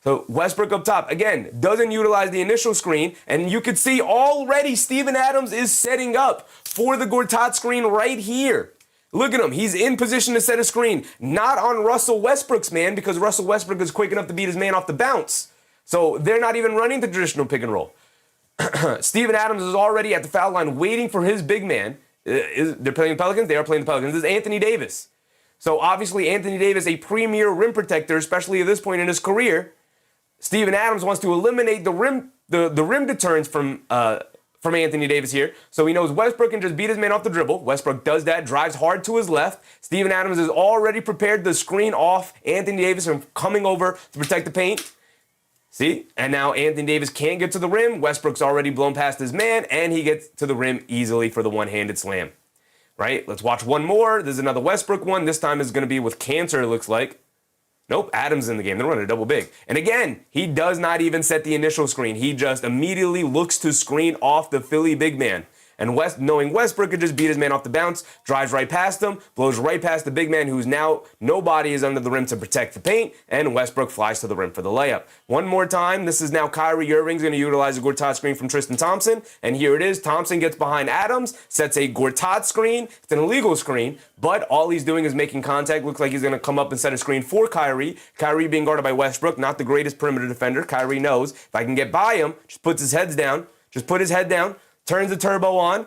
So Westbrook up top, again, doesn't utilize the initial screen, and you can see already Steven Adams is setting up for the Gortat screen right here. Look at him. He's in position to set a screen. Not on Russell Westbrook's man, because Russell Westbrook is quick enough to beat his man off the bounce. So they're not even running the traditional pick and roll. Steven Adams is already at the foul line waiting for his big man. They're playing the Pelicans. They are playing the Pelicans. This is Anthony Davis. So obviously Anthony Davis, a premier rim protector, especially at this point in his career. Steven Adams wants to eliminate the rim deterrence from Anthony Davis here. So he knows Westbrook can just beat his man off the dribble. Westbrook does that, drives hard to his left. Steven Adams is already prepared to screen off Anthony Davis from coming over to protect the paint. See? And now Anthony Davis can't get to the rim. Westbrook's already blown past his man, and he gets to the rim easily for the one-handed slam. Right? Let's watch one more. There's another Westbrook one. This time is going to be with Cantor, it looks like. Nope, Adams in the game. They're running a double big. And again, he does not even set the initial screen. He just immediately looks to screen off the Philly big man. And knowing Westbrook could just beat his man off the bounce, drives right past him, blows right past the big man who's now nobody is under the rim to protect the paint, and Westbrook flies to the rim for the layup. One more time, this is now Kyrie Irving's going to utilize a Gortat screen from Tristan Thompson, and here it is. Thompson gets behind Adams, sets a Gortat screen. It's an illegal screen, but all he's doing is making contact. Looks like he's going to come up and set a screen for Kyrie. Kyrie being guarded by Westbrook, not the greatest perimeter defender. Kyrie knows if I can get by him, just puts his head down, turns the turbo on.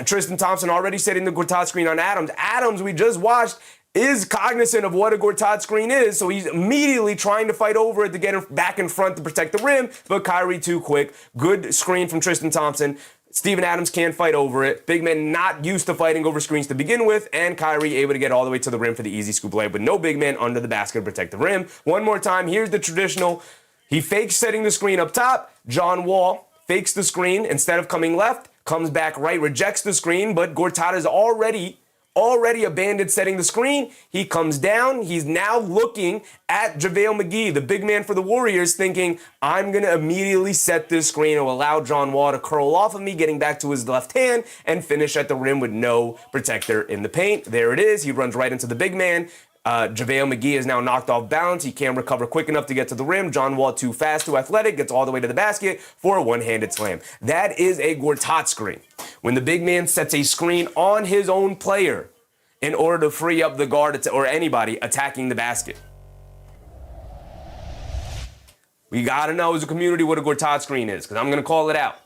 Tristan Thompson already setting the Gortat screen on Adams. Adams, we just watched, is cognizant of what a Gortat screen is, so he's immediately trying to fight over it to get him back in front to protect the rim, but Kyrie too quick. Good screen from Tristan Thompson. Steven Adams can't fight over it. Big man not used to fighting over screens to begin with, and Kyrie able to get all the way to the rim for the easy scoop layup with no big man under the basket to protect the rim. One more time, here's the traditional. He fakes setting the screen up top. John Wall fakes the screen, instead of coming left, comes back right, rejects the screen, but Gortat is already abandoned setting the screen. He comes down. He's now looking at JaVale McGee, the big man for the Warriors, thinking, I'm going to immediately set this screen to allow John Wall to curl off of me, getting back to his left hand, and finish at the rim with no protector in the paint. There it is. He runs right into the big man. JaVale McGee is now knocked off balance. He can't recover quick enough to get to the rim. John Wall too fast, too athletic, gets all the way to the basket for a one-handed slam. That is a Gortat screen. When the big man sets a screen on his own player in order to free up the guard or anybody attacking the basket. We got to know as a community what a Gortat screen is, because I'm going to call it out.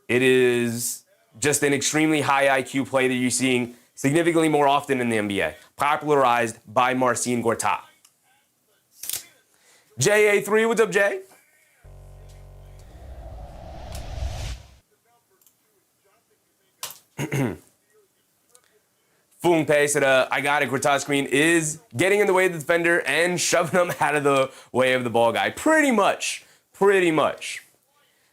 It is just an extremely high IQ play that you're seeing significantly more often in the NBA, popularized by Marcin Gortat. JA3, what's up, Jay? Fungpei said, I got it. Gortat screen is getting in the way of the defender and shoving him out of the way of the ball guy. Pretty much.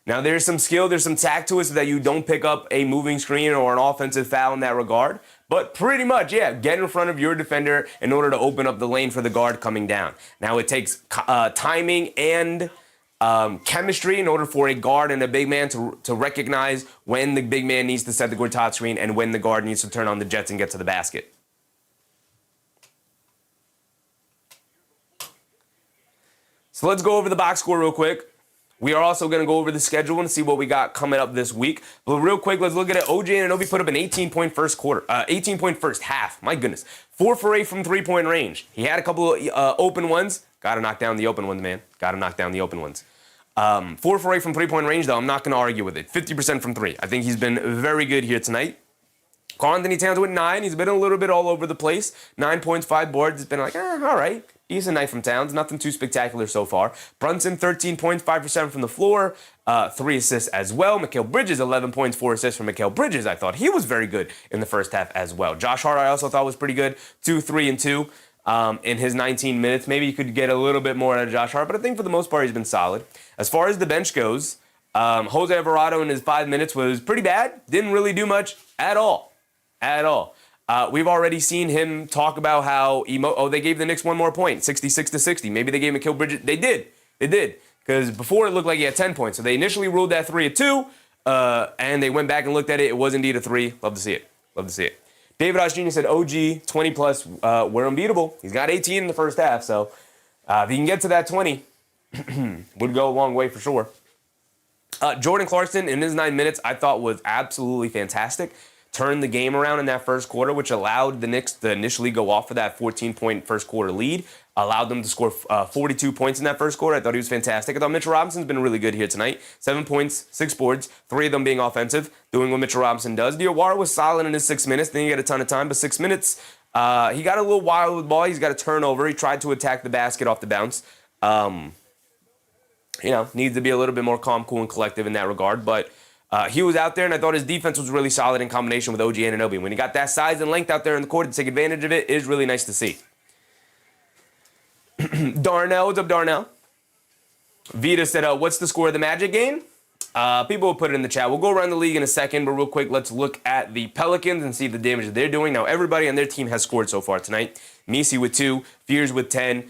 Now, there's some skill, there's some tact to it so that you don't pick up a moving screen or an offensive foul in that regard. But pretty much, yeah, get in front of your defender in order to open up the lane for the guard coming down. Now, it takes timing and chemistry in order for a guard and a big man to recognize when the big man needs to set the Gortat screen and when the guard needs to turn on the jets and get to the basket. So let's go over the box score real quick. We are also going to go over the schedule and see what we got coming up this week. But real quick, let's look at it. OJ Anunoby put up an 18-point first quarter, 18-point first half. My goodness. 4 for 8 from three-point range. He had a couple of open ones. Got to knock down the open ones, man. 4 for 8 from three-point range, though. I'm not going to argue with it. 50% from three. I think he's been very good here tonight. Karl-Anthony Towns with 9. He's been a little bit all over the place. 9 points, 5 boards. It's been like, all right. Decent night from Towns. Nothing too spectacular so far. Brunson, 13 points, 5% from the floor. 3 assists as well. Mikal Bridges, 11 points, 4 assists from Mikal Bridges. I thought he was very good in the first half as well. Josh Hart, I also thought was pretty good. 2, 3, and 2 in his 19 minutes. Maybe you could get a little bit more out of Josh Hart, but I think for the most part he's been solid. As far as the bench goes, Jose Alvarado in his 5 minutes was pretty bad. Didn't really do much at all. We've already seen him talk about how they gave the Knicks one more point, 66-60. Maybe they gave Mikal Bridges. They did. Because before it looked like he had 10 points. So they initially ruled that 3 a 2, and they went back and looked at it. It was indeed a 3. Love to see it. David Osh Jr. said OG 20 plus. We're unbeatable. He's got 18 in the first half. So if he can get to that 20, would go a long way for sure. Jordan Clarkson in his 9 minutes I thought was absolutely fantastic. turned the game around in that first quarter, which allowed the Knicks to initially go off for that 14-point first quarter lead, allowed them to score 42 points in that first quarter. I thought he was fantastic. I thought Mitchell Robinson's been really good here tonight. 7 points, 6 boards, 3 of them being offensive, doing what Mitchell Robinson does. Diawara was solid in his 6 minutes. Then he got a ton of time, but 6 minutes, he got a little wild with the ball. He's got a turnover. He tried to attack the basket off the bounce. Needs to be a little bit more calm, cool, and collective in that regard. But he was out there, and I thought his defense was really solid in combination with OG Anunoby. When he got that size and length out there in the court to take advantage of it, is really nice to see. Darnell, what's up, Darnell? Vita said, what's the score of the Magic game? People will put it in the chat. We'll go around the league in a second, but real quick, let's look at the Pelicans and see the damage that they're doing. Now, everybody on their team has scored so far tonight. Misi with 2, Fears with 10,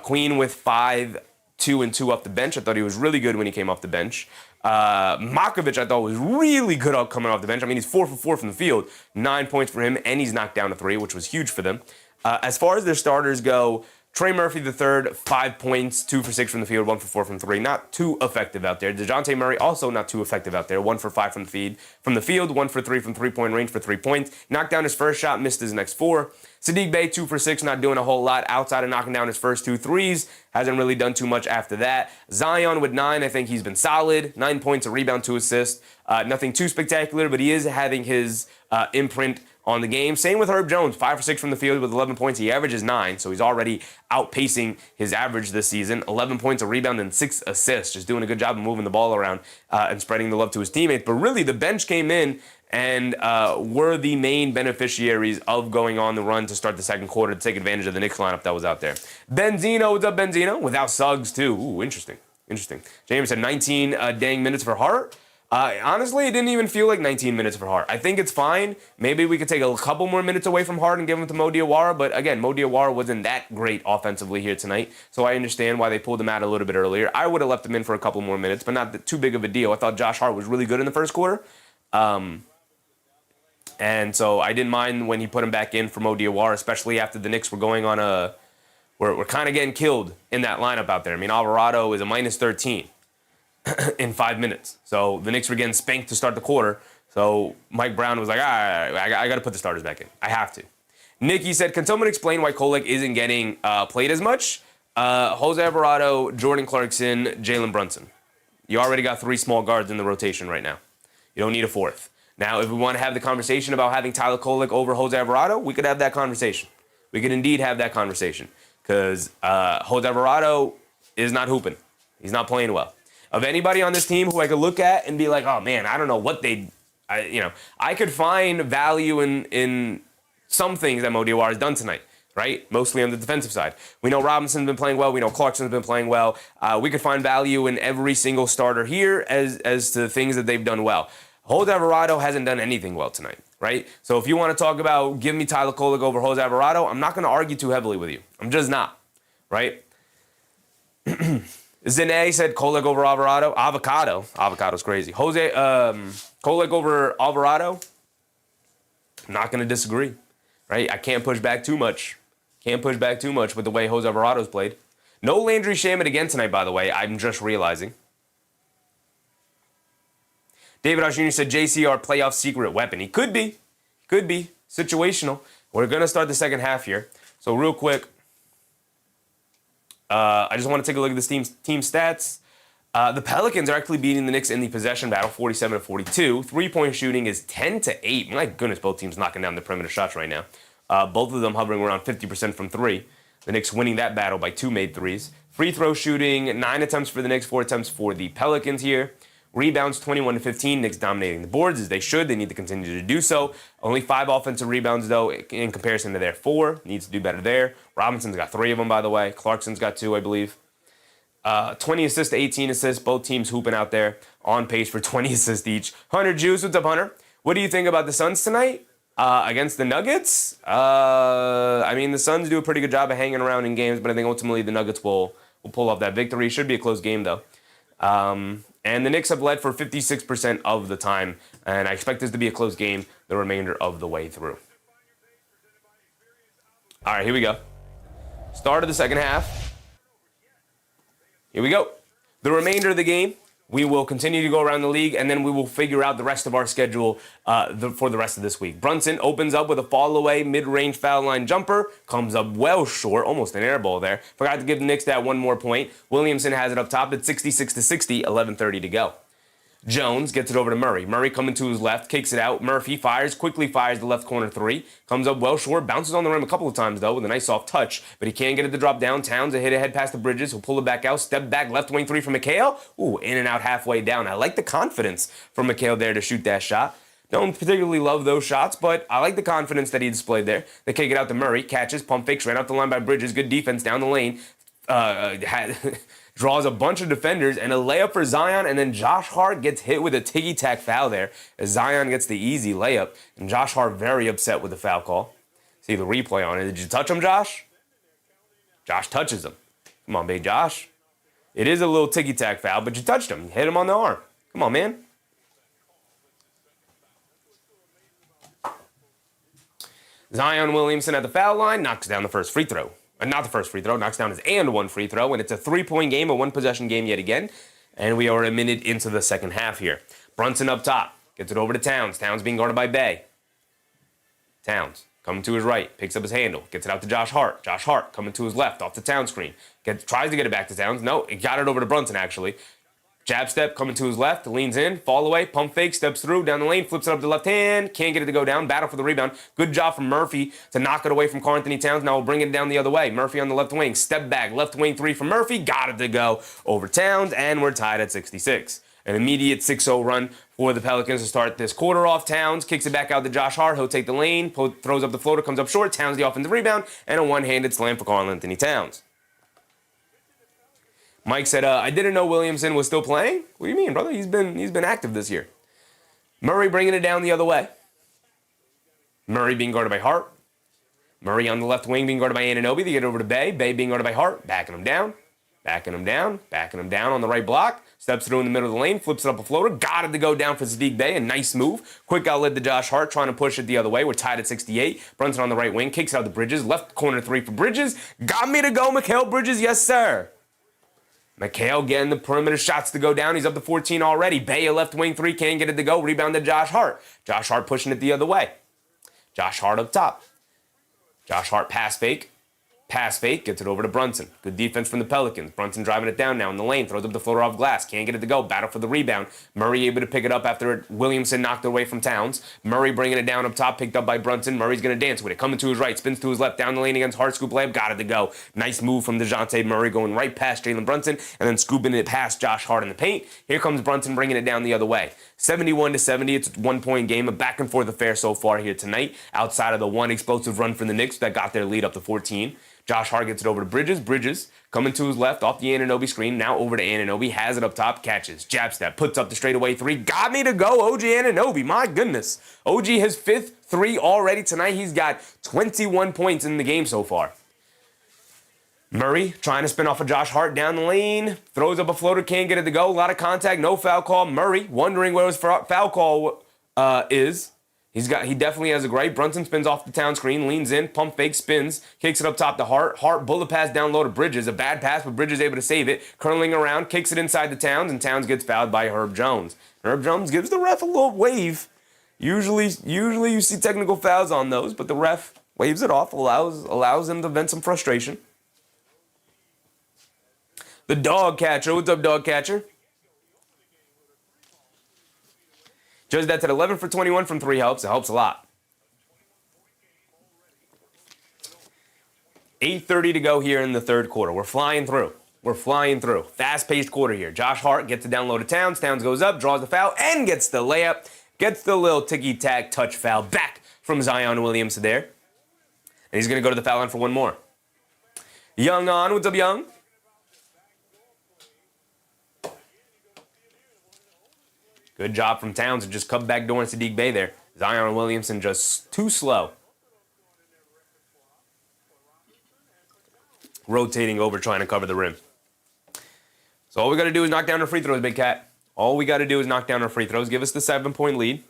Queen with 5, 2 and 2 off the bench. I thought he was really good when he came off the bench. Makovic, I thought, was really good coming off the bench. I mean, he's 4 for 4 from the field, 9 points for him, and he's knocked down a 3, which was huge for them. As far as their starters go, Trey Murphy III, 5 points, 2 for 6 from the field, 1 for 4 from 3. Not too effective out there. DeJounte Murray also not too effective out there. 1 for 5 from the field, 1 for 3 from 3-point range for 3 points. Knocked down his first shot, missed his next 4. Sadiq Bey, 2 for 6, not doing a whole lot outside of knocking down his first 2 threes. Hasn't really done too much after that. Zion with 9, I think he's been solid. 9 points, a rebound, 2 assists. Nothing too spectacular, but he is having his imprint on the game. Same with Herb Jones, 5 for 6 from the field with 11 points. He averages 9, so he's already outpacing his average this season. 11 points, a rebound, and 6 assists. Just doing a good job of moving the ball around and spreading the love to his teammates. But really, the bench came in and were the main beneficiaries of going on the run to start the second quarter to take advantage of the Knicks lineup that was out there. Benzino, what's up, Benzino? Without Suggs, too. Ooh, interesting. James said 19 dang minutes for Hart. Honestly, it didn't even feel like 19 minutes for Hart. I think it's fine. Maybe we could take a couple more minutes away from Hart and give him to Mo Diawara. But again, Mo Diawara wasn't that great offensively here tonight. So I understand why they pulled him out a little bit earlier. I would have left him in for a couple more minutes, but not too big of a deal. I thought Josh Hart was really good in the first quarter. And so I didn't mind when he put him back in for Mo Diawara, especially after the Knicks were going on we're kind of getting killed in that lineup out there. I mean, Alvarado is a minus 13 in 5 minutes. So the Knicks were getting spanked to start the quarter. So Mike Brown was like, all right, I got to put the starters back in. I have to. Nikki said, can someone explain why Kolek isn't getting played as much? Jose Alvarado, Jordan Clarkson, Jalen Brunson. You already got 3 small guards in the rotation right now. You don't need a 4th. Now, if we want to have the conversation about having Tyler Kolek over Jose Alvarado, we could have that conversation. We could indeed have that conversation. Because Jose Alvarado is not hooping. He's not playing well. Of anybody on this team who I could look at and be like, oh man, I don't know what I could find value in some things that Mo Diawara has done tonight, right? Mostly on the defensive side. We know Robinson's been playing well. We know Clarkson's been playing well. We could find value in every single starter here as to things that they've done well. Jose Alvarado hasn't done anything well tonight, right? So if you want to talk about give me Tyler Kolek over Jose Alvarado, I'm not going to argue too heavily with you. I'm just not, right? Zane said Kolek over Alvarado. Avocado's crazy. Kolek over Alvarado. I'm not going to disagree, right? I can't push back too much. With the way Jose Alvarado's played. No Landry Shamet again tonight, by the way. I'm just realizing. David House Jr. said JCR playoff secret weapon. He could be. Situational. We're going to start the second half here. So real quick, I just want to take a look at this team stats. The Pelicans are actually beating the Knicks in the possession battle, 47-42. 3-point shooting is 10-8. My goodness, both teams knocking down the perimeter shots right now. Both of them hovering around 50% from 3. The Knicks winning that battle by 2 made threes. Free throw shooting, 9 attempts for the Knicks, 4 attempts for the Pelicans here. Rebounds, 21-15. Knicks dominating the boards as they should. They need to continue to do so. Only 5 offensive rebounds, though, in comparison to their 4. Needs to do better there. Robinson's got 3 of them, by the way. Clarkson's got 2, I believe. 20 assists to 18 assists. Both teams hooping out there on pace for 20 assists each. Hunter Juice, what's up, Hunter? What do you think about the Suns tonight against the Nuggets? I mean, the Suns do a pretty good job of hanging around in games, but I think ultimately the Nuggets will pull off that victory. Should be a close game, though. And the Knicks have led for 56% of the time, and I expect this to be a close game the remainder of the way through. All right, here we go. Start of the second half. Here we go. The remainder of the game, We will continue to go around the league, and then we will figure out the rest of our schedule for the rest of this week. Brunson opens up with a fall-away mid-range foul line jumper. Comes up well short, almost an air ball there. Forgot to give the Knicks that one more point. Williamson has it up top at 66-60, 11:30 to go. Jones gets it over to Murray. Murray coming to his left, kicks it out. Murphy quickly fires the left corner three. Comes up well short, bounces on the rim a couple of times, though, with a nice soft touch. But he can't get it to drop down. Towns a hit ahead past the Bridges. He'll pull it back out. Step back, left wing three from McHale. Ooh, in and out halfway down. I like the confidence from McHale there to shoot that shot. Don't particularly love those shots, but I like the confidence that he displayed there. They kick it out to Murray. Catches, pump fakes, right off the line by Bridges. Good defense down the lane. Draws a bunch of defenders and a layup for Zion, and then Josh Hart gets hit with a ticky-tack foul there as Zion gets the easy layup, and Josh Hart very upset with the foul call. See the replay on it. Did you touch him, Josh? Josh touches him. Come on, big Josh. It is a little ticky-tack foul, but you touched him. You hit him on the arm. Come on, man. Zion Williamson at the foul line knocks down the first free throw. Not the first free throw, knocks down his and one free throw, and it's a three-point game, a one-possession game yet again, and we are a minute into the second half here. Brunson up top, gets it over to Towns. Towns being guarded by Bay. Towns coming to his right, picks up his handle, gets it out to Josh Hart. Josh Hart coming to his left off the Towns screen. Tries to get it back to Towns. No, he got it over to Brunson, actually. Jab step coming to his left, leans in, fall away, pump fake, steps through, down the lane, flips it up to the left hand, can't get it to go down, battle for the rebound. Good job from Murphy to knock it away from Karl-Anthony Towns. Now we'll bring it down the other way. Murphy on the left wing, step back, left wing three from Murphy, got it to go over Towns, and we're tied at 66. An immediate 6-0 run for the Pelicans to start this quarter off. Towns kicks it back out to Josh Hart. He'll take the lane, throws up the floater, comes up short. Towns the offensive rebound, and a one-handed slam for Karl-Anthony Towns. Mike said, I didn't know Williamson was still playing. What do you mean, brother? He's been active this year. Murray bringing it down the other way. Murray being guarded by Hart. Murray on the left wing being guarded by Anunoby. They get over to Bay. Bay being guarded by Hart. Backing him down. Backing him down. Backing him down on the right block. Steps through in the middle of the lane. Flips it up a floater. Got it to go down for Sadiq Bey. A nice move. Quick outlet to Josh Hart. Trying to push it the other way. We're tied at 68. Brunson on the right wing. Kicks out the Bridges. Left corner three for Bridges. Got me to go, Mikal Bridges. Yes, sir. McHale getting the perimeter shots to go down. He's up to 14 already. Bay, a left wing three, can't get it to go. Rebound to Josh Hart. Josh Hart pushing it the other way. Josh Hart up top. Josh Hart pass fake. Pass fake, gets it over to Brunson. Good defense from the Pelicans. Brunson driving it down now in the lane. Throws up the floater off glass. Can't get it to go. Battle for the rebound. Murray able to pick it up after Williamson knocked it away from Towns. Murray bringing it down up top. Picked up by Brunson. Murray's going to dance with it. Coming to his right. Spins to his left. Down the lane against Hart. Scoop layup. Got it to go. Nice move from DeJounte Murray going right past Jalen Brunson and then scooping it past Josh Hart in the paint. Here comes Brunson bringing it down the other way. 71-70. It's a one-point game. A back and forth affair so far here tonight. Outside of the one explosive run from the Knicks that got their lead up to 14. Josh Hart gets it over to Bridges. Bridges coming to his left off the Anunoby screen. Now over to Anunoby. Has it up top. Catches. Jab step. Puts up the straightaway three. Got me to go. OG Anunoby. My goodness. OG his fifth three already tonight. He's got 21 points in the game so far. Murray trying to spin off of Josh Hart down the lane. Throws up a floater. Can't get it to go. A lot of contact. No foul call. Murray wondering where his foul call is. He definitely has a gripe. Brunson spins off the Town screen, leans in, pump fake, spins, kicks it up top to Hart. Hart bullet pass down low to Bridges. A bad pass, but Bridges able to save it. Curling around, kicks it inside the Towns, and Towns gets fouled by Herb Jones. Herb Jones gives the ref a little wave. Usually you see technical fouls on those, but the ref waves it off, allows him to vent some frustration. The dog catcher. What's up, dog catcher? Judge that's at 11 for 21 from three helps. It helps a lot. 8:30 to go here in the third quarter. We're flying through. Fast-paced quarter here. Josh Hart gets it down low to Towns. Towns goes up, draws the foul, and gets the layup. Gets the little ticky-tack touch foul back from Zion Williamson there. And he's going to go to the foul line for one more. Young on. What's up, Young? Good job from Towns to just cut back door into Sadiq Bey there. Zion Williamson just too slow. Rotating over, trying to cover the rim. So all we got to do is knock down our free throws, Big Cat. All we got to do is knock down our free throws. Give us the 7-point lead.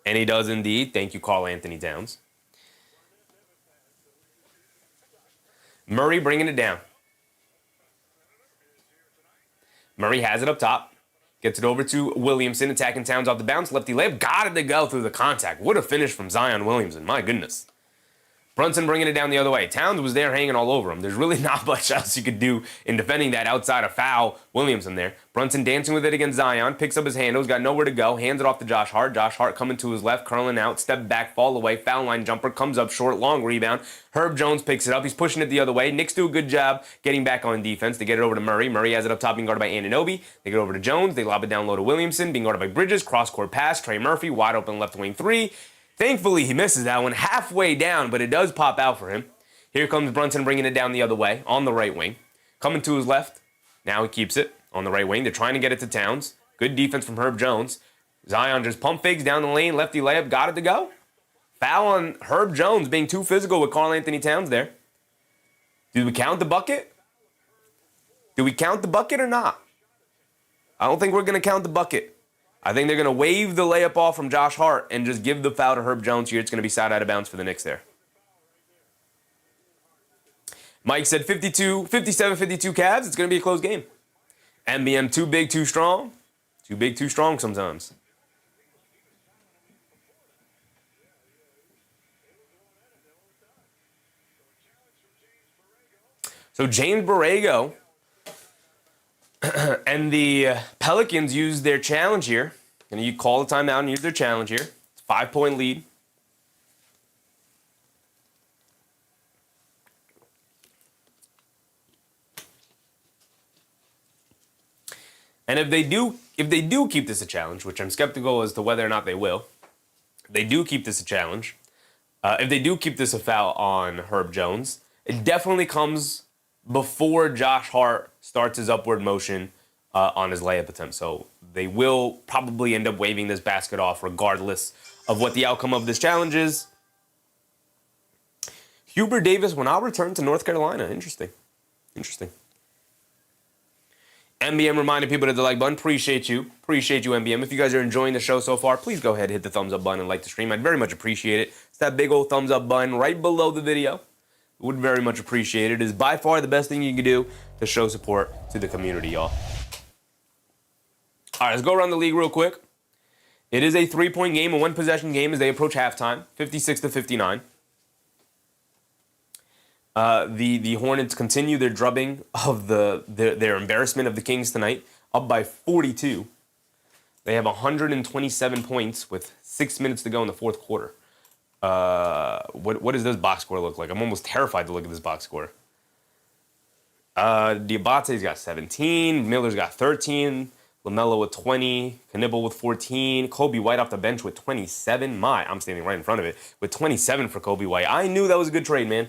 And he does indeed. Thank you, Karl-Anthony Towns. Murray bringing it down. Murray has it up top. Gets it over to Williamson, attacking Towns off the bounce. Lefty layup, got it to go through the contact. What a finish from Zion Williamson, my goodness. Brunson bringing it down the other way. Towns was there hanging all over him. There's really not much else you could do in defending that outside of foul Williamson there. Brunson dancing with it against Zion, picks up his handles, got nowhere to go, hands it off to Josh Hart. Josh Hart coming to his left, curling out, step back, fall away, foul line jumper, comes up short, long rebound. Herb Jones picks it up. He's pushing it the other way. Knicks do a good job getting back on defense. They get it over to Murray. Murray has it up top, being guarded by Anunoby. They get over to Jones. They lob it down low to Williamson, being guarded by Bridges. Cross-court pass, Trey Murphy, wide open left wing three. Thankfully, he misses that one halfway down, but it does pop out for him. Here comes Brunson bringing it down the other way on the right wing. Coming to his left. Now he keeps it on the right wing. They're trying to get it to Towns. Good defense from Herb Jones. Zion just pump fakes down the lane. Lefty layup. Got it to go. Foul on Herb Jones being too physical with Karl Anthony Towns there. Do we count the bucket? Do we count the bucket or not? I don't think we're going to count the bucket. I think they're going to wave the layup off from Josh Hart and just give the foul to Herb Jones here. It's going to be side out of bounds for the Knicks there. Mike said 57-52 Cavs. It's going to be a close game. MBM too big, too strong. Too big, too strong sometimes. So James Borrego and the Pelicans use their challenge here. And you call the timeout and use their challenge here. It's a 5-point lead. And if they do keep this a challenge, which I'm skeptical as to whether or not they will, if they do keep this a challenge, if they do keep this a foul on Herb Jones, it definitely comes before Josh Hart starts his upward motion on his layup attempt. So they will probably end up waving this basket off regardless of what the outcome of this challenge is. Hubert Davis will now return to North Carolina. Interesting. MBM reminded people to hit the like button. Appreciate you, MBM. If you guys are enjoying the show so far, please go ahead and hit the thumbs up button and like the stream. I'd very much appreciate it. It's that big old thumbs up button right below the video. Would very much appreciate it. It is by far the best thing you can do to show support to the community, y'all. All right, let's go around the league real quick. It is a 3-point game, a 1-possession game as they approach halftime, 56-59. The Hornets continue their drubbing of their embarrassment of the Kings tonight, up by 42. They have 127 points with 6 minutes to go in the fourth quarter. What does this box score look like? I'm almost terrified to look at this box score. Diabate's got 17. Miller's got 13. LaMelo with 20. Knibble with 14. Kobe White off the bench with 27. I'm standing right in front of it. With 27 for Kobe White. I knew that was a good trade, man.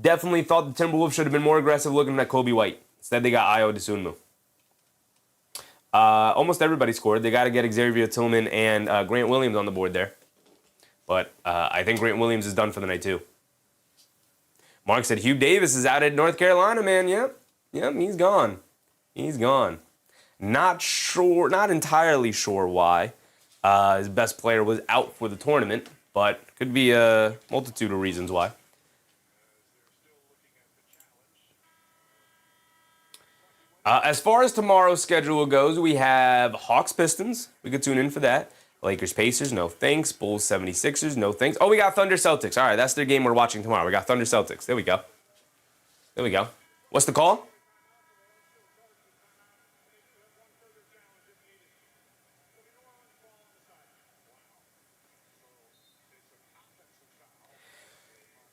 Definitely thought the Timberwolves should have been more aggressive looking at Kobe White. Instead, they got Ayo Dosunmu. Almost everybody scored. They got to get Xavier Tillman and Grant Williams on the board there. But I think Grant Williams is done for the night, too. Mark said, Hugh Davis is out at North Carolina, man. Yep, he's gone. Not entirely sure why. His best player was out for the tournament, but could be a multitude of reasons why. As far as tomorrow's schedule goes, we have Hawks Pistons. We could tune in for that. Lakers Pacers, no thanks. Bulls 76ers, no thanks. Oh, we got Thunder Celtics. All right, that's their game we're watching tomorrow. We got Thunder Celtics. There we go. What's the call?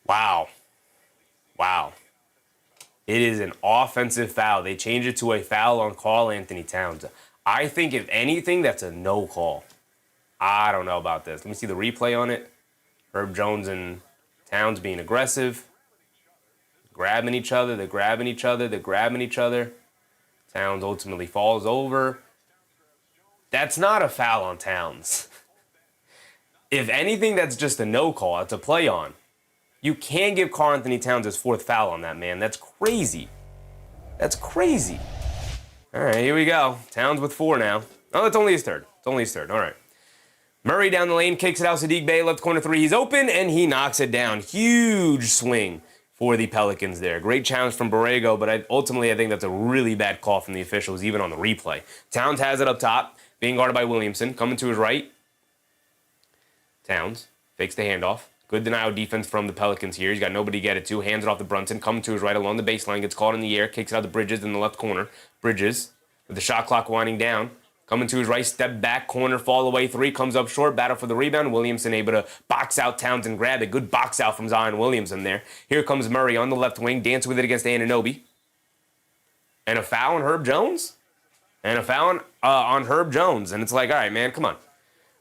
Wow. It is an offensive foul. They changed it to a foul on Karl Anthony Towns. I think, if anything, that's a no call. I don't know about this. Let me see the replay on it. Herb Jones and Towns being aggressive. They're grabbing each other. Towns ultimately falls over. That's not a foul on Towns. If anything, that's just a no call. It's a play on. You can't give Karl Anthony Towns his fourth foul on that, man. That's crazy. All right, here we go. Towns with 4 now. Oh, it's only his third. All right. Murray down the lane, kicks it out. Sadiq Bey, left corner 3. He's open, and he knocks it down. Huge swing for the Pelicans there. Great challenge from Borrego, but ultimately I think that's a really bad call from the officials, even on the replay. Towns has it up top, being guarded by Williamson. Coming to his right. Towns fakes the handoff. Good denial defense from the Pelicans here. He's got nobody to get it to. Hands it off to Brunson. Coming to his right along the baseline. Gets caught in the air. Kicks it out to Bridges in the left corner. Bridges with the shot clock winding down. Coming to his right, step back, corner, fall away, three, comes up short, battle for the rebound. Williamson able to box out Towns and grab it. Good box out from Zion Williamson there. Here comes Murray on the left wing, dance with it against Anunoby. And a foul on Herb Jones? And a foul on Herb Jones. And it's like, all right, man, come on.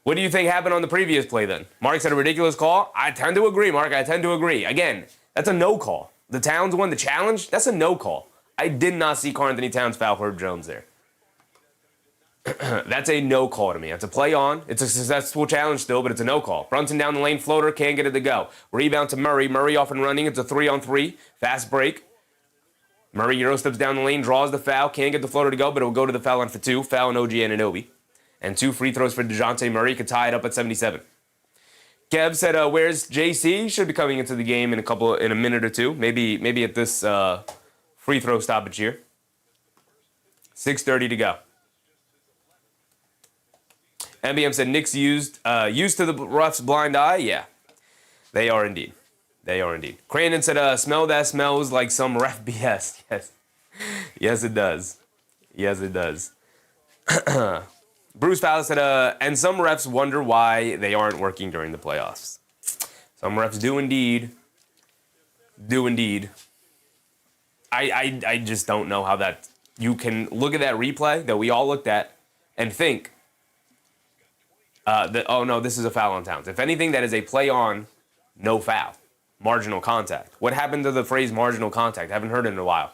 What do you think happened on the previous play then? Mark said a ridiculous call. I tend to agree, Mark. I tend to agree. Again, that's a no call. The Towns won the challenge. That's a no call. I did not see Karl-Anthony Towns foul Herb Jones there. That's a no call to me. That's a play on. It's a successful challenge still, but it's a no call. Brunson down the lane, floater, can't get it to go. Rebound to Murray. Murray off and running. It's a 3-on-3. Fast break. Murray Euro steps down the lane, draws the foul. Can't get the floater to go, but it will go to the foul line for two. Foul on OG Anunoby. And 2 free throws for DeJounte Murray. Could tie it up at 77. Kev said, where's JC? Should be coming into the game in a minute or two. Maybe at this free throw stoppage here. 6:30 to go. MBM said Knicks used to the ref's blind eye. Yeah, they are indeed. They are indeed. Crandon said, smell that smells like some ref BS. Yes. Yes, it does. Yes, it does. Bruce Fowler said, and some refs wonder why they aren't working during the playoffs. Some refs do indeed. Do indeed. I just don't know how that... You can look at that replay that we all looked at and think, oh, no, this is a foul on Towns. If anything, that is a play on, no foul. Marginal contact. What happened to the phrase marginal contact? I haven't heard it in a while.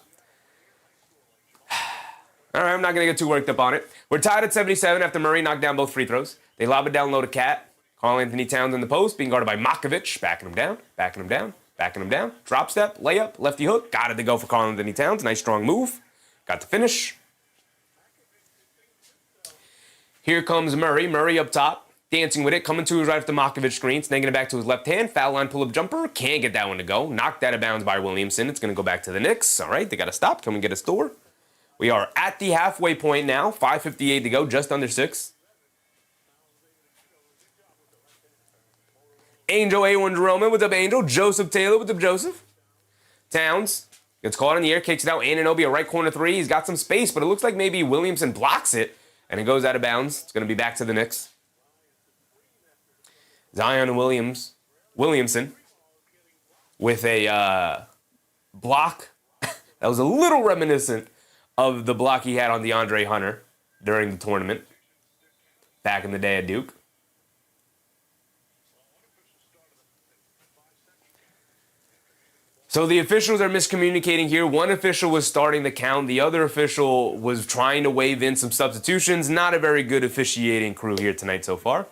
All right, I'm not going to get too worked up on it. We're tied at 77 after Murray knocked down both free throws. They lob it down low to Cat. Karl-Anthony Towns in the post, being guarded by Makovich. Backing him down, backing him down, backing him down. Drop step, layup, lefty hook. Got it to go for Karl-Anthony Towns. Nice strong move. Got the finish. Here comes Murray. Murray up top. Dancing with it. Coming to his right after Makovich screen. Snaking it back to his left hand. Foul line pull-up jumper. Can't get that one to go. Knocked out of bounds by Williamson. It's going to go back to the Knicks. All right, they got to stop. Can we get a score? We are at the halfway point now. 5:58 to go. Just under 6. Angel A1 Jerome. What's up, Angel? Joseph Taylor. What's up, Joseph? Towns. Gets caught in the air. Kicks it out. Anunoby, a right corner three. He's got some space, but it looks like maybe Williamson blocks it. And it goes out of bounds. It's going to be back to the Knicks. Zion Williamson with a block that was a little reminiscent of the block he had on DeAndre Hunter during the tournament back in the day at Duke. So the officials are miscommunicating here. One official was starting the count. The other official was trying to wave in some substitutions. Not a very good officiating crew here tonight so far.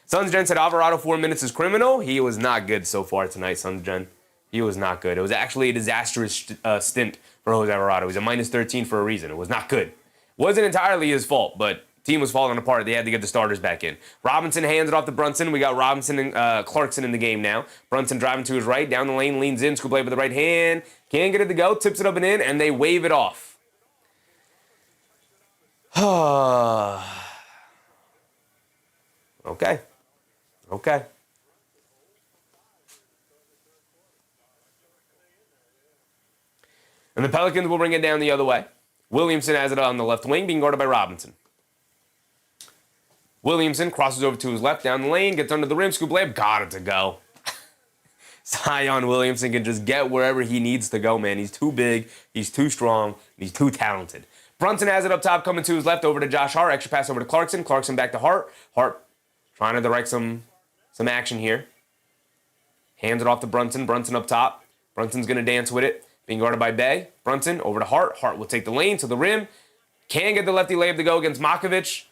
Suns Gen said Alvarado 4 minutes is criminal. He was not good so far tonight, Suns Gen. He was not good. It was actually a disastrous stint for Jose Alvarado. He was a minus 13 for a reason. It was not good. Wasn't entirely his fault, but team was falling apart. They had to get the starters back in. Robinson hands it off to Brunson. We got Robinson and Clarkson in the game now. Brunson driving to his right. Down the lane, leans in. Scoop play with the right hand. Can't get it to go. Tips it up and in, and they wave it off. Okay. Okay. And the Pelicans will bring it down the other way. Williamson has it on the left wing, being guarded by Robinson. Williamson crosses over to his left down the lane, gets under the rim, scoop layup, got it to go. Zion Williamson can just get wherever he needs to go, man. He's too big, he's too strong, he's too talented. Brunson has it up top, coming to his left, over to Josh Hart. Extra pass over to Clarkson. Clarkson back to Hart. Hart trying to direct some action here. Hands it off to Brunson. Brunson up top. Brunson's going to dance with it. Being guarded by Bay. Brunson over to Hart. Hart will take the lane to the rim. Can't get the lefty layup to go against Makovich.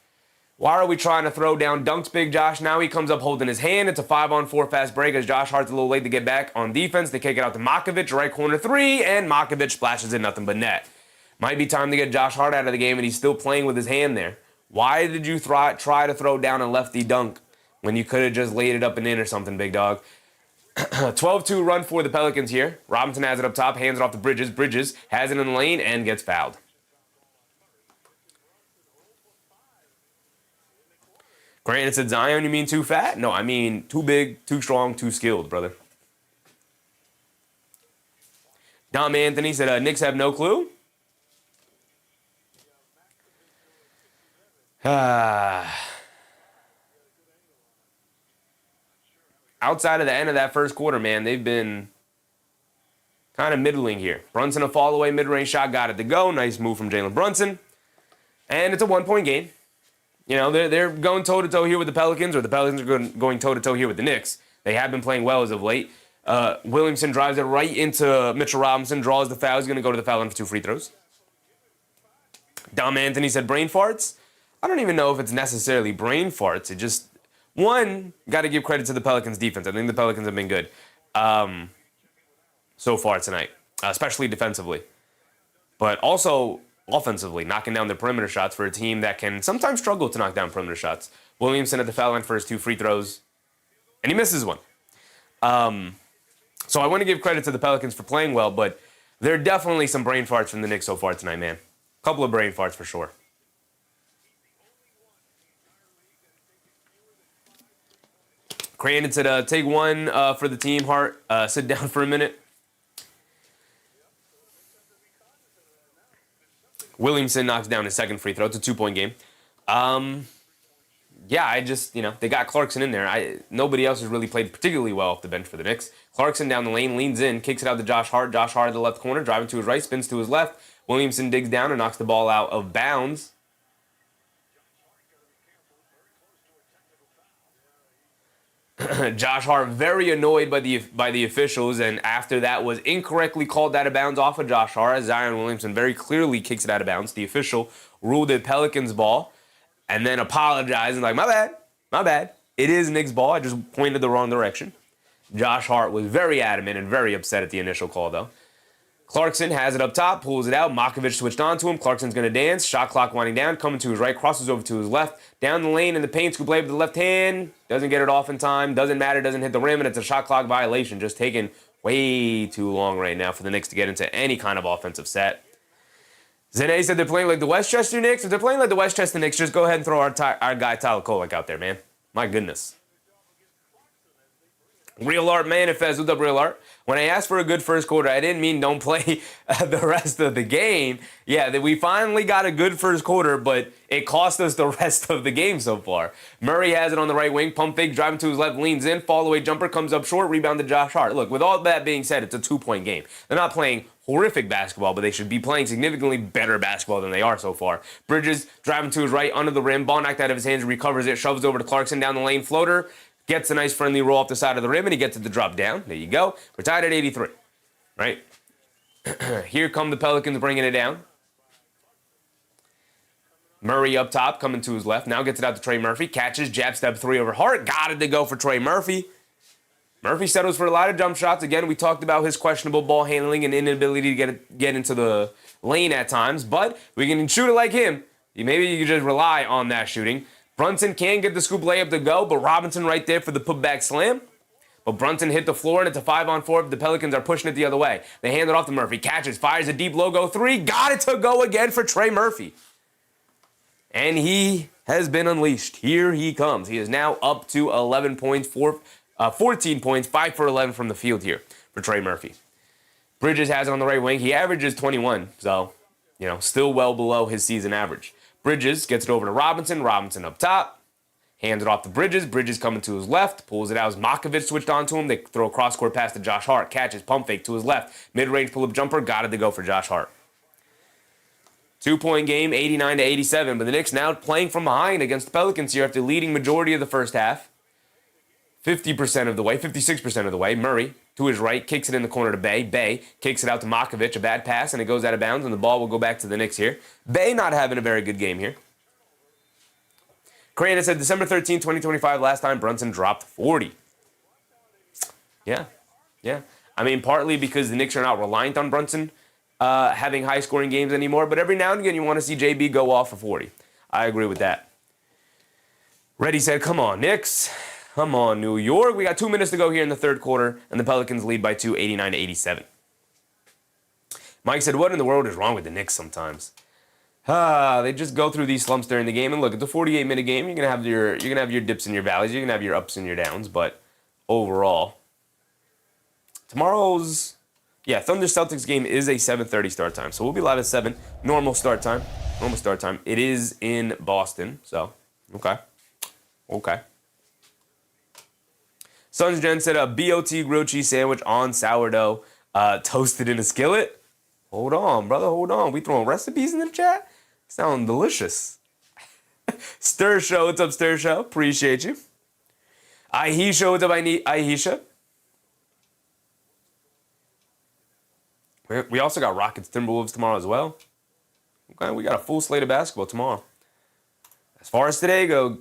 Why are we trying to throw down? Dunks big Josh. Now he comes up holding his hand. It's a 5-on-4 fast break as Josh Hart's a little late to get back on defense. They kick it out to Makovich. Right corner three. And Makovich splashes in nothing but net. Might be time to get Josh Hart out of the game, and he's still playing with his hand there. Why did you try to throw down a lefty dunk when you could have just laid it up and in or something, big dog? 12-2 run for the Pelicans here. Robinson has it up top, hands it off to Bridges. Bridges has it in the lane and gets fouled. Granted, said Zion, you mean too fat? No, I mean too big, too strong, too skilled, brother. Dom Anthony said, Knicks have no clue. Outside of the end of that first quarter, man, they've been kind of middling here. Brunson, a fall-away mid-range shot, got it to go. Nice move from Jalen Brunson. And it's a one-point game. You know, they're going toe-to-toe here with the Pelicans, or the Pelicans are going toe-to-toe here with the Knicks. They have been playing well as of late. Williamson drives it right into Mitchell Robinson, draws the foul. He's going to go to the foul line for 2 free throws. Dom Anthony said brain farts. I don't even know if it's necessarily brain farts. It just, one, got to give credit to the Pelicans' defense. I think the Pelicans have been good so far tonight, especially defensively. But also offensively, knocking down the perimeter shots for a team that can sometimes struggle to knock down perimeter shots. Williamson at the foul line for his 2 free throws, and he misses one. So I want to give credit to the Pelicans for playing well, but there are definitely some brain farts from the Knicks so far tonight, man. A couple of brain farts for sure. Crandon said, take one for the team, Hart. Sit down for a minute. Williamson knocks down his second free throw. It's a 2-point game. Yeah, I just, they got Clarkson in there. Nobody else has really played particularly well off the bench for the Knicks. Clarkson down the lane, leans in, kicks it out to Josh Hart. Josh Hart at the left corner, driving to his right, spins to his left. Williamson digs down and knocks the ball out of bounds. Josh Hart very annoyed by the officials, and after that was incorrectly called out of bounds off of Josh Hart. Zion Williamson very clearly kicks it out of bounds. The official ruled it Pelicans ball, and then apologized and like, my bad. It is Knicks ball. I just pointed the wrong direction. Josh Hart was very adamant and very upset at the initial call, though. Clarkson has it up top, pulls it out. Makovich switched on to him. Clarkson's going to dance. Shot clock winding down, coming to his right, crosses over to his left. Down the lane in the paint, scoop play with the left hand. Doesn't get it off in time. Doesn't matter, doesn't hit the rim, and it's a shot clock violation. Just taking way too long right now for the Knicks to get into any kind of offensive set. Zene said they're playing like the Westchester Knicks. If they're playing like the Westchester Knicks, just go ahead and throw our guy Tyler Kolek out there, man. My goodness. Real Art Manifest, what's up, Real Art? When I asked for a good first quarter, I didn't mean don't play the rest of the game. Yeah, that we finally got a good first quarter, but it cost us the rest of the game so far. Murray has it on the right wing, pump fake, driving to his left, leans in, fall away jumper, comes up short, rebound to Josh Hart. Look, with all that being said, it's a 2-point game. They're not playing horrific basketball, but they should be playing significantly better basketball than they are so far. Bridges driving to his right, under the rim, ball knocked out of his hands, recovers it, shoves over to Clarkson down the lane, floater. Gets a nice friendly roll off the side of the rim, and he gets it to drop down. There you go. We're tied at 83, right? Here come the Pelicans bringing it down. Murray up top, coming to his left. Now gets it out to Trey Murphy. Catches, jab step 3 over Hart. Got it to go for Trey Murphy. Murphy settles for a lot of jump shots. Again, we talked about his questionable ball handling and inability to get into the lane at times, but we can shoot it like him. Maybe you can just rely on that shooting. Brunson can get the scoop layup to go, but Robinson right there for the putback slam. But Brunson hit the floor, and it's a 5-on-4. The Pelicans are pushing it the other way. They hand it off to Murphy. Catches, fires a deep logo 3. Got it to go again for Trey Murphy. And he has been unleashed. Here he comes. He is now up to 11 points, 14 points, 5 for 11 from the field here for Trey Murphy. Bridges has it on the right wing. He averages 21, so, still well below his season average. Bridges gets it over to Robinson. Robinson up top. Hands it off to Bridges. Bridges coming to his left. Pulls it out as Makovich switched on to him. They throw a cross-court pass to Josh Hart. Catches, pump fake to his left. Mid-range pull-up jumper. Got it to go for Josh Hart. 2-point game, 89-87. But the Knicks now playing from behind against the Pelicans here after leading majority of the first half. 50% of the way, 56% of the way. Murray to his right, kicks it in the corner to Bey. Bey kicks it out to Makovich, a bad pass, and it goes out of bounds, and the ball will go back to the Knicks here. Bey not having a very good game here. Crane said December 13, 2025, last time Brunson dropped 40. Yeah. I mean, partly because the Knicks are not reliant on Brunson having high-scoring games anymore, but every now and again you want to see JB go off for 40. I agree with that. Reddy said, come on, Knicks. Come on, New York. We got 2 minutes to go here in the third quarter, and the Pelicans lead by 2, 89-87. Mike said, what in the world is wrong with the Knicks sometimes? They just go through these slumps during the game, and look, it's a 48-minute game. You're gonna have your dips and your valleys. You're gonna have your ups and your downs, but overall, tomorrow's Thunder Celtics game is a 7:30 start time, so we'll be live at 7. Normal start time. It is in Boston, so okay. Suns Jen said a BOT grilled cheese sandwich on sourdough, toasted in a skillet. Hold on, brother. Hold on. We throwing recipes in the chat? Sound delicious. Stir Show. What's up, Stir Show? Appreciate you. Aisha. What's up, Aisha? We also got Rockets Timberwolves tomorrow as well. Okay, we got a full slate of basketball tomorrow. As far as today goes,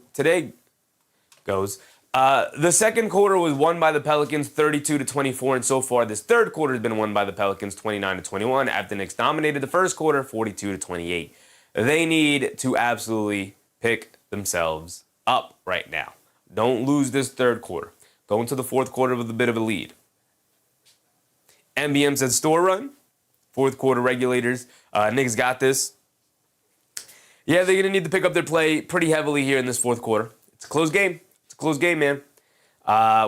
the second quarter was won by the Pelicans 32-24, and so far this third quarter has been won by the Pelicans 29-21 after the Knicks dominated the first quarter 42-28. They need to absolutely pick themselves up right now. Don't lose this third quarter. Go into the fourth quarter with a bit of a lead. MBM said store run. Fourth quarter regulators. Knicks got this. Yeah, they're going to need to pick up their play pretty heavily here in this fourth quarter. It's a close game. Man.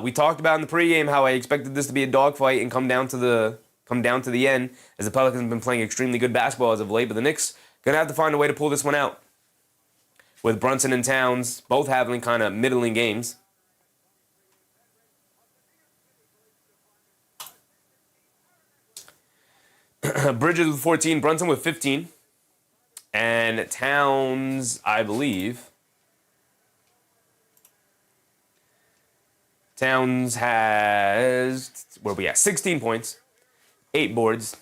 We talked about in the pregame how I expected this to be a dogfight and come down to the end, as the Pelicans have been playing extremely good basketball as of late, but the Knicks going to have to find a way to pull this one out. With Brunson and Towns both having kind of middling games. Bridges with 14, Brunson with 15. And Towns, I believe. Towns has, 16 points, 8 boards,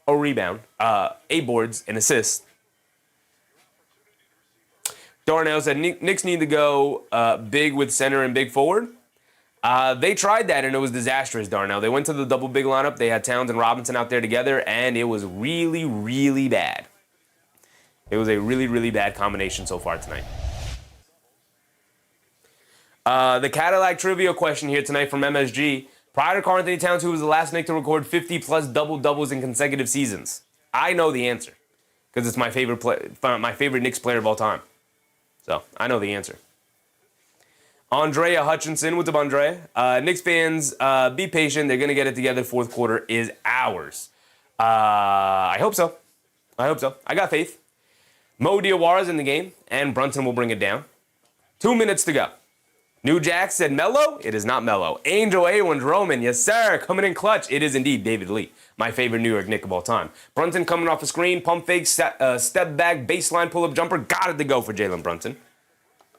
a rebound, 8 boards, an assist. Darnell said Knicks need to go big with center and big forward. They tried that, and it was disastrous, Darnell. They went to the double big lineup. They had Towns and Robinson out there together, and it was really, really bad. It was a really, really bad combination so far tonight. The Cadillac trivia question here tonight from MSG. Prior to Karl-Anthony Towns, who was the last Knick to record 50-plus double-doubles in consecutive seasons? I know the answer because it's my favorite Knicks player of all time. So, I know the answer. Andrea Hutchinson, what's up, Andrea? Knicks fans, be patient. They're going to get it together. Fourth quarter is ours. I hope so. I got faith. Mo Diawara's in the game, and Brunson will bring it down. 2 minutes to go. New Jack said Melo. It is not Melo. Angel A1's Roman. Yes, sir. Coming in clutch. It is indeed David Lee, my favorite New York Knick of all time. Brunson coming off a screen, pump fake, step back, baseline pull-up jumper. Got it to go for Jalen Brunson.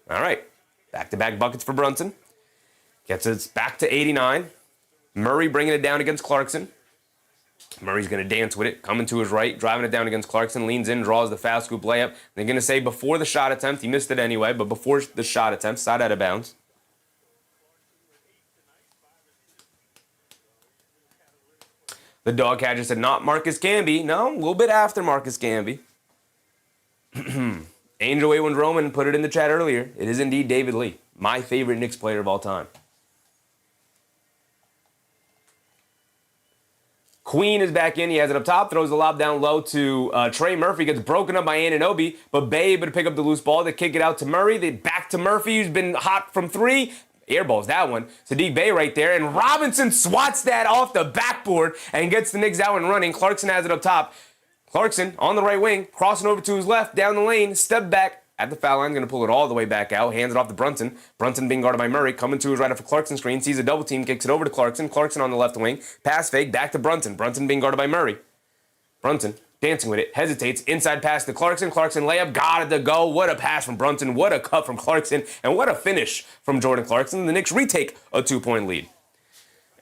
All right. Back-to-back buckets for Brunson. Gets us back to 89. Murray bringing it down against Clarkson. Murray's going to dance with it, coming to his right, driving it down against Clarkson, leans in, draws the foul scoop layup. They're going to say before the shot attempt, he missed it anyway, but before the shot attempt, side out of bounds. The dog catcher said not Marcus Camby. No, a little bit after Marcus Camby. Angel A1 Roman put it in the chat earlier. It is indeed David Lee, my favorite Knicks player of all time. Queen is back in. He has it up top, throws the lob down low to Trey Murphy. Gets broken up by Anunoby, but Bay able to pick up the loose ball. They kick it out to Murray. They back to Murphy, who's been hot from 3. Airballs that one. Sadiq Bey right there. And Robinson swats that off the backboard and gets the Knicks out and running. Clarkson has it up top. Clarkson on the right wing, crossing over to his left, down the lane, step back at the foul line, going to pull it all the way back out, hands it off to Brunson. Brunson being guarded by Murray, coming to his right off a Clarkson screen, sees a double team, kicks it over to Clarkson. Clarkson on the left wing, pass fake, back to Brunson. Brunson being guarded by Murray. Brunson dancing with it, hesitates, inside pass to Clarkson. Clarkson layup, got it to go. What a pass from Brunson, what a cut from Clarkson, and what a finish from Jordan Clarkson. The Knicks retake a 2-point lead.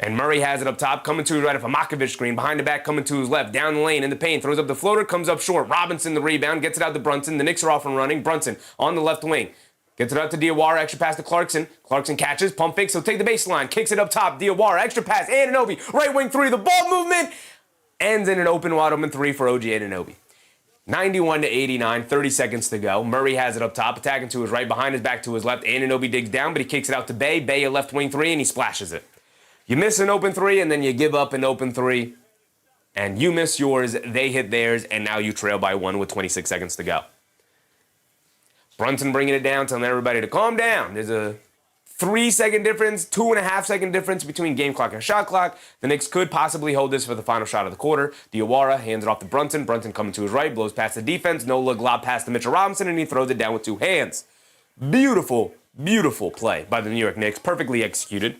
And Murray has it up top, coming to his right of a Makovich screen, behind the back, coming to his left, down the lane in the paint, throws up the floater, comes up short. Robinson the rebound, gets it out to Brunson. The Knicks are off and running. Brunson on the left wing, gets it out to Diawara, extra pass to Clarkson. Clarkson catches, pump fakes, he'll take the baseline, kicks it up top. Diawara, extra pass, Anunoby, right wing 3, the ball movement ends in an wide open 3 for OG Anunoby. 91-89, 30 seconds to go. Murray has it up top, attacking to his right, behind his back to his left. Anunoby digs down, but he kicks it out to Bay. Bay, a left wing three, and he splashes it. You miss an open three, and then you give up an open three. And you miss yours, they hit theirs, and now you trail by 1 with 26 seconds to go. Brunson bringing it down, telling everybody to calm down. There's a 3-second difference, 2.5-second difference between game clock and shot clock. The Knicks could possibly hold this for the final shot of the quarter. Diawara hands it off to Brunson. Brunson coming to his right, blows past the defense. No-look lob pass to Mitchell Robinson, and he throws it down with 2 hands. Beautiful, beautiful play by the New York Knicks. Perfectly executed.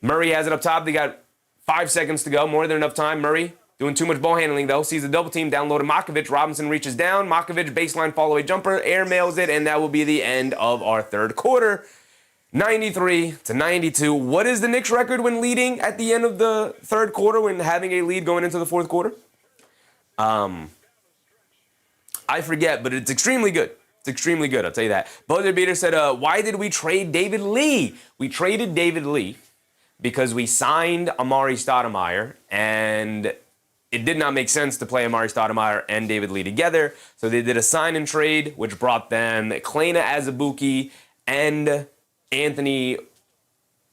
Murray has it up top. They got 5 seconds to go. More than enough time. Murray doing too much ball handling, though. Sees the double team, down low to Makovic. Robinson reaches down. Makovic, baseline fall-away jumper, air mails it, and that will be the end of our third quarter. 93-92. What is the Knicks record when leading at the end of the third quarter, when having a lead going into the fourth quarter? I forget, but it's extremely good. It's extremely good, I'll tell you that. Buzzer Beater said, why did we trade David Lee? We traded David Lee because we signed Amari Stoudemire, and it did not make sense to play Amari Stoudemire and David Lee together. So they did a sign and trade, which brought them Klena Azubuike and Anthony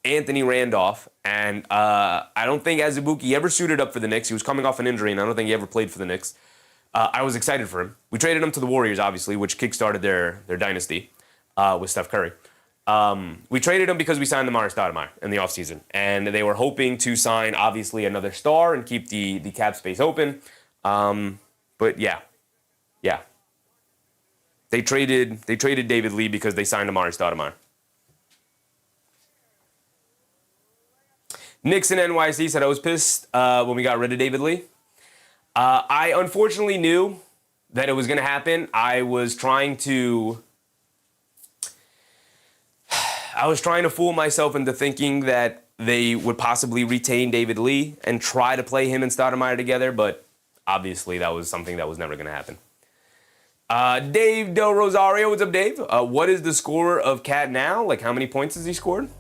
Randolph, and I don't think Azubuike ever suited up for the Knicks. He was coming off an injury, and I don't think he ever played for the Knicks. I was excited for him. We traded him to the Warriors, obviously, which kickstarted their dynasty with Steph Curry. We traded him because we signed Amari Stoudemire in the offseason, and they were hoping to sign, obviously, another star and keep the cap space open. But yeah. They traded David Lee because they signed Amari Stoudemire. Knicks in NYC said, I was pissed when we got rid of David Lee. I unfortunately knew that it was going to happen. I was trying to fool myself into thinking that they would possibly retain David Lee and try to play him and Stoudemire together, but obviously that was something that was never going to happen. Dave Del Rosario, what's up, Dave? What is the score of Cat now? Like, how many points has he scored?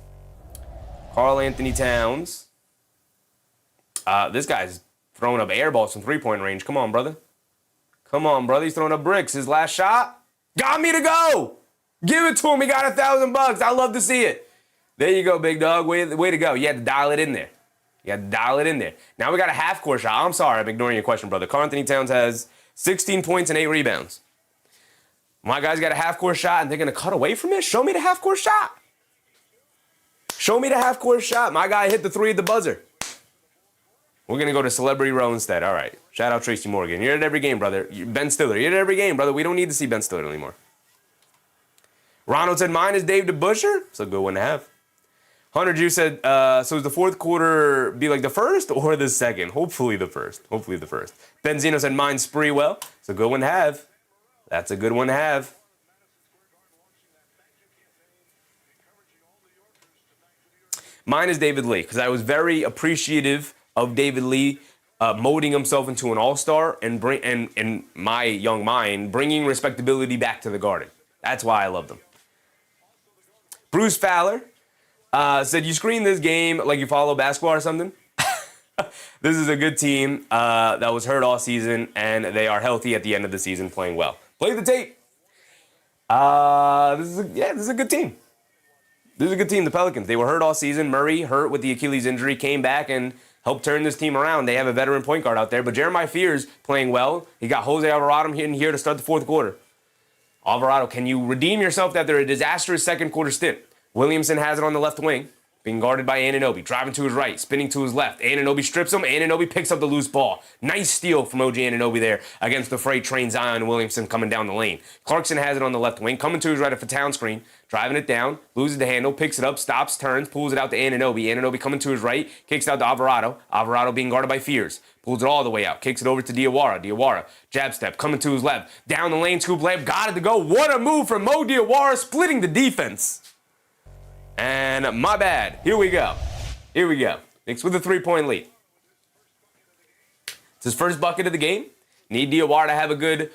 Karl Anthony Towns. This guy's throwing up air balls from three-point range. Come on, brother. Come on, brother. He's throwing up bricks. His last shot got me to go. Give it to him. He got $1,000. I love to see it. There you go, big dog. Way to go. You had to dial it in there. Now we got a half-court shot. I'm sorry. I'm ignoring your question, brother. Karl Anthony Towns has 16 points and 8 rebounds. My guy's got a half-court shot, and they're going to cut away from it? Show me the half-court shot. My guy hit the 3 at the buzzer. We're going to go to Celebrity Row instead. All right. Shout out Tracy Morgan. You're at every game, brother. Ben Stiller. You're at every game, brother. We don't need to see Ben Stiller anymore. Ronald said, mine is Dave DeBuscher. It's a good one to have. Hunter Jew said, so is the fourth quarter be like the first or the second? Hopefully the first. Benzino said, mine's Spreewell. It's a good one to have. That's a good one to have. Mine is David Lee, because I was very appreciative of David Lee molding himself into an all-star and in my young mind, bringing respectability back to the Garden. That's why I loved him. Bruce Fowler said, you screen this game like you follow basketball or something? This is a good team that was hurt all season, and they are healthy at the end of the season, playing well. Play the tape. This is a good team. The Pelicans. They were hurt all season. Murray, hurt with the Achilles injury, came back and helped turn this team around. They have a veteran point guard out there, but Jeremiah Fears playing well. He got Jose Alvarado in here to start the fourth quarter. Alvarado, can you redeem yourself after a disastrous second quarter stint? Williamson has it on the left wing, being guarded by Anunoby, driving to his right, spinning to his left. Anunoby strips him. Anunoby picks up the loose ball. Nice steal from OG Anunoby there against the freight train Zion and Williamson coming down the lane. Clarkson has it on the left wing, coming to his right for town screen, driving it down, loses the handle, picks it up, stops, turns, pulls it out to Anunoby. Anunoby coming to his right, kicks it out to Alvarado. Alvarado being guarded by Fears. Pulls it all the way out, kicks it over to Diawara. Diawara, jab step, coming to his left. Down the lane, scoop layup, got it to go. What a move from Mo Diawara, splitting the defense. And my bad. Here we go. Knicks with a 3-point lead. It's his first bucket of the game. Need Diawara to have a good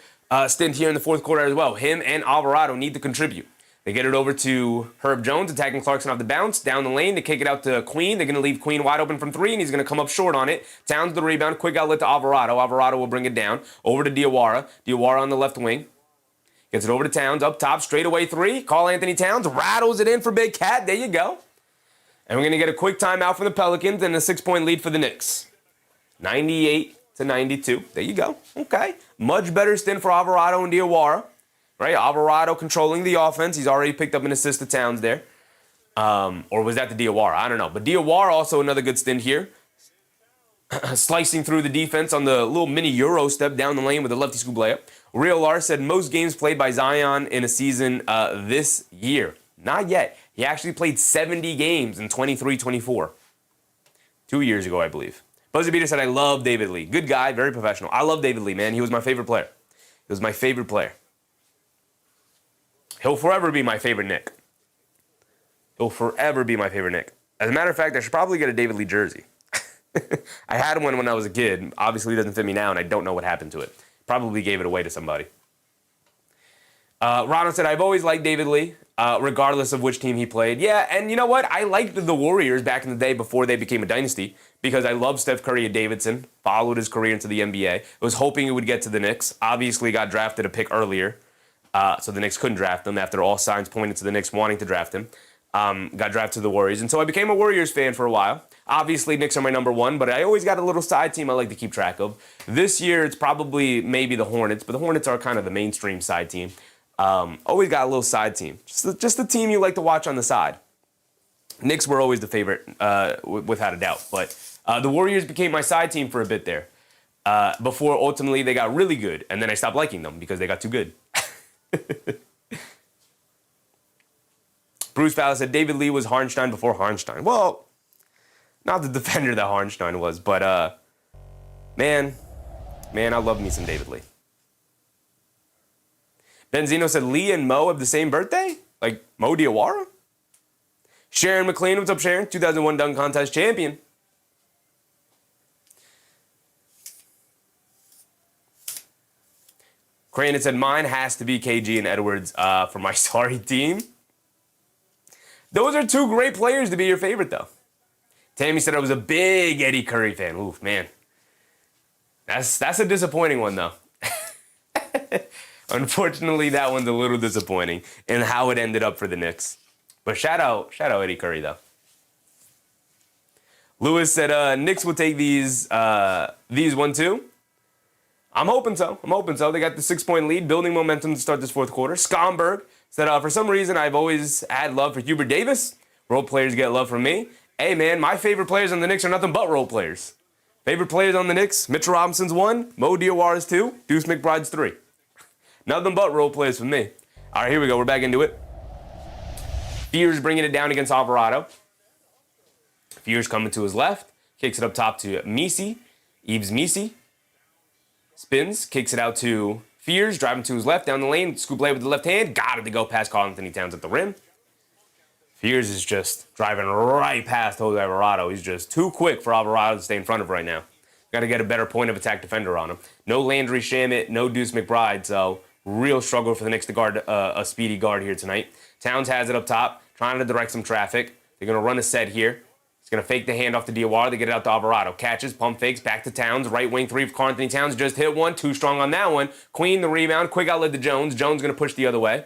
stint here in the fourth quarter as well. Him and Alvarado need to contribute. They get it over to Herb Jones, attacking Clarkson off the bounce. Down the lane, they kick it out to Queen. They're going to leave Queen wide open from three, and he's going to come up short on it. Towns the rebound. Quick outlet to Alvarado. Alvarado will bring it down. Over to Diawara. Diawara on the left wing. Gets it over to Towns. Up top, straightaway three. Call Anthony Towns. Rattles it in for Big Cat. There you go. And we're going to get a quick timeout from the Pelicans and a 6-point lead for the Knicks. 98-92. There you go. Okay. Much better stint for Alvarado and Diawara. Right? Alvarado controlling the offense. He's already picked up an assist to Towns there. Or was that the Diawara? I don't know. But Diawara also another good stint here. Slicing through the defense on the little mini Euro step down the lane with a lefty scoop layup. Real R said most games played by Zion in a season this year. Not yet. He actually played 70 games in 23-24. 2 years ago, I believe. Buzzy Beater said, I love David Lee. Good guy, very professional. I love David Lee, man. He was my favorite player. He was my favorite player. He'll forever be my favorite Knick. He'll forever be my favorite Knick. As a matter of fact, I should probably get a David Lee jersey. I had one when I was a kid. Obviously, it doesn't fit me now, and I don't know what happened to it. Probably gave it away to somebody. Ronald said, I've always liked David Lee, regardless of which team he played. Yeah, and you know what? I liked the Warriors back in the day before they became a dynasty because I loved Steph Curry and Davidson, followed his career into the NBA. I was hoping he would get to the Knicks. Obviously, got drafted a pick earlier. So the Knicks couldn't draft him after all signs pointed to the Knicks wanting to draft him. Got drafted to the Warriors. And so I became a Warriors fan for a while. Obviously, Knicks are my number one, but I always got a little side team I like to keep track of. This year, it's probably maybe the Hornets, but the Hornets are kind of the mainstream side team. Always got a little side team. Just the team you like to watch on the side. Knicks were always the favorite, without a doubt. But the Warriors became my side team for a bit there. Before ultimately they got really good, and then I stopped liking them because they got too good. Bruce Fowler said David Lee was Harnstein before Harnstein. Well, not the defender that Harnstein was, but man, I love me some David Lee. Benzino said Lee and Mo have the same birthday? Like Mo Diawara? Sharon McLean, what's up, Sharon? 2001 dunk contest champion. Crane said, mine has to be KG and Edwards for my sorry team. Those are two great players to be your favorite, though. Tammy said I was a big Eddie Curry fan. Oof, man. That's a disappointing one, though. Unfortunately, that one's a little disappointing in how it ended up for the Knicks. But shout out Eddie Curry, though. Lewis said Knicks will take these 1-2. I'm hoping so. They got the 6-point lead, building momentum to start this fourth quarter. Scomberg said, for some reason, I've always had love for Hubert Davis. Role players get love from me. Hey, man, my favorite players on the Knicks are nothing but role players. Favorite players on the Knicks, Mitchell Robinson's 1, Mo Diawara's 2, Deuce McBride's 3. Nothing but role players for me. All right, here we go. We're back into it. Fears bringing it down against Alvarado. Fears coming to his left. Kicks it up top to Misi. Yves Misi. Spins, kicks it out to Fears, driving to his left, down the lane, scoop lay with the left hand, got it to go past Karl Anthony Towns at the rim. Fears is just driving right past Jose Alvarado. He's just too quick for Alvarado to stay in front of right now. Got to get a better point of attack defender on him. No Landry Shamet, no Deuce McBride, so real struggle for the Knicks to guard a speedy guard here tonight. Towns has it up top, trying to direct some traffic. They're going to run a set here. He's going to fake the handoff to Diawara. They get it out to Alvarado. Catches, pump fakes, back to Towns. Right wing three for Karl Anthony Towns. Just hit one. Too strong on that one. Queen, the rebound. Quick outlet to Jones. Jones going to push the other way.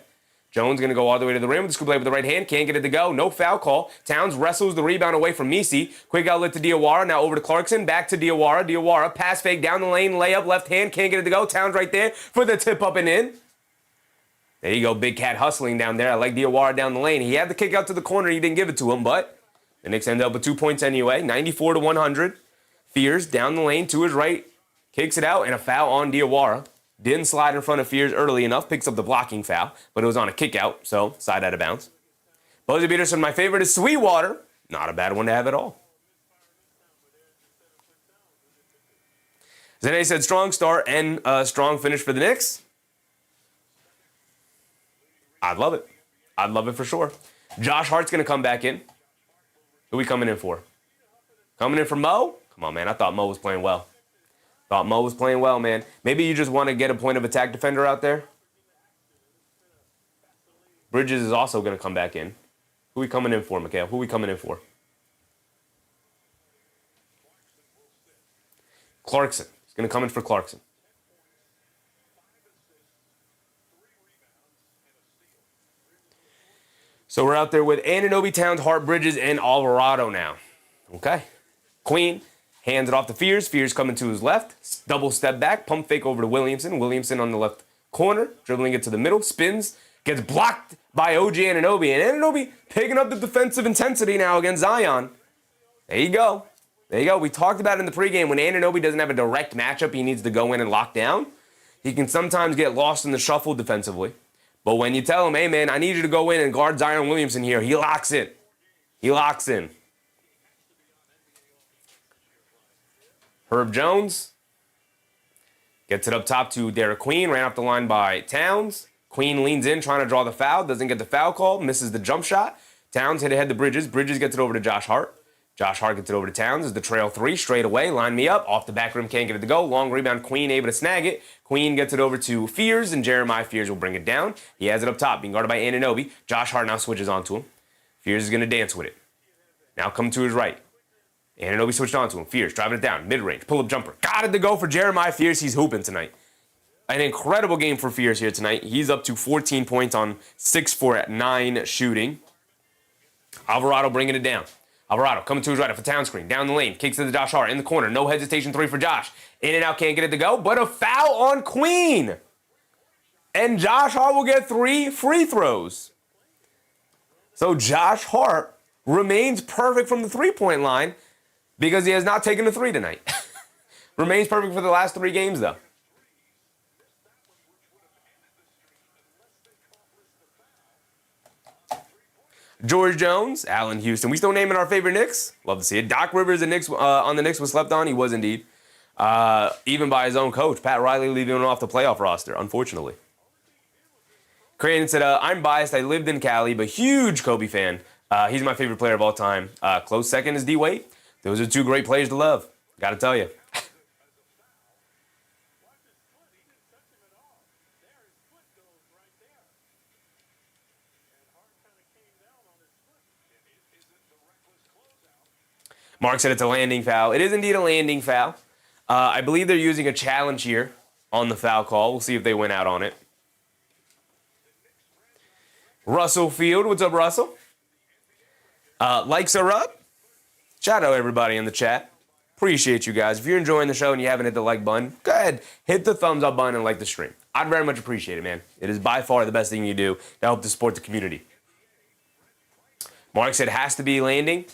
Jones going to go all the way to the rim with the scoop layup with the right hand. Can't get it to go. No foul call. Towns wrestles the rebound away from Misi. Quick outlet to Diawara. Now over to Clarkson. Back to Diawara. Diawara. Pass fake down the lane. Layup left hand. Can't get it to go. Towns right there for the tip up and in. There you go. Big Cat hustling down there. I like Diawara down the lane. He had the kick out to the corner. He didn't give it to him, but the Knicks ended up with 2 points anyway, 94-100. Fears down the lane to his right, kicks it out, and a foul on Diawara. Didn't slide in front of Fears early enough, picks up the blocking foul, but it was on a kick out, so side out of bounds. Buzzy Peterson, my favorite is Sweetwater. Not a bad one to have at all. Zane said strong start and strong finish for the Knicks. I'd love it. I'd love it for sure. Josh Hart's going to come back in. Who are we coming in for? Coming in for Mo? Come on, man. I thought Mo was playing well. Man. Maybe you just want to get a point of attack defender out there. Bridges is also going to come back in. Who we coming in for, Mikhail? Who we coming in for? Clarkson. He's going to come in for Clarkson. So we're out there with Anunoby, Towns, Hart, Bridges, and Alvarado now. Okay. Queen hands it off to Fears. Fears coming to his left. Double step back. Pump fake over to Williamson. Williamson on the left corner. Dribbling it to the middle. Spins. Gets blocked by OG Anunoby. And Anunoby picking up the defensive intensity now against Zion. There you go. There you go. We talked about it in the pregame. When Anunoby doesn't have a direct matchup, he needs to go in and lock down. He can sometimes get lost in the shuffle defensively. But when you tell him, hey, man, I need you to go in and guard Zion Williamson here, he locks in. He locks in. Herb Jones gets it up top to Derek Queen. Ran off the line by Towns. Queen leans in, trying to draw the foul. Doesn't get the foul call. Misses the jump shot. Towns hit ahead to Bridges. Bridges gets it over to Josh Hart. Josh Hart gets it over to Towns. Is the trail three. Straight away. Line me up. Off the back rim. Can't get it to go. Long rebound. Queen able to snag it. Queen gets it over to Fears, and Jeremiah Fears will bring it down. He has it up top. Being guarded by Anunoby. Josh Hart now switches onto him. Fears is going to dance with it. Now come to his right. Anunoby switched onto him. Fears driving it down. Mid-range. Pull-up jumper. Got it to go for Jeremiah Fears. He's hooping tonight. An incredible game for Fears here tonight. He's up to 14 points on 6 for 9 shooting. Alvarado bringing it down. Alvarado coming to his right off a town screen. Down the lane. Kicks it to Josh Hart in the corner. No hesitation three for Josh. In and out. Can't get it to go. But a foul on Queen. And Josh Hart will get 3 free throws. So Josh Hart remains perfect from the three-point line because he has not taken a 3 tonight. Remains perfect for the last 3 games, though. George Jones, Allen Houston. We still naming our favorite Knicks. Love to see it. Doc Rivers and Knicks on the Knicks was slept on. He was indeed. Even by his own coach. Pat Riley leaving him off the playoff roster, unfortunately. Creighton said, I'm biased. I lived in Cali, but huge Kobe fan. He's my favorite player of all time. Close second is D-Wade. Those are 2 great players to love. Got to tell you. Mark said it's a landing foul. It is indeed a landing foul. I believe they're using a challenge here on the foul call. We'll see if they went out on it. Russell Field. What's up, Russell? Likes are up. Shout out everybody in the chat. Appreciate you guys. If you're enjoying the show and you haven't hit the like button, go ahead. Hit the thumbs up button and like the stream. I'd very much appreciate it, man. It is by far the best thing you do to help to support the community. Mark said has to be landing.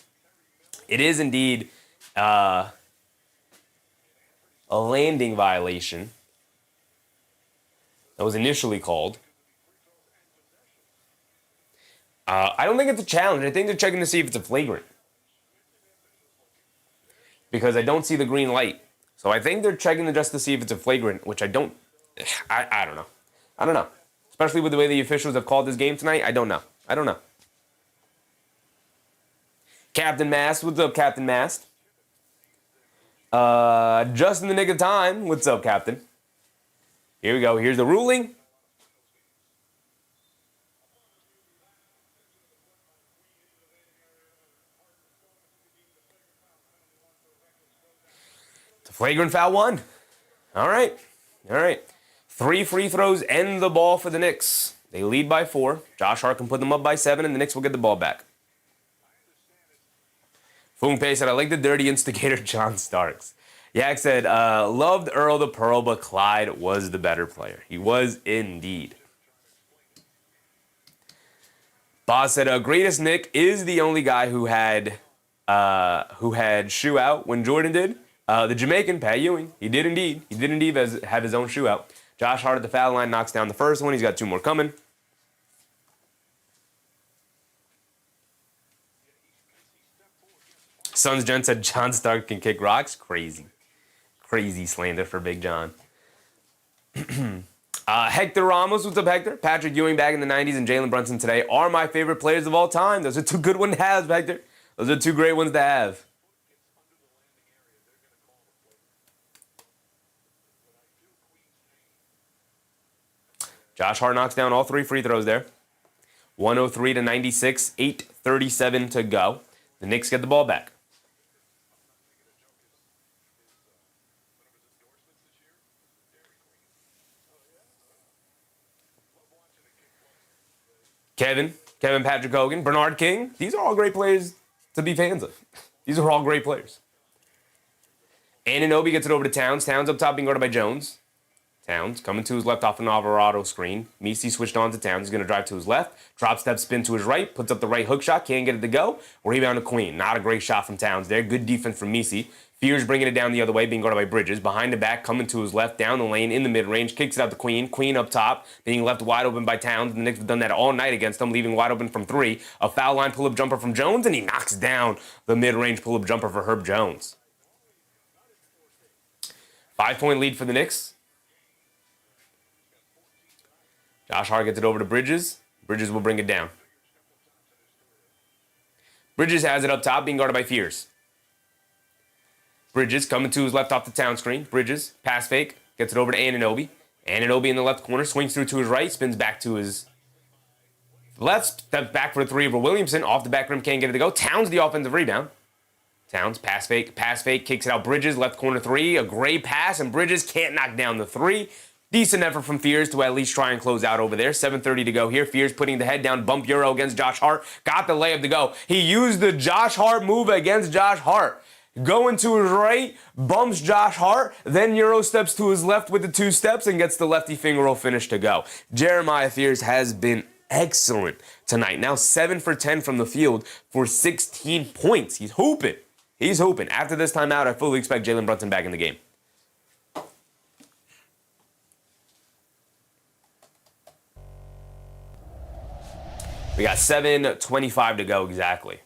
It is indeed a landing violation that was initially called. I don't think it's a challenge. I think they're checking to see if it's a flagrant. Because I don't see the green light. So I think they're checking just to see if it's a flagrant, which I don't know. I don't know. Especially with the way the officials have called this game tonight, I don't know. Captain Mast, what's up, Captain Mast? Just in the nick of time, what's up, Captain? Here we go, here's the ruling. It's a flagrant foul 1. All right. 3 free throws end the ball for the Knicks. They lead by 4. Josh Hart can put them up by 7, and the Knicks will get the ball back. Fung Pei said, I like the dirty instigator John Starks. Yak said, loved Earl the Pearl, but Clyde was the better player. He was indeed. Boz said, greatest Nick is the only guy who had shoe out when Jordan did. The Jamaican, Pat Ewing. He did indeed have his own shoe out. Josh Hart at the foul line knocks down the first one. He's got 2 more coming. Sons Jen said John Stark can kick rocks. Crazy slander for Big John. Hector Ramos, what's up, Hector? Patrick Ewing back in the 90s and Jalen Brunson today are my favorite players of all time. Those are 2 good ones to have, Hector. Those are 2 great ones to have. Josh Hart knocks down all 3 free throws there. 103 to 96, 8:37 to go. The Knicks get the ball back. Kevin Patrick Hogan, Bernard King. These are all great players to be fans of. These are all great players. Anunoby gets it over to Towns. Towns up top being guarded by Jones. Towns coming to his left off an Alvarado screen. Messi switched on to Towns. He's going to drive to his left. Drop step spin to his right. Puts up the right hook shot. Can't get it to go. Rebound to Queen. Not a great shot from Towns there. Good defense from Messi. Fears bringing it down the other way, being guarded by Bridges. Behind the back, coming to his left, down the lane, in the mid-range. Kicks it out to Queen. Queen up top, being left wide open by Towns. The Knicks have done that all night against them, leaving wide open from three. A foul line pull-up jumper from Jones, and he knocks down the mid-range pull-up jumper for Herb Jones. 5-point lead for the Knicks. Josh Hart gets it over to Bridges. Bridges will bring it down. Bridges has it up top, being guarded by Fears. Bridges coming to his left off the Town screen. Bridges, pass fake, gets it over to Anunoby. Anunoby in the left corner, swings through to his right, spins back to his left, steps back for a three over Williamson. Off the back rim, can't get it to go. Towns the offensive rebound. Towns, pass fake, kicks it out. Bridges, left corner three, a great pass, and Bridges can't knock down the three. Decent effort from Fears to at least try and close out over there. 7:30 to go here. Fears putting the head down, bump Euro against Josh Hart. Got the layup to go. He used the Josh Hart move against Josh Hart. Going to his right, bumps Josh Hart, then Euro steps to his left with the two steps and gets the lefty finger roll finish to go. Jeremiah Fears has been excellent tonight. Now 7 for 10 from the field for 16 points. He's hooping. He's hooping. After this timeout, I fully expect Jalen Brunson back in the game. We got 7:25 to go exactly.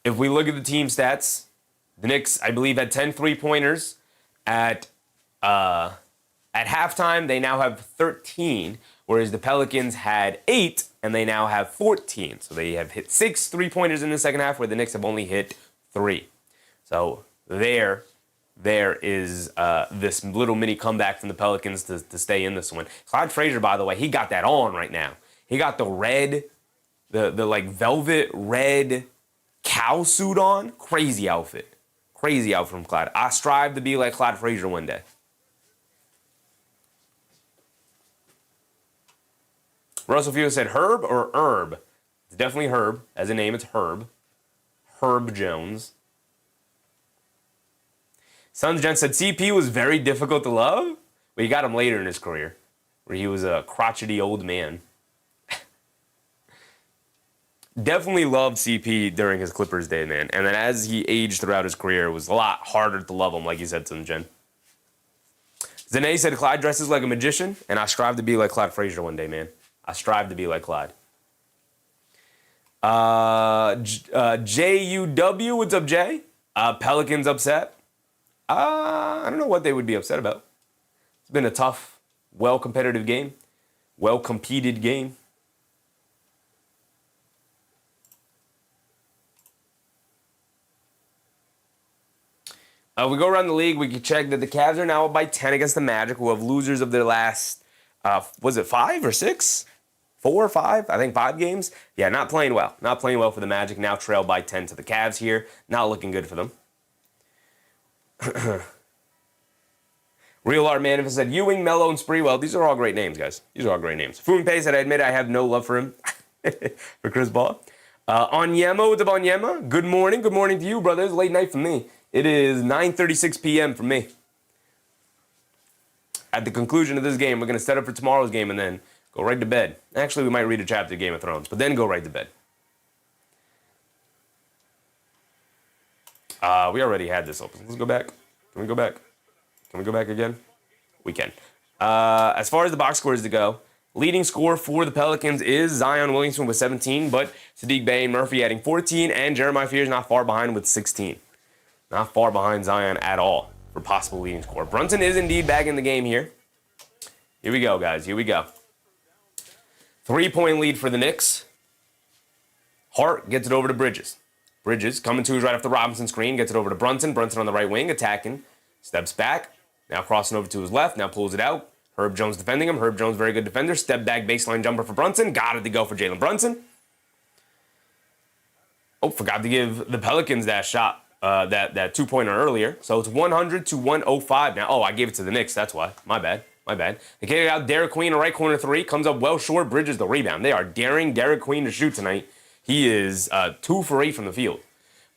If we look at the team stats, the Knicks, I believe, had 10 three-pointers. At halftime, they now have 13, whereas the Pelicans had 8, and they now have 14. So they have hit 6 three-pointers in the second half, where the Knicks have only hit 3. So there is this little mini comeback from the Pelicans to stay in this one. Clyde Frazier, by the way, he got that on right now. He got the red, the like velvet red cow suit on. Crazy outfit from Clyde. I strive to be like Clyde Frazier one day. Russell Field said Herb or Herb. It's definitely Herb. As a name, it's Herb. Herb Jones. Sons Gent said CP was very difficult to love. Well, you got him later in his career, where he was a crotchety old man. Definitely loved CP during his Clippers day, man. And then as he aged throughout his career, it was a lot harder to love him, like you said, Sons Gent. Zane said Clyde dresses like a magician, and I strive to be like Clyde Frazier one day, man. I strive to be like Clyde. JUW, what's up, Jay? Pelicans upset. I don't know what they would be upset about. It's been a tough, well-competitive game. Well-competed game. We go around the league. We can check that the Cavs are now up by 10 against the Magic, who have losers of their last, was it 5 or 6? 4 or 5? I think 5 games. Yeah, not playing well. Not playing well for the Magic. Now trail by 10 to the Cavs here. Not looking good for them. Real Art Manifest said Ewing, Mello, and Spreewell. These are all great names, guys. These are all great names. Foon Pay said, I admit I have no love for him. For Chris Paul. Onyema, what's up, Onyema? Good morning. Good morning to you, brother. It's late night for me. It is 9:36 p.m. for me. At the conclusion of this game, we're going to set up for tomorrow's game and then go right to bed. Actually, we might read a chapter of Game of Thrones, but then go right to bed. We already had this open. Let's go back. Can we go back? Can we go back again? We can. As far as the box scores to go, leading score for the Pelicans is Zion Williamson with 17, but Sadiq Bey and Murphy adding 14, and Jeremiah Fears not far behind with 16. Not far behind Zion at all for possible leading score. Brunson is indeed back in the game here. Here we go, guys. Here we go. 3-point lead for the Knicks. Hart gets it over to Bridges. Bridges coming to his right off the Robinson screen. Gets it over to Brunson. Brunson on the right wing, attacking. Steps back. Now crossing over to his left. Now pulls it out. Herb Jones defending him. Herb Jones, very good defender. Step back baseline jumper for Brunson. Got it to go for Jalen Brunson. Oh, forgot to give the Pelicans that shot, that two-pointer earlier. So it's 100 to 105 now. Oh, I gave it to the Knicks. That's why. My bad. They get it out. Derek Queen, a right corner three. Comes up well short. Bridges the rebound. They are daring Derek Queen to shoot tonight. He is 2 for 8 from the field.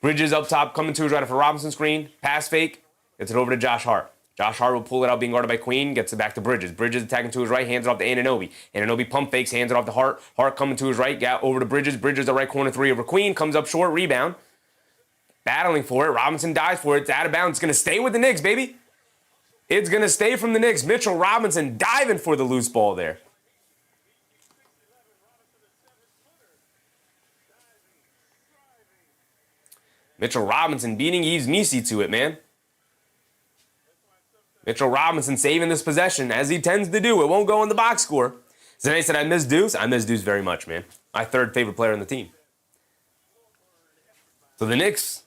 Bridges up top, coming to his right for Robinson screen. Pass fake. Gets it over to Josh Hart. Josh Hart will pull it out, being guarded by Queen. Gets it back to Bridges. Bridges attacking to his right, hands it off to Anunoby. Anunoby pump fakes, hands it off to Hart. Hart coming to his right, got over to Bridges. Bridges, the right corner three over Queen. Comes up short, rebound. Battling for it. Robinson dives for it. It's out of bounds. It's going to stay with the Knicks, baby. It's going to stay from the Knicks. Mitchell Robinson diving for the loose ball there. Mitchell Robinson beating Yves Missi to it, man. Mitchell Robinson saving this possession, as he tends to do. It won't go in the box score. Zane said, I miss Deuce. I miss Deuce very much, man. My third favorite player on the team. So the Knicks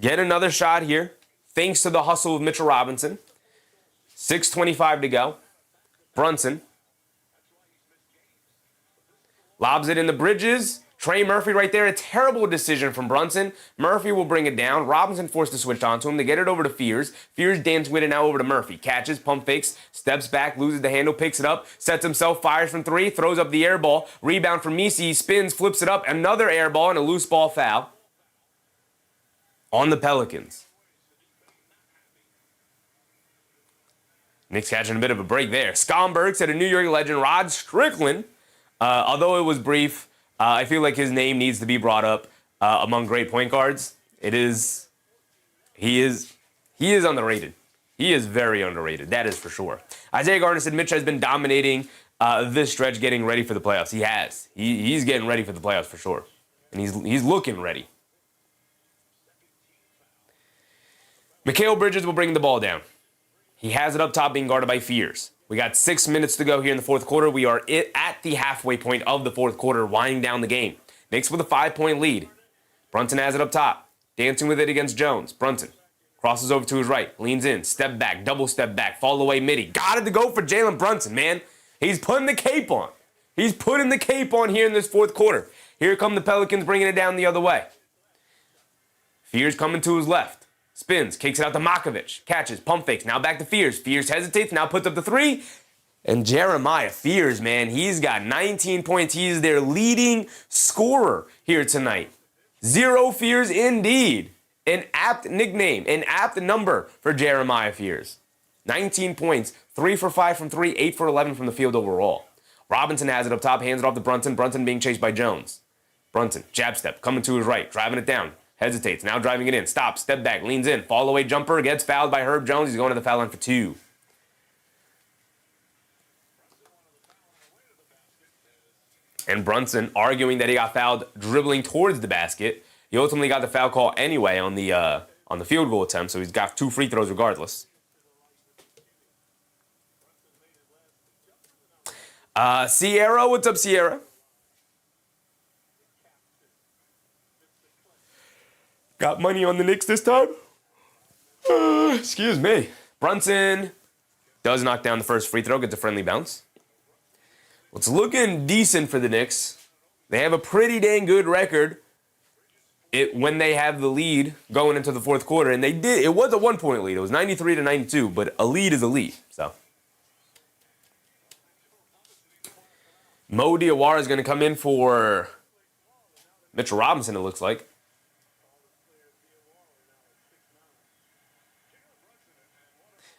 get another shot here, thanks to the hustle of Mitchell Robinson. 6:25 to go. Brunson lobs it in the Bridges. Trey Murphy right there. A terrible decision from Brunson. Murphy will bring it down. Robinson forced to switch onto him. They get it over to Fears. Fears dancing with it now over to Murphy. Catches, pump fakes, steps back, loses the handle, picks it up, sets himself, fires from three, throws up the air ball. Rebound from Missi, spins, flips it up. Another air ball and a loose ball foul on the Pelicans. Knicks catching a bit of a break there. Skomberg said a New York legend, Rod Strickland, although it was brief, I feel like his name needs to be brought up among great point guards. He is underrated. He is very underrated. That is for sure. Isaiah Gardner said Mitch has been dominating this stretch, getting ready for the playoffs. He has. He's getting ready for the playoffs for sure, and he's looking ready. Mikal Bridges will bring the ball down. He has it up top, being guarded by Fears. We got 6 minutes to go here in the fourth quarter. We are at the halfway point of the fourth quarter, winding down the game. Knicks with a 5-point lead. Brunson has it up top, dancing with it against Jones. Brunson crosses over to his right, leans in, step back, double step back, fall away midi. Got it to go for Jalen Brunson, man. He's putting the cape on. He's putting the cape on here in this fourth quarter. Here come the Pelicans bringing it down the other way. Fears coming to his left. Spins, kicks it out to Makovich, catches, pump fakes, now back to Fears. Fears hesitates, now puts up the three. And Jeremiah Fears, man, he's got 19 points. He's their leading scorer here tonight. Zero Fears indeed. An apt nickname, an apt number for Jeremiah Fears. 19 points, 3 for 5 from 3, 8 for 11 from the field overall. Robinson has it up top, hands it off to Brunson. Brunson being chased by Jones. Brunson, jab step, coming to his right, driving it down. Hesitates, now driving it in, stops, step back, leans in, fall away jumper, gets fouled by Herb Jones. He's going to the foul line for 2. And Brunson arguing that he got fouled dribbling towards the basket. He ultimately got the foul call anyway on the field goal attempt, so he's got 2 free throws regardless. Sierra, what's up, Sierra? Got money on the Knicks this time? Excuse me. Brunson does knock down the first free throw, gets a friendly bounce. Well, it's looking decent for the Knicks. They have a pretty dang good record when they have the lead going into the fourth quarter, and they did. It was a 1-point lead. It was 93 to 92, but a lead is a lead. So Mo Diawara is going to come in for Mitchell Robinson, it looks like.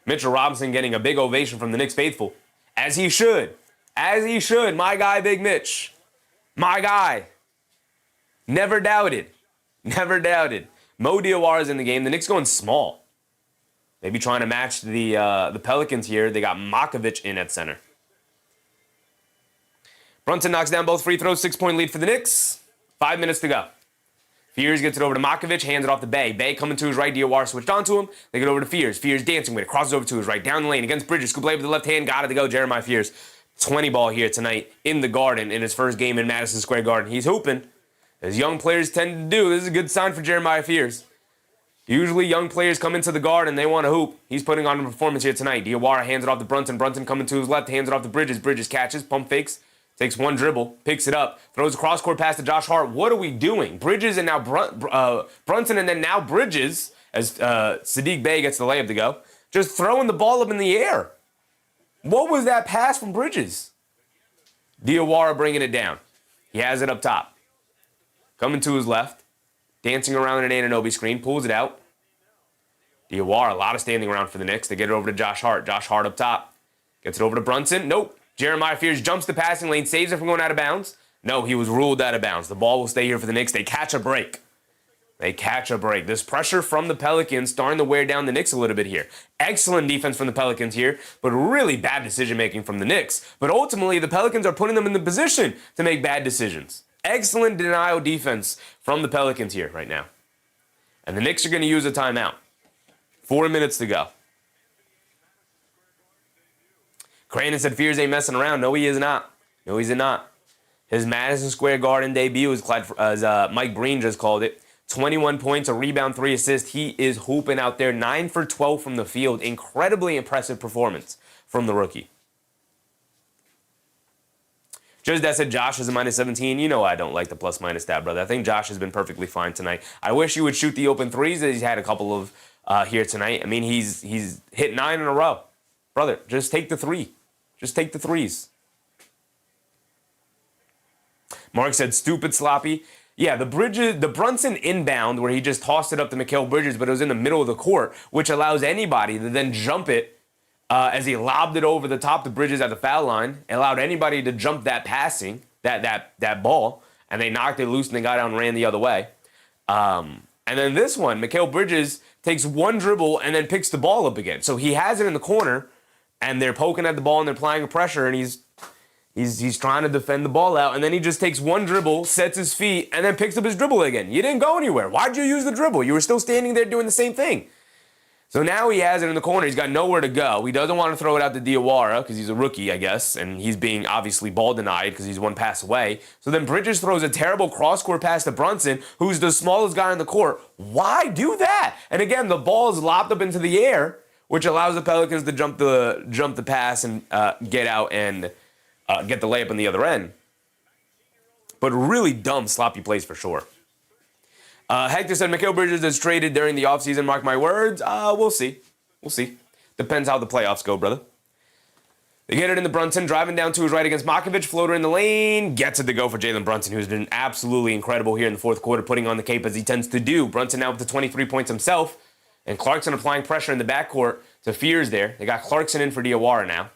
Mitchell Robinson getting a big ovation from the Knicks faithful, as he should. As he should. My guy, Big Mitch. My guy. Never doubted. Never doubted. Mo Diawara is in the game. The Knicks going small. Maybe trying to match the Pelicans here. They got Makovich in at center. Brunson knocks down both free throws. 6-point lead for the Knicks. 5 minutes to go. Fears gets it over to Makovich, hands it off to Bay. Bay coming to his right, Diawara switched onto him. They get over to Fears. Fears dancing with it, crosses over to his right, down the lane against Bridges. Scoop play with the left hand, got it to go. Jeremiah Fears, 20 ball here tonight in the Garden in his first game in Madison Square Garden. He's hooping, as young players tend to do. This is a good sign for Jeremiah Fears. Usually young players come into the guard and they want to hoop. He's putting on a performance here tonight. Diawara hands it off to Brunson. Brunson coming to his left, hands it off to Bridges. Bridges catches, pump fakes, takes one dribble, picks it up, throws a cross-court pass to Josh Hart. What are we doing? Bridges and now Brunson and then now Bridges, as Sadiq Bey gets the layup to go, just throwing the ball up in the air. What was that pass from Bridges? Diawara bringing it down. He has it up top. Coming to his left, dancing around an Anunoby screen, pulls it out. Diawara, a lot of standing around for the Knicks. They get it over to Josh Hart. Josh Hart up top. Gets it over to Brunson. Nope. Jeremiah Fears jumps the passing lane, saves it from going out of bounds. No, he was ruled out of bounds. The ball will stay here for the Knicks. They catch a break. They catch a break. This pressure from the Pelicans starting to wear down the Knicks a little bit here. Excellent defense from the Pelicans here, but really bad decision-making from the Knicks. But ultimately, the Pelicans are putting them in the position to make bad decisions. Excellent denial defense from the Pelicans here right now. And the Knicks are going to use a timeout. 4 minutes to go. Crandon said Fears ain't messing around. No, he is not. No, he's not. His Madison Square Garden debut, as Mike Breen just called it. 21 points, a rebound, 3 assists. He is hooping out there. 9 for 12 from the field. Incredibly impressive performance from the rookie. Just that said Josh is a minus 17. You know I don't like the plus-minus stat, brother. I think Josh has been perfectly fine tonight. I wish he would shoot the open threes. He's had a couple of here tonight. I mean, he's hit 9 in a row. Brother, just take the 3. Just take the threes. Mark said stupid sloppy. Yeah, the Brunson inbound where he just tossed it up to Mikal Bridges, but it was in the middle of the court, which allows anybody to then jump it as he lobbed it over the top to Bridges at the foul line. It allowed anybody to jump that passing, that ball, and they knocked it loose and they got out and ran the other way. And then this one, Mikal Bridges takes one dribble and then picks the ball up again. So he has it in the corner, and they're poking at the ball and they're applying pressure, and he's trying to defend the ball out, and then he just takes one dribble, sets his feet, and then picks up his dribble again. You didn't go anywhere. Why'd you use the dribble? You were still standing there doing the same thing. So now he has it in the corner. He's got nowhere to go. He doesn't want to throw it out to Diawara because he's a rookie, I guess, and he's being obviously ball denied because he's one pass away. So then Bridges throws a terrible cross-court pass to Brunson, who's the smallest guy on the court. Why do that? And again, the ball is lobbed up into the air, which allows the Pelicans to jump the pass and get out and get the layup on the other end. But really dumb, sloppy plays for sure. Hector said Mikal Bridges is traded during the offseason. Mark my words. We'll see. We'll see. Depends how the playoffs go, brother. They get it into Brunson, driving down to his right against Makovich. Floater in the lane. Gets it to go for Jalen Brunson, who's been absolutely incredible here in the fourth quarter, putting on the cape as he tends to do. Brunson now up to 23 points himself. And Clarkson applying pressure in the backcourt to Fears there. They got Clarkson in for Diawara now.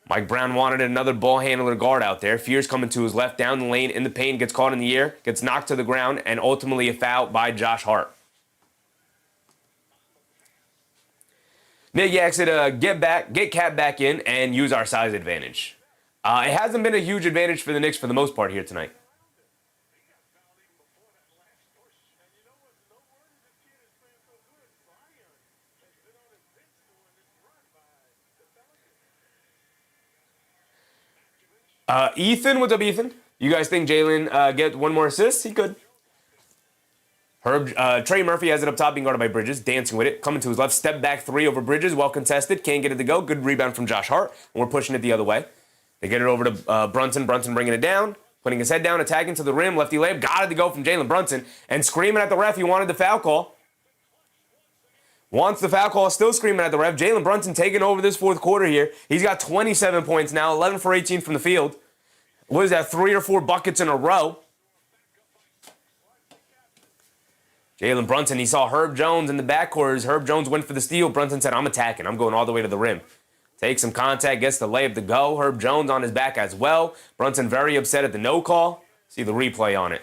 Mike Brown wanted another ball handler guard out there. Fears coming to his left, down the lane, in the paint, gets caught in the air, gets knocked to the ground, and ultimately a foul by Josh Hart. Nick Yak said, get Cat back in and use our size advantage. It hasn't been a huge advantage for the Knicks for the most part here tonight. Ethan, what's up, Ethan? You guys think Jalen get one more assist? He could. Trey Murphy has it up top, being guarded by Bridges, dancing with it, coming to his left, step back 3 over Bridges, well contested, can't get it to go. Good rebound from Josh Hart, and we're pushing it the other way. They get it over to Brunson bringing it down, putting his head down, attacking to the rim, lefty layup, got it to go from Jalen Brunson, and screaming at the ref he wanted the foul call. Wants the foul call, still screaming at the ref. Jalen Brunson taking over this fourth quarter here. He's got 27 points now, 11 for 18 from the field. What is that, 3 or 4 buckets in a row? Jalen Brunson, he saw Herb Jones in the backcourt. Herb Jones went for the steal. Brunson said, I'm attacking. I'm going all the way to the rim. Takes some contact, gets the layup to go. Herb Jones on his back as well. Brunson very upset at the no call. See the replay on it.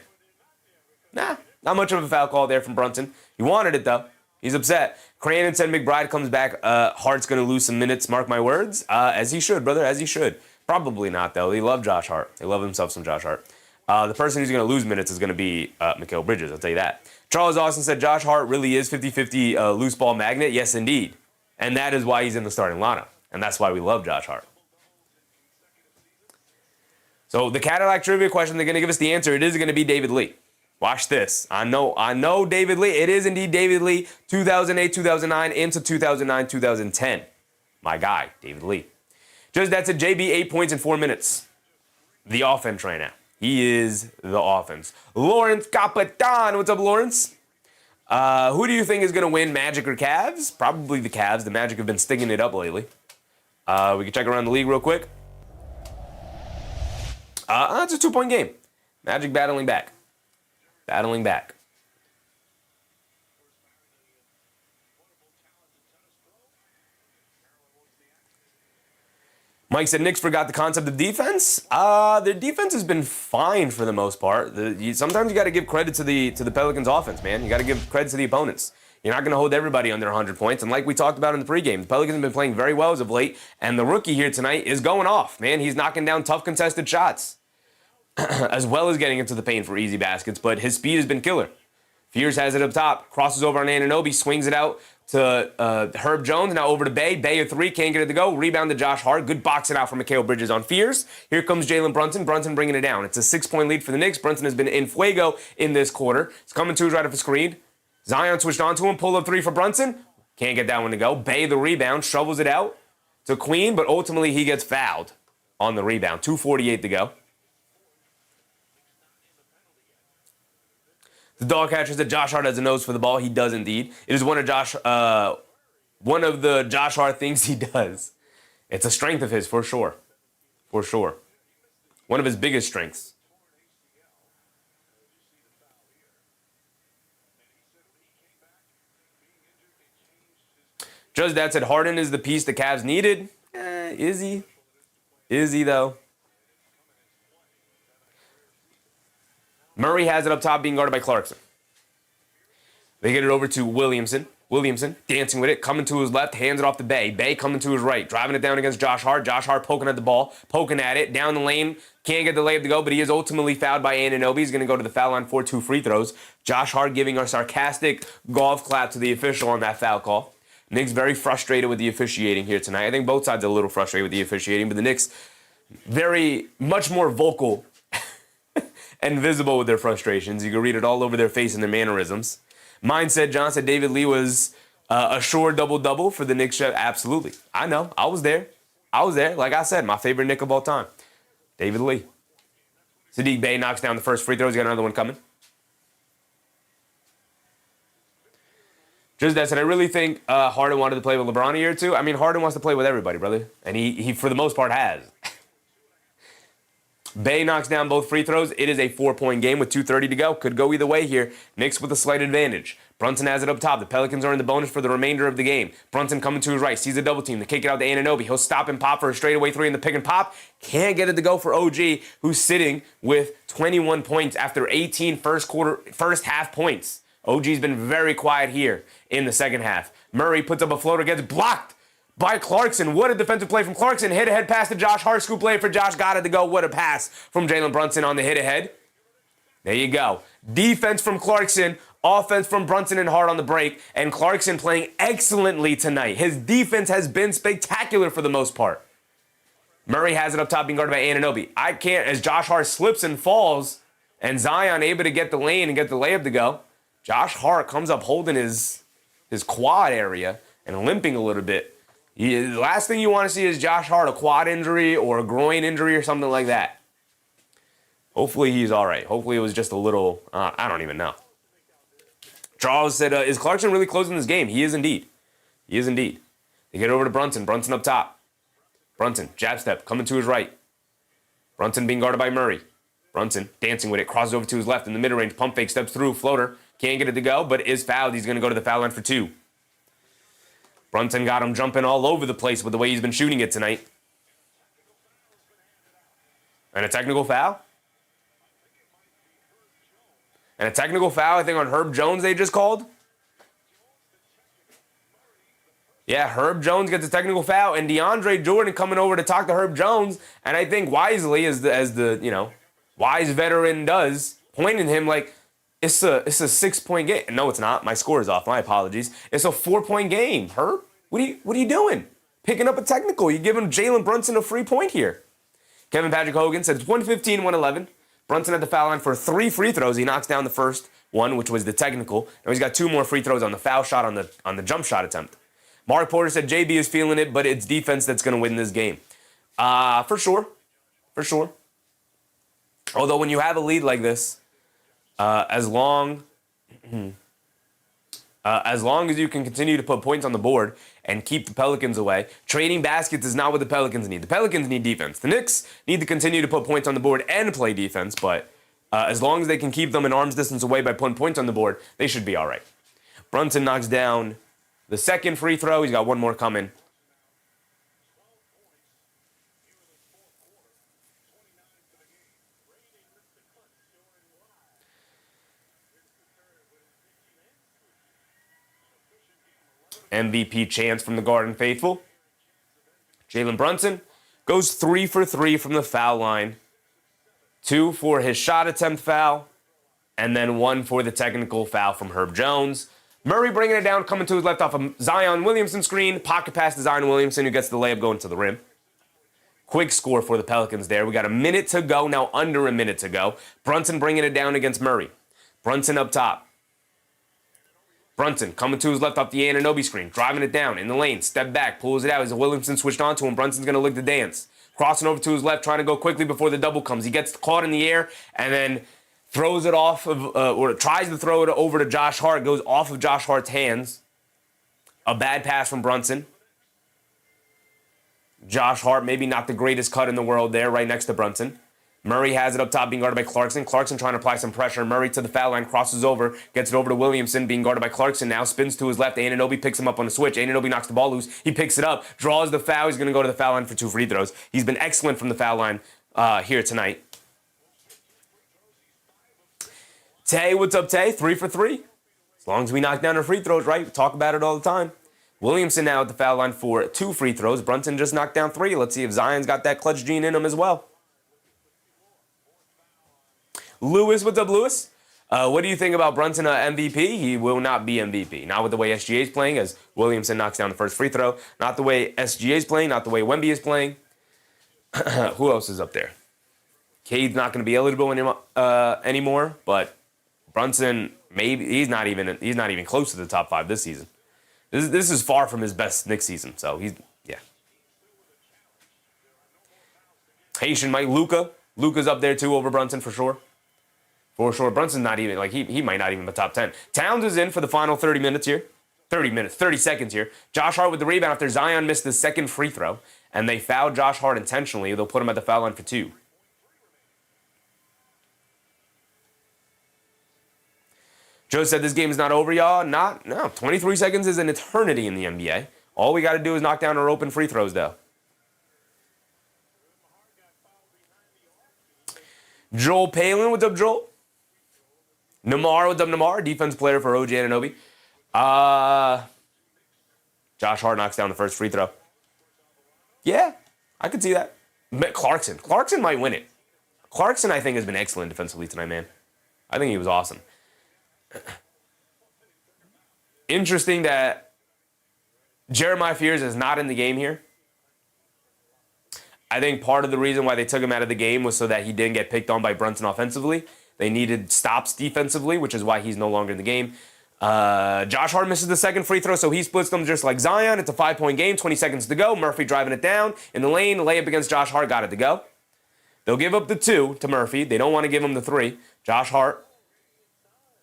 Nah, not much of a foul call there from Brunson. He wanted it, though. He's upset. Crandon said McBride comes back. Hart's going to lose some minutes. Mark my words. As he should, brother, as he should. Probably not, though. They love Josh Hart. They love themselves some Josh Hart. The person who's going to lose minutes is going to be Mikal Bridges. I'll tell you that. Charles Austin said Josh Hart really is 50-50 loose ball magnet. Yes, indeed. And that is why he's in the starting lineup. And that's why we love Josh Hart. So the Cadillac trivia question, they're going to give us the answer. It is going to be David Lee. Watch this. I know David Lee. It is indeed David Lee, 2008, 2009, into 2009, 2010. My guy, David Lee. Just that's a JB, 8 points in 4 minutes. The offense right now. He is the offense. Lawrence Capitan. What's up, Lawrence? Who do you think is going to win, Magic or Cavs? Probably the Cavs. The Magic have been sticking it up lately. We can check around the league real quick. It's a 2-point game. Magic battling back. Battling back. Mike said Knicks forgot the concept of defense. Their defense has been fine for the most part. Sometimes you got to give credit to the Pelicans offense, man. You got to give credit to the opponents. You're not going to hold everybody under 100 points. And like we talked about in the pregame, the Pelicans have been playing very well as of late. And the rookie here tonight is going off, man. He's knocking down tough contested shots, as well as getting into the paint for easy baskets. But his speed has been killer. Fears has it up top, crosses over on Anunoby, swings it out to Herb Jones, now over to Bay. Bay a three, can't get it to go. Rebound to Josh Hart. Good boxing out from Mikal Bridges on Fears. Here comes Jalen Brunson. Brunson bringing it down. It's a 6-point lead for the Knicks. Brunson has been in fuego in this quarter. He's coming to his right off a screen. Zion switched onto him. Pull up three for Brunson. Can't get that one to go. Bay the rebound, shovels it out to Queen, but ultimately he gets fouled on the rebound. 2:48 to go. The dog catcher said Josh Hart has a nose for the ball. He does indeed. It is one of the Josh Hart things he does. It's a strength of his for sure. For sure. One of his biggest strengths. Judge Dad said Harden is the piece the Cavs needed. Is he? Is he though? Murray has it up top, being guarded by Clarkson. They get it over to Williamson. Williamson dancing with it, coming to his left, hands it off to Bay. Bay coming to his right, driving it down against Josh Hart. Josh Hart poking at the ball, poking at it, down the lane. Can't get the layup to go, but he is ultimately fouled by Anunoby. He's going to go to the foul line for 2 free throws. Josh Hart giving a sarcastic golf clap to the official on that foul call. Knicks very frustrated with the officiating here tonight. I think both sides are a little frustrated with the officiating, but the Knicks very much more vocal and visible with their frustrations. You can read it all over their face and their mannerisms. Mine said, John said David Lee was a sure double-double for the Knicks. Absolutely. I know. I was there. Like I said, my favorite Knick of all time. David Lee. Sadiq Bey knocks down the first free throw. He's got another one coming. Just that said, I really think Harden wanted to play with LeBron a year or two. I mean, Harden wants to play with everybody, brother. And he for the most part, has. Bay knocks down both free throws. It is a 4-point game with 2:30 to go. Could go either way here. Knicks with a slight advantage. Brunson has it up top. The Pelicans are in the bonus for the remainder of the game. Brunson coming to his right. Sees a double team. They kick it out to Anunoby. He'll stop and pop for a straightaway three in the pick and pop. Can't get it to go for OG, who's sitting with 21 points after 18 first half points. OG's been very quiet here in the second half. Murray puts up a floater, gets blocked by Clarkson. What a defensive play from Clarkson. Hit-ahead pass to Josh Hart. Scoop play for Josh. Got it to go. What a pass from Jalen Brunson on the hit-ahead. There you go. Defense from Clarkson. Offense from Brunson and Hart on the break. And Clarkson playing excellently tonight. His defense has been spectacular for the most part. Murray has it up top, being guarded by Anunoby. I can't, as Josh Hart slips and falls, and Zion able to get the lane and get the layup to go. Josh Hart comes up holding his quad area and limping a little bit. The last thing you want to see is Josh Hart, a quad injury or a groin injury or something like that. Hopefully he's all right. Hopefully it was just a little, I don't even know. Charles said, is Clarkson really closing this game? He is indeed. He is indeed. They get over to Brunson. Brunson up top. Brunson, jab step, coming to his right. Brunson being guarded by Murray. Brunson dancing with it, crosses over to his left in the mid-range, pump fake, steps through, floater. Can't get it to go, but is fouled. He's going to go to the foul line for 2. Brunson got him jumping all over the place with the way he's been shooting it tonight. And a technical foul? And a technical foul, I think, on Herb Jones they just called. Yeah, Herb Jones gets a technical foul, and DeAndre Jordan coming over to talk to Herb Jones, and I think wisely, as the wise veteran does, pointing him like, it's a 6-point game. No, it's not. My score is off. My apologies. It's a 4-point game. Herb, what are you doing? Picking up a technical. You giving Jalen Brunson a free point here. Kevin Patrick Hogan says 115-111. Brunson at the foul line for 3 free throws. He knocks down the first one, which was the technical. Now he's got 2 more free throws on the foul shot on the jump shot attempt. Mark Porter said JB is feeling it, but it's defense that's going to win this game. For sure. For sure. Although when you have a lead like this, as long as you can continue to put points on the board and keep the Pelicans away, trading baskets is not what the Pelicans need. The Pelicans need defense. The Knicks need to continue to put points on the board and play defense, but as long as they can keep them an arm's distance away by putting points on the board, they should be all right. Brunson knocks down the second free throw. He's got 1 more coming. MVP chance from the Garden faithful. Jalen Brunson goes 3 for 3 from the foul line. 2 for his shot attempt foul, and then 1 for the technical foul from Herb Jones. Murray bringing it down, coming to his left off a Zion Williamson screen. Pocket pass to Zion Williamson, who gets the layup going to the rim. Quick score for the Pelicans there. We got a minute to go, now under a minute to go. Brunson bringing it down against Murray. Brunson up top. Brunson coming to his left off the Anunoby screen, driving it down in the lane, step back, pulls it out as Williamson switched on to him. Brunson's going to look to dance. Crossing over to his left, trying to go quickly before the double comes. He gets caught in the air and then throws it off of, or tries to throw it over to Josh Hart, goes off of Josh Hart's hands. A bad pass from Brunson. Josh Hart, maybe not the greatest cut in the world there, right next to Brunson. Murray has it up top, being guarded by Clarkson. Clarkson trying to apply some pressure. Murray to the foul line, crosses over, gets it over to Williamson, being guarded by Clarkson now. Spins to his left. Anunoby picks him up on a switch. Anunoby knocks the ball loose. He picks it up, draws the foul. He's going to go to the foul line for 2 free throws. He's been excellent from the foul line here tonight. Tay, what's up, Tay? 3 for 3. As long as we knock down our free throws, right? We talk about it all the time. Williamson now at the foul line for 2 free throws. Brunson just knocked down 3. Let's see if Zion's got that clutch gene in him as well. Lewis, what's up, Lewis? What do you think about Brunson MVP? He will not be MVP. Not with the way SGA is playing, as Williamson knocks down the first free throw. Not the way SGA is playing, not the way Wemby is playing. Who else is up there? Cade's not going to be eligible anymore, but Brunson, maybe he's not even close to the top 5 this season. This is far from his best Knicks season, so yeah. Haitian Mike, Luka's up there too over Brunson for sure. For sure. Brunson's not even, he might not even be top 10. Towns is in for the final 30 seconds here. Josh Hart with the rebound after Zion missed the second free throw, and they fouled Josh Hart intentionally. They'll put him at the foul line for 2. Joe said this game is not over, y'all. No. 23 seconds is an eternity in the NBA. All we got to do is knock down our open free throws, though. Joel Palin, what's up, Joel? Namar, what's up, Namar? Defense player for OG Anunoby. Josh Hart knocks down the first free throw. Yeah, I could see that. Clarkson might win it. Clarkson, I think, has been excellent defensively tonight, man. I think he was awesome. Interesting that Jeremiah Fears is not in the game here. I think part of the reason why they took him out of the game was so that he didn't get picked on by Brunson offensively. They needed stops defensively, which is why he's no longer in the game. Josh Hart misses the second free throw, so he splits them just like Zion. It's a 5-point game, 20 seconds to go. Murphy driving it down in the lane. Layup against Josh Hart, got it to go. They'll give up the 2 to Murphy. They don't want to give him the 3. Josh Hart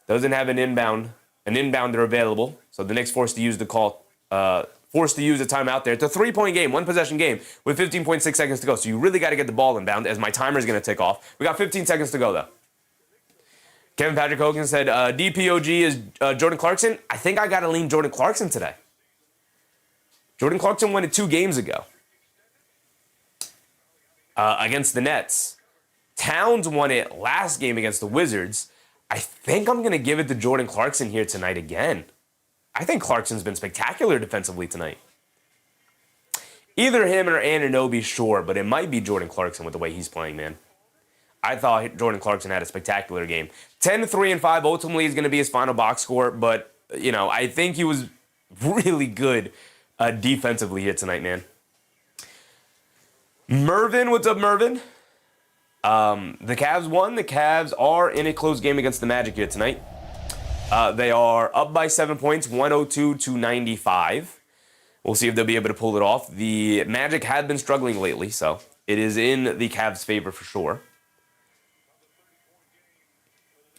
doesn't have an inbounder available, so the Knicks forced to use a timeout there. It's a 3-point game, 1-possession game with 15.6 seconds to go. So you really got to get the ball inbound as my timer is going to tick off. We got 15 seconds to go, though. Kevin Patrick Hogan said, DPOG is Jordan Clarkson. I think I got to lean Jordan Clarkson today. Jordan Clarkson won it 2 games ago against the Nets. Towns won it last game against the Wizards. I think I'm going to give it to Jordan Clarkson here tonight again. I think Clarkson's been spectacular defensively tonight. Either him or Anunoby, sure, but it might be Jordan Clarkson with the way he's playing, man. I thought Jordan Clarkson had a spectacular game. 10, 3, and 5 ultimately is going to be his final box score, but, I think he was really good defensively here tonight, man. Mervin, what's up, Mervin? The Cavs won. The Cavs are in a close game against the Magic here tonight. They are up by 7 points, 102 to 95. We'll see if they'll be able to pull it off. The Magic have been struggling lately, so it is in the Cavs' favor for sure.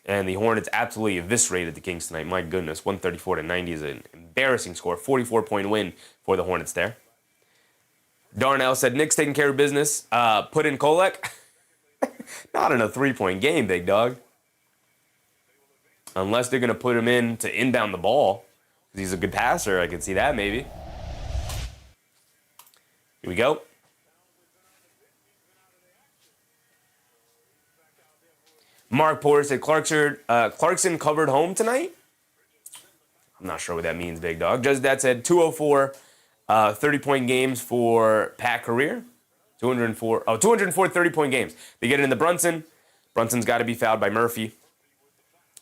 And the Hornets absolutely eviscerated the Kings tonight. My goodness, 134 to 90 is an embarrassing score. 44-point win for the Hornets there. Darnell said, Knicks taking care of business. Put in Kolek. Not in a 3-point game, big dog. Unless they're going to put him in to inbound the ball. He's a good passer. I can see that maybe. Here we go. Mark Porter said Clarkson covered home tonight. I'm not sure what that means, big dog. Just that said 204 30-point games for Pat Career. 204 30-point games. They get it into Brunson. Brunson's got to be fouled by Murphy.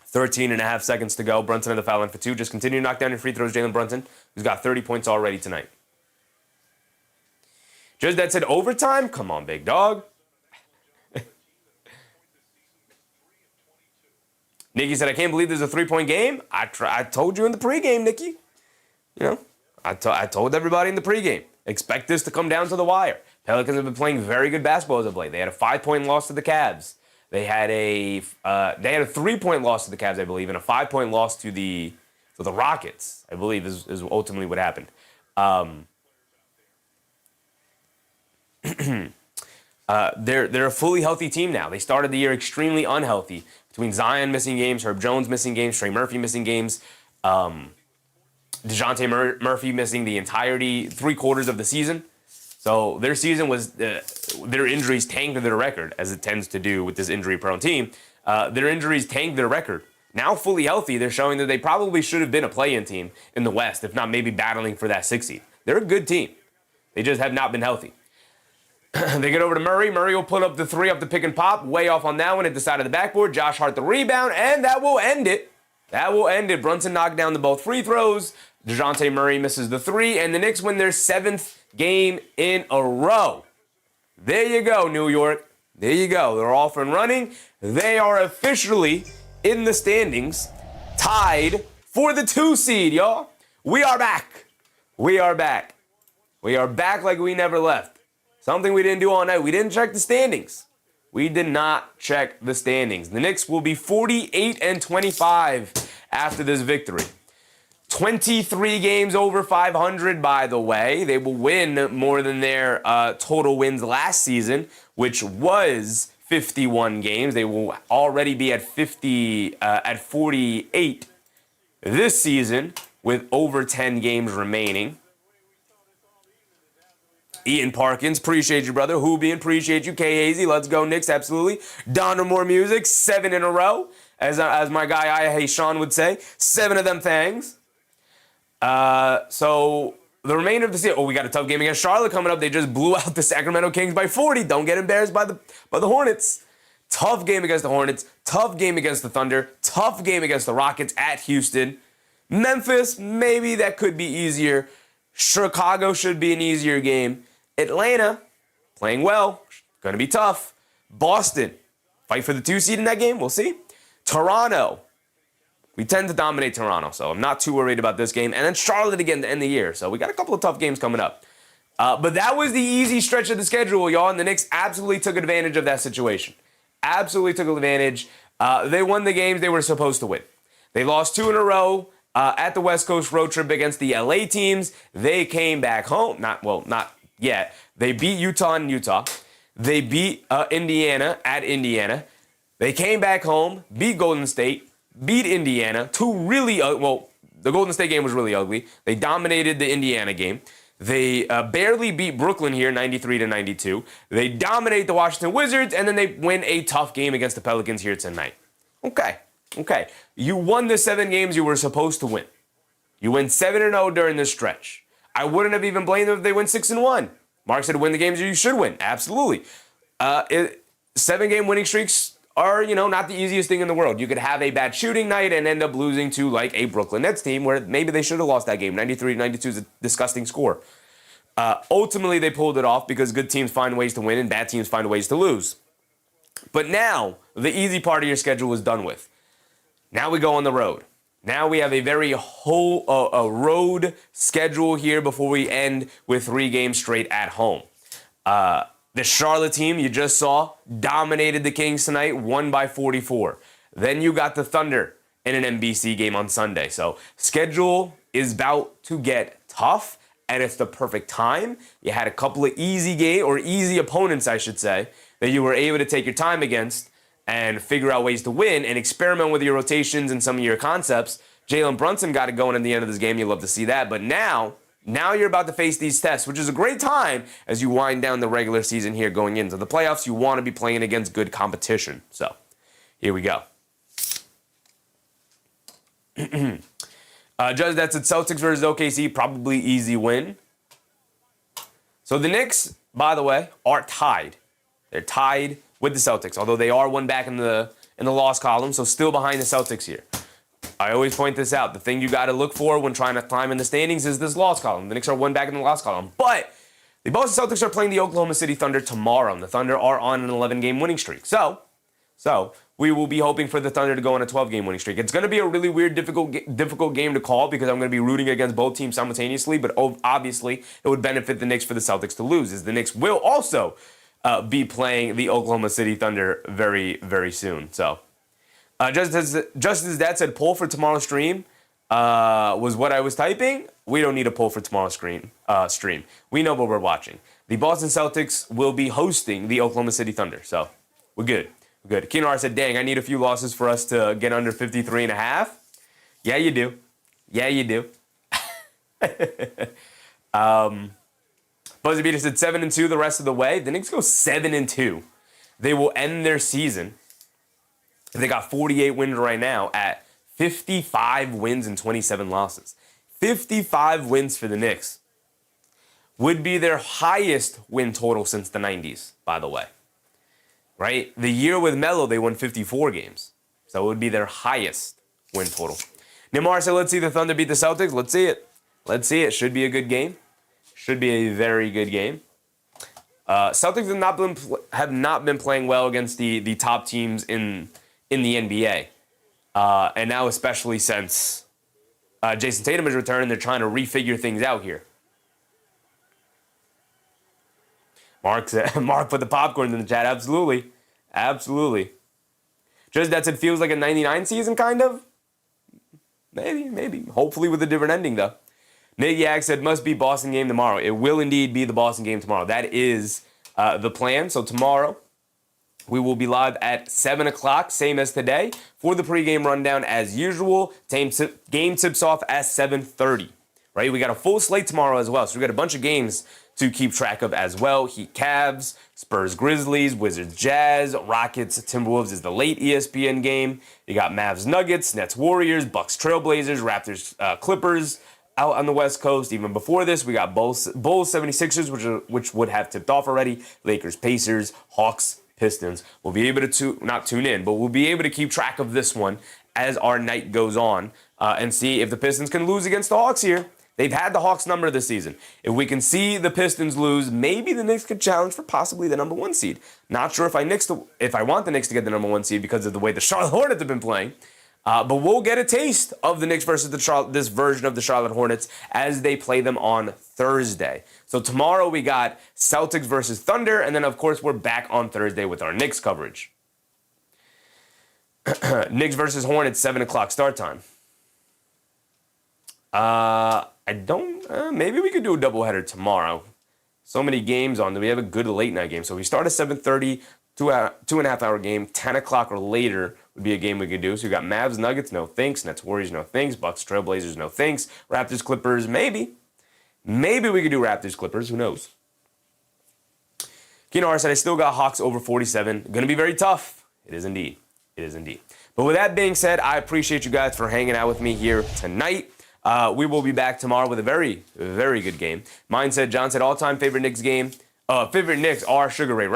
13 and a half seconds to go. Brunson at the foul line for 2. Just continue to knock down your free throws, Jalen Brunson, who's got 30 points already tonight. Just that said overtime? Come on, big dog. Nikki said, I can't believe there's a 3-point game. I told you in the pregame, Nikki. You know, I told everybody in the pregame. Expect this to come down to the wire. Pelicans have been playing very good basketball as of late. They had a 5-point loss to the Cavs. They had a 3-point loss to the Cavs, I believe, and a 5-point loss to the Rockets, I believe, is ultimately what happened. They're a fully healthy team now. They started the year extremely unhealthy. Between Zion missing games, Herb Jones missing games, Trey Murphy missing games, DeJounte Murphy missing the entirety, 3/4 of the season. So their season was, their injuries tanked their record, as it tends to do with this injury-prone team. Their injuries tanked their record. Now fully healthy, they're showing that they probably should have been a play-in team in the West, if not maybe battling for that 6th seed. They're a good team. They just have not been healthy. They get over to Murray. Murray will put up the 3 up the pick and pop. Way off on that one at the side of the backboard. Josh Hart the rebound, and that will end it. That will end it. Brunson knocked down the both free throws. DeJounte Murray misses the 3, and the Knicks win their 7th game in a row. There you go, New York. There you go. They're off and running. They are officially in the standings, tied for the 2 seed, y'all. We are back. We are back. We are back like we never left. Something we didn't do all night. We didn't check the standings. We did not check the standings. The Knicks will be 48-25 after this victory. 23 games over 500, by the way. They will win more than their total wins last season, which was 51 games. They will already be at 48 this season with over 10 games remaining. Ian Parkins, appreciate you, brother. Hoobie, appreciate you. K Hazy, let's go Knicks, absolutely. Donner Moore Music, 7 in a row, as my guy I Hey Sean would say, 7 of them things. So the remainder of the season, we got a tough game against Charlotte coming up. They just blew out the Sacramento Kings by 40. Don't get embarrassed by the Hornets. Tough game against the Hornets. Tough game against the Thunder. Tough game against the Rockets at Houston. Memphis, maybe that could be easier. Chicago should be an easier game. Atlanta, playing well, going to be tough. Boston, fight for the 2 seed in that game, we'll see. Toronto, we tend to dominate Toronto, so I'm not too worried about this game. And then Charlotte again to end the year, so we got a couple of tough games coming up. But that was the easy stretch of the schedule, y'all, and the Knicks absolutely took advantage of that situation. Absolutely took advantage. They won the games they were supposed to win. They lost 2 in a row at the West Coast road trip against the LA teams. They came back home, not yet. They beat Utah in Utah. They beat Indiana at Indiana. They came back home, beat Golden State, beat Indiana. 2 really, the Golden State game was really ugly. They dominated the Indiana game. They barely beat Brooklyn here, 93-92. They dominate the Washington Wizards, and then they win a tough game against the Pelicans here tonight. Okay. You won the 7 games you were supposed to win. You win 7-0 during this stretch. I wouldn't have even blamed them if they win 6-1. Mark said win the games you should win. Absolutely. 7-game winning streaks are, not the easiest thing in the world. You could have a bad shooting night and end up losing to like a Brooklyn Nets team where maybe they should have lost that game. 93-92 is a disgusting score. Ultimately, they pulled it off because good teams find ways to win and bad teams find ways to lose. But now, the easy part of your schedule is done with. Now we go on the road. Now we have a very road schedule here before we end with 3 games straight at home. The Charlotte team you just saw dominated the Kings tonight, won by 44. Then you got the Thunder in an NBC game on Sunday. So schedule is about to get tough, and it's the perfect time. You had a couple of easy opponents, I should say, that you were able to take your time against and figure out ways to win and experiment with your rotations and some of your concepts. Jalen Brunson got it going at the end of this game. You love to see that. But now you're about to face these tests, which is a great time as you wind down the regular season here going into the playoffs. You want to be playing against good competition. So here we go. Judge, that's it. Celtics versus OKC, probably easy win. So the Knicks, by the way, are tied. They're tied with the Celtics, although they are one back in the loss column, so still behind the Celtics here. I always point this out. The thing you got to look for when trying to climb in the standings is this loss column. The Knicks are one back in the loss column. But the Boston Celtics are playing the Oklahoma City Thunder tomorrow, and the Thunder are on an 11-game winning streak. So we will be hoping for the Thunder to go on a 12-game winning streak. It's going to be a really weird, difficult game to call because I'm going to be rooting against both teams simultaneously, but obviously it would benefit the Knicks for the Celtics to lose, as the Knicks will also be playing the Oklahoma City Thunder very, very soon. So just as that said, poll for tomorrow's stream was what I was typing. We don't need a poll for tomorrow's stream. We know what we're watching. The Boston Celtics will be hosting the Oklahoma City Thunder, so we're good. Good. Keenar said, dang, I need a few losses for us to get under 53.5. Yeah, you do. Buzzy Beater said 7-2 the rest of the way. The Knicks go 7-2. They will end their season. They got 48 wins right now at 55 wins and 27 losses. 55 wins for the Knicks. Would be their highest win total since the 90s, by the way. Right? The year with Melo, they won 54 games. So it would be their highest win total. Neymar said, let's see the Thunder beat the Celtics. Let's see it. Should be a good game. Should be a very good game. Celtics have not been playing well against the top teams in the NBA. And now especially since Jason Tatum has returned, they're trying to refigure things out here. Mark put the popcorn in the chat. Absolutely. Just that it feels like a 99 season, kind of. Maybe. Hopefully with a different ending, though. Nick Yak said, must be Boston game tomorrow. It will indeed be the Boston game tomorrow. That is the plan. So tomorrow, we will be live at 7 o'clock, same as today, for the pregame rundown as usual. Game tips off at 7:30. Right? We got a full slate tomorrow as well. So we got a bunch of games to keep track of as well. Heat Cavs, Spurs Grizzlies, Wizards Jazz, Rockets Timberwolves is the late ESPN game. You got Mavs Nuggets, Nets Warriors, Bucks Trailblazers, Raptors Clippers out on the West Coast. Even before this, we got Bulls 76ers, which would have tipped off already. Lakers Pacers, Hawks Pistons. We'll be able to not tune in, but we'll be able to keep track of this one as our night goes on and see if the Pistons can lose against the Hawks here. They've had the Hawks number this season. If we can see the Pistons lose, maybe the Knicks could challenge for possibly the number 1 seed. Not sure if I want the Knicks to get the number 1 seed because of the way the Charlotte Hornets have been playing. But we'll get a taste of the Knicks versus this version of the Charlotte Hornets as they play them on Thursday. So tomorrow we got Celtics versus Thunder, and then of course we're back on Thursday with our Knicks coverage. Knicks versus Hornets, 7 o'clock start time. Maybe we could do a doubleheader tomorrow. So many games on. We have a good late night game. So we start at 7:30, 2.5 hour game. 10 o'clock or later would be a game we could do. So we got Mavs Nuggets, no thanks. Nets Warriors, no thanks. Bucks Trailblazers, no thanks. Raptors Clippers, maybe. Maybe we could do Raptors Clippers. Who knows? Keenar said, I still got Hawks over 47. Going to be very tough. It is indeed. But with that being said, I appreciate you guys for hanging out with me here tonight. We will be back tomorrow with a very, very good game. John said, all-time favorite Knicks game. Favorite Knicks are Sugar Ray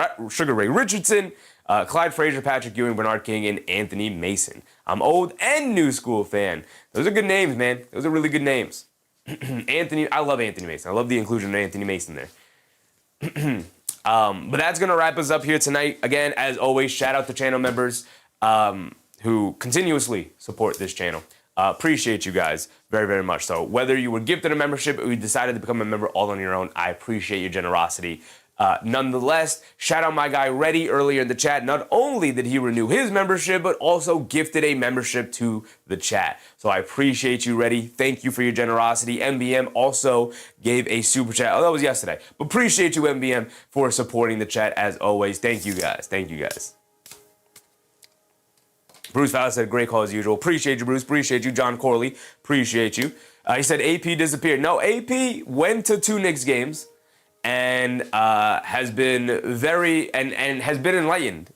Richardson, Clyde Frazier, Patrick Ewing, Bernard King, and Anthony Mason. I'm old and new school fan. Those are good names, man. Those are really good names. I love Anthony Mason. I love the inclusion of Anthony Mason there. But that's going to wrap us up here tonight. Again, as always, shout out to channel members who continuously support this channel. Appreciate you guys very, very much. So whether you were gifted a membership or you decided to become a member all on your own, I appreciate your generosity. Nonetheless, shout out my guy Reddy earlier in the chat. Not only did he renew his membership, but also gifted a membership to the chat. So I appreciate you, Reddy. Thank you for your generosity. MBM also gave a super chat. Oh, that was yesterday. But appreciate you, MBM, for supporting the chat as always. Thank you, guys. Thank you, guys. Bruce Fowler said, great call as usual. Appreciate you, Bruce. Appreciate you. John Corley, appreciate you. He said AP disappeared. No, AP went to 2 Knicks games and has been has been enlightened.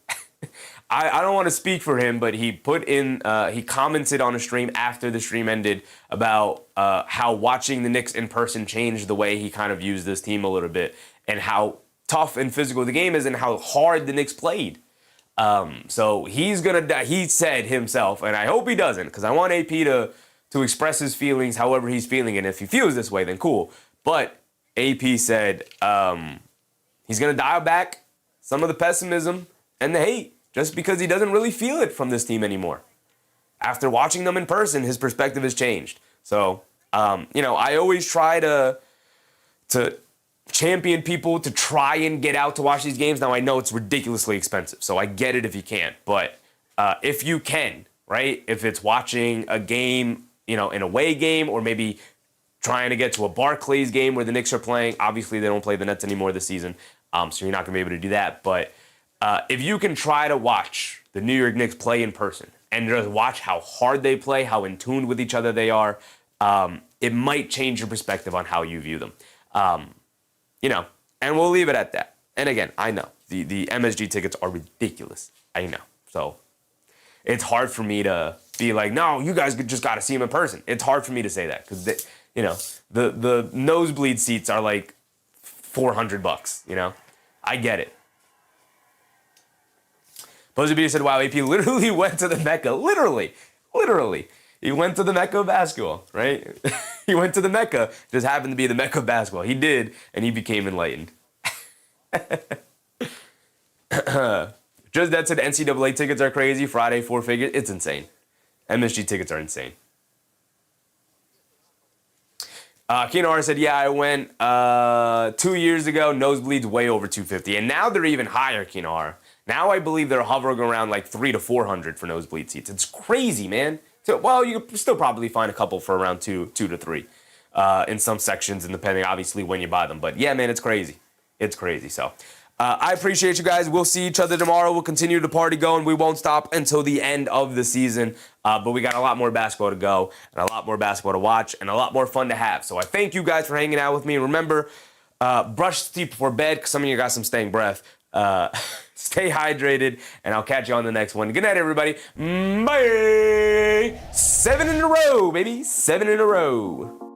I don't want to speak for him, but he he commented on a stream after the stream ended about how watching the Knicks in person changed the way he kind of views this team a little bit and how tough and physical the game is and how hard the Knicks played. So he's gonna, he said himself, and I hope he doesn't, because I want AP to express his feelings however he's feeling, and if he feels this way, then cool. But AP said he's gonna dial back some of the pessimism and the hate just because he doesn't really feel it from this team anymore. After watching them in person, his perspective has changed. So, you know, I always try to champion people to try and get out to watch these games. Now, I know it's ridiculously expensive, so I get it if you can't. But if you can, right, if it's watching a game, you know, an away game, or maybe trying to get to a Barclays game where the Knicks are playing. Obviously, they don't play the Nets anymore this season, so you're not going to be able to do that. But if you can try to watch the New York Knicks play in person and just watch how hard they play, how in tune with each other they are, it might change your perspective on how you view them. You know, and we'll leave it at that. And again, I know the MSG tickets are ridiculous. I know. So it's hard for me to be like, no, you guys just got to see them in person. It's hard for me to say that because, you know, the nosebleed seats are like $400, you know? I get it. Posey B said, wow, AP literally went to the Mecca. Literally. He went to the Mecca of basketball, right? He went to the Mecca. Just happened to be the Mecca of basketball. He did, and he became enlightened. Just that said, NCAA tickets are crazy. Friday, 4 figures. It's insane. MSG tickets are insane. Keenar said, yeah, I went 2 years ago. Nosebleeds way over 250. And now they're even higher, Keenar. Now I believe they're hovering around like 300 to 400 for nosebleed seats. It's crazy, man. So, well, you could still probably find a couple for around 2 to 3 in some sections, and depending, obviously, when you buy them. But, yeah, man, it's crazy. It's crazy. So, I appreciate you guys. We'll see each other tomorrow. We'll continue the party going. We won't stop until the end of the season. But we got a lot more basketball to go and a lot more basketball to watch and a lot more fun to have. So I thank you guys for hanging out with me. And remember, brush teeth before bed because some of you got some staying breath. Stay hydrated, and I'll catch you on the next one. Good night, everybody. Bye. 7 in a row, baby. 7 in a row.